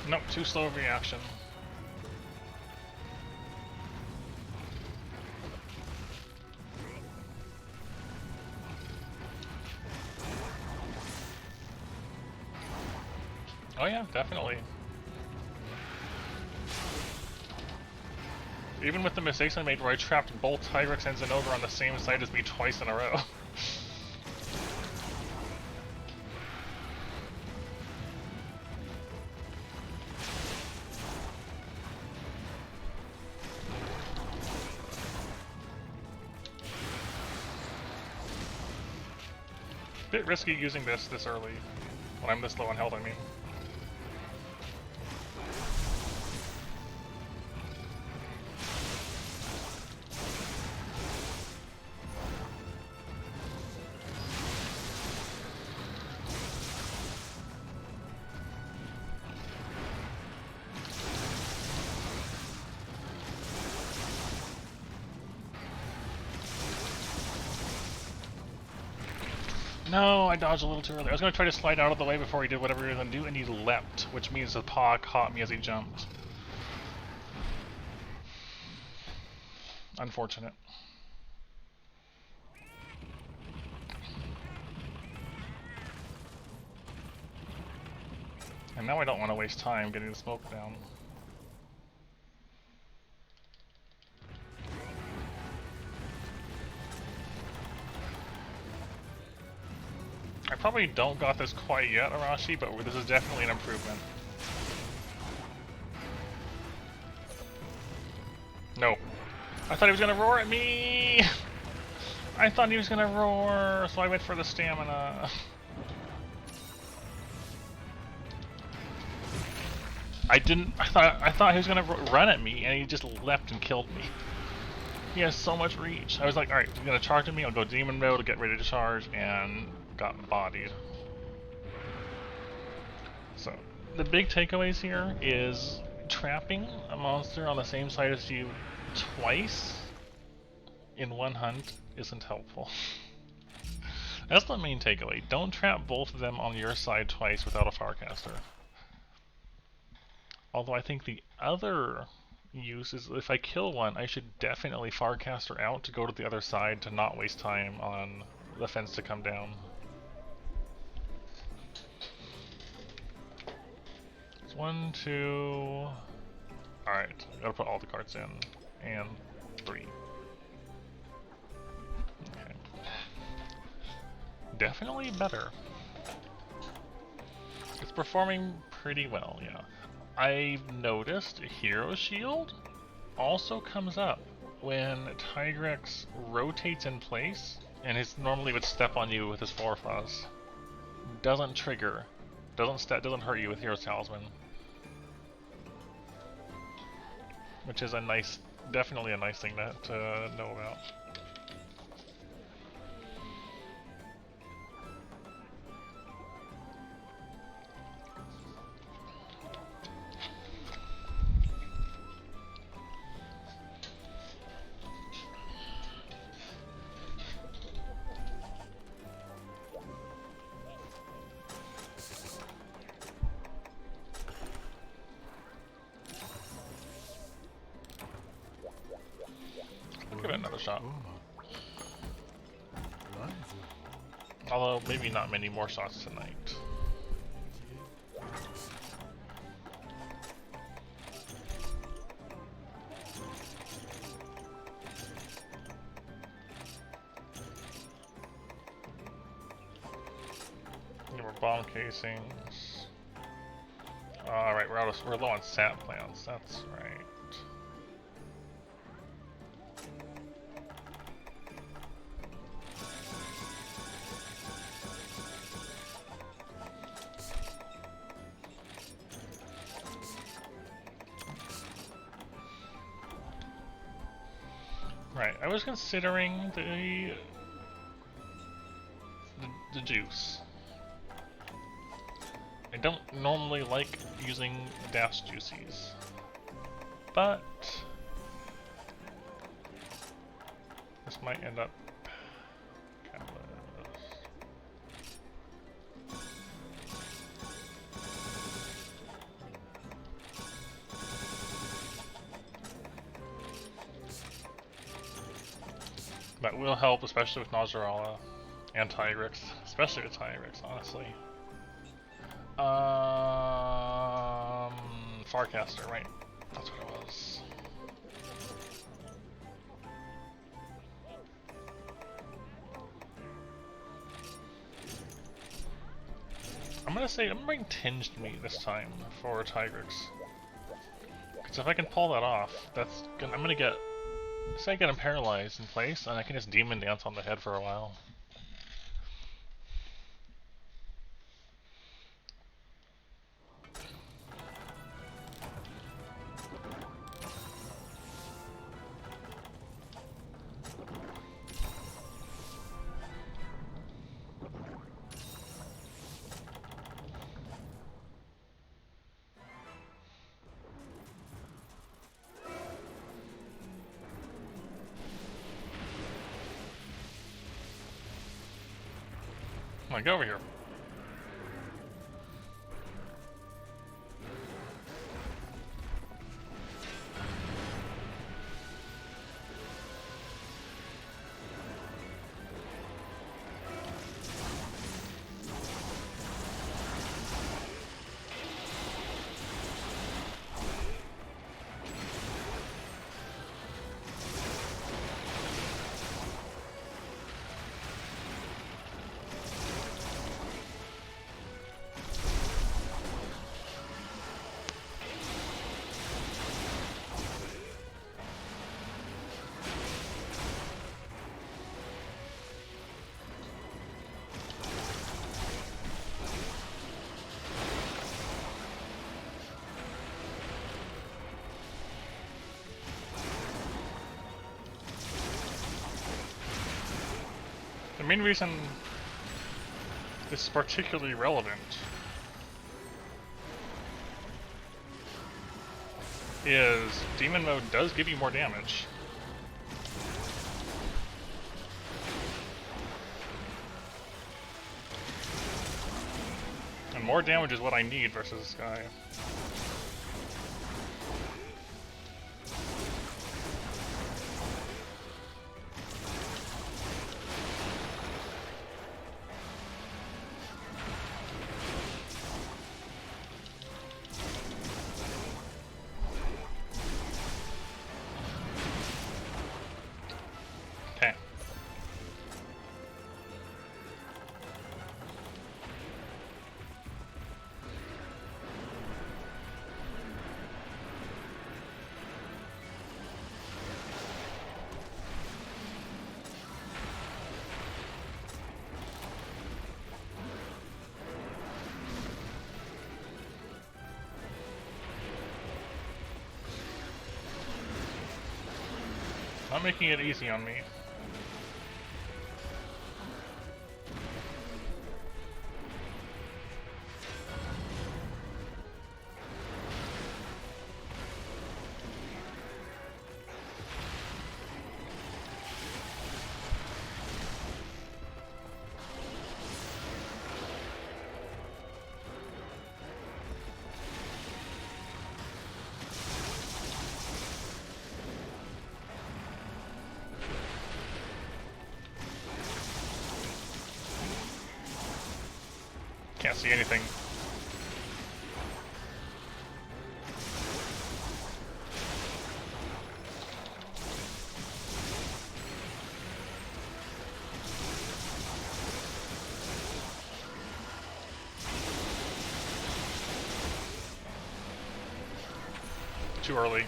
Nope, too slow of reaction. Oh yeah, definitely. Even with the mistakes I made where I trapped both Tigrex and Zenogre on the same side as me twice in a row. Bit risky using this early, when I'm this low on health, I mean. No, I dodged a little too early. I was going to try to slide out of the way before he did whatever he was going to do, and he leapt, which means the paw caught me as he jumped. Unfortunate. And now I don't want to waste time getting the smoke down. I probably don't got this quite yet, Arashi, but this is definitely an improvement. No. I thought he was gonna roar at me! I thought he was gonna roar, so I went for the stamina. I thought he was gonna run at me, and he just leapt and killed me. He has so much reach. I was like, alright, he's gonna charge at me, I'll go demon mode to get ready to charge, and got bodied. So, the big takeaways here is trapping a monster on the same side as you twice in one hunt isn't helpful. That's the main takeaway. Don't trap both of them on your side twice without a Farcaster. Although I think the other use is if I kill one, I should definitely Farcaster out to go to the other side to not waste time on the fence to come down. 1, 2... Alright, gotta put all the cards in. And 3. Okay. Definitely better. It's performing pretty well, yeah. I've noticed Hero Shield also comes up when Tigrex rotates in place, and he normally would step on you with his Forefuzz. Doesn't trigger. Doesn't hurt you with Hero Talisman. Which is a nice, definitely a nice thing to know about. Give it another shot. Although, maybe not many more shots tonight. More bomb casings. Alright, we're low on sap plants, that's right. Right, I was considering the juice. I don't normally like using dash juices, but this might end up catalyst. That will help, especially with Najarala and Tyrix, especially with Tyrix, honestly. Farcaster, right? That's what it was. I'm gonna bring Tinged Meat this time for Tigrex. Because if I can pull that off, I'm gonna get... Say I get him paralyzed in place, and I can just Demon Dance on the head for a while. Come on, get over here. The main reason this is particularly relevant is Demon Mode does give you more damage. And more damage is what I need versus this guy. Not making it easy on me. Can't see anything. Too early.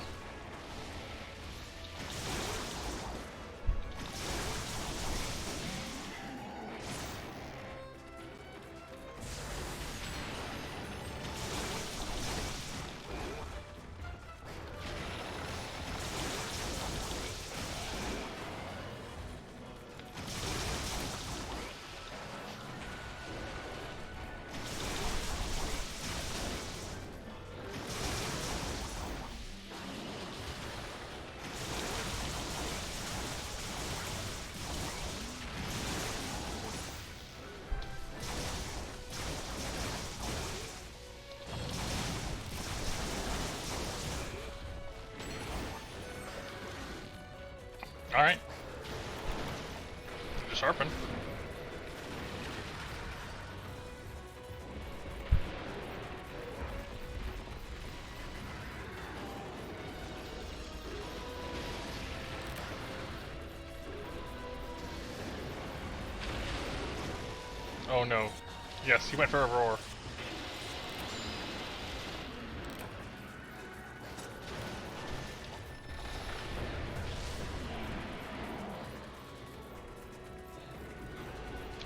Alright. Just sharpen. Oh no. Yes, he went for a roar.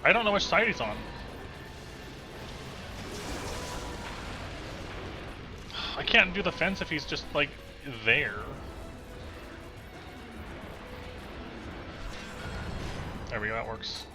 I don't know which side he's on. I can't do the fence if he's just, like, there. There we go, that works.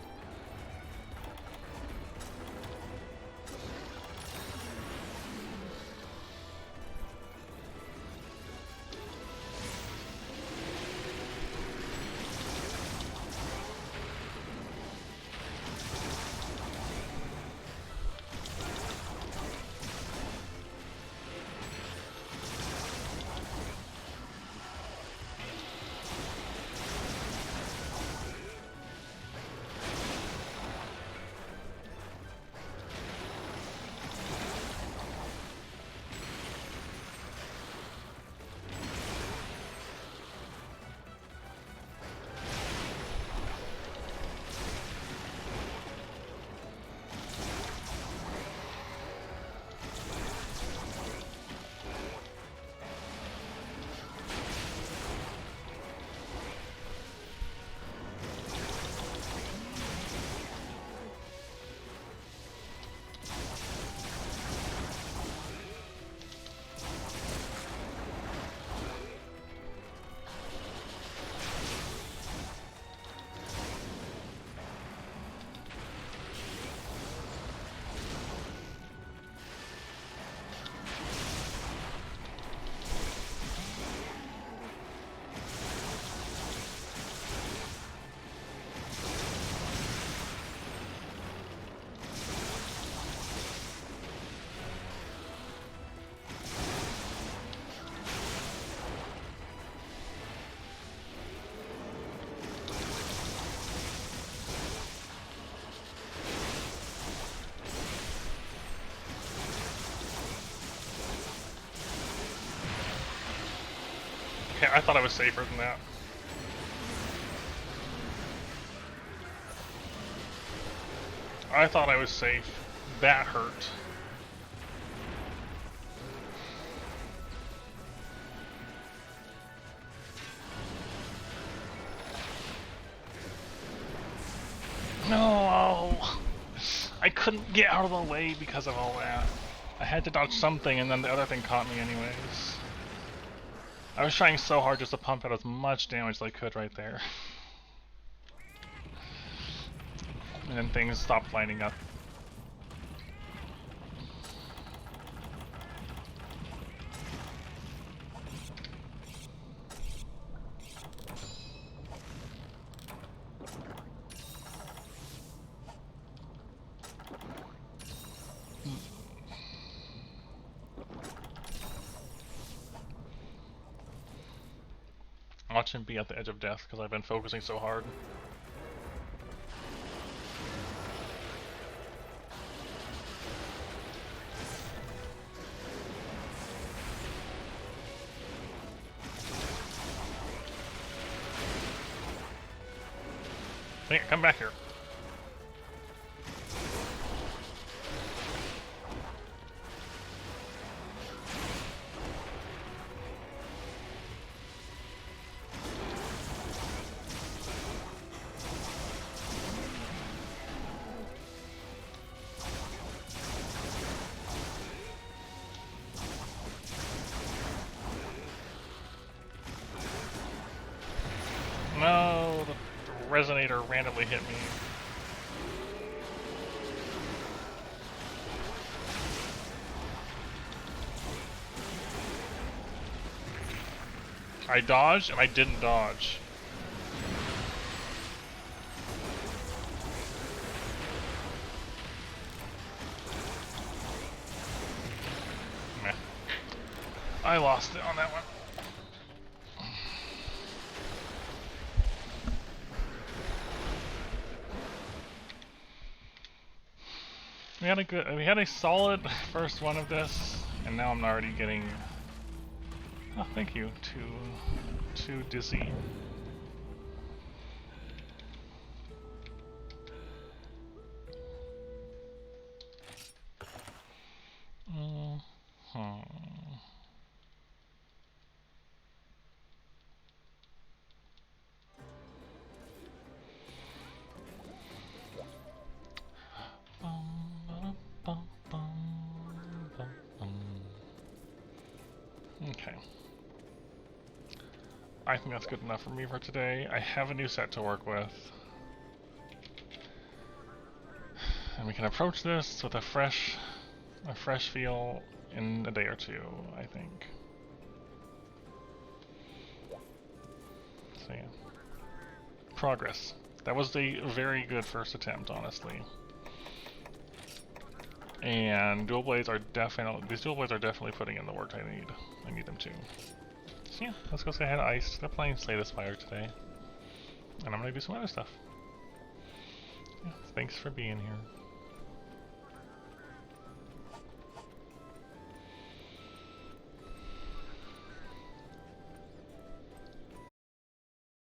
Okay, I thought I was safer than that. I thought I was safe. That hurt. No! I couldn't get out of the way because of all that. I had to dodge something and then the other thing caught me anyways. I was trying so hard just to pump out as much damage as I could right there. And then things stopped lining up. Watch him be at the edge of death because I've been focusing so hard. Hey, come back here. resonator randomly hit me. I dodged and I didn't dodge. Meh. I lost it on that one. We had a solid first one of this, and now I'm already getting, oh thank you, too dizzy. Okay. I think that's good enough for me for today. I have a new set to work with. And we can approach this with a fresh feel in a day or two, I think. So yeah. Progress. That was a very good first attempt, honestly. And dual blades are definitely putting in the work I need. I need them to. So yeah, let's go say hi to Ice. They're playing Slay the Spire today. And I'm gonna do some other stuff. Yeah, thanks for being here.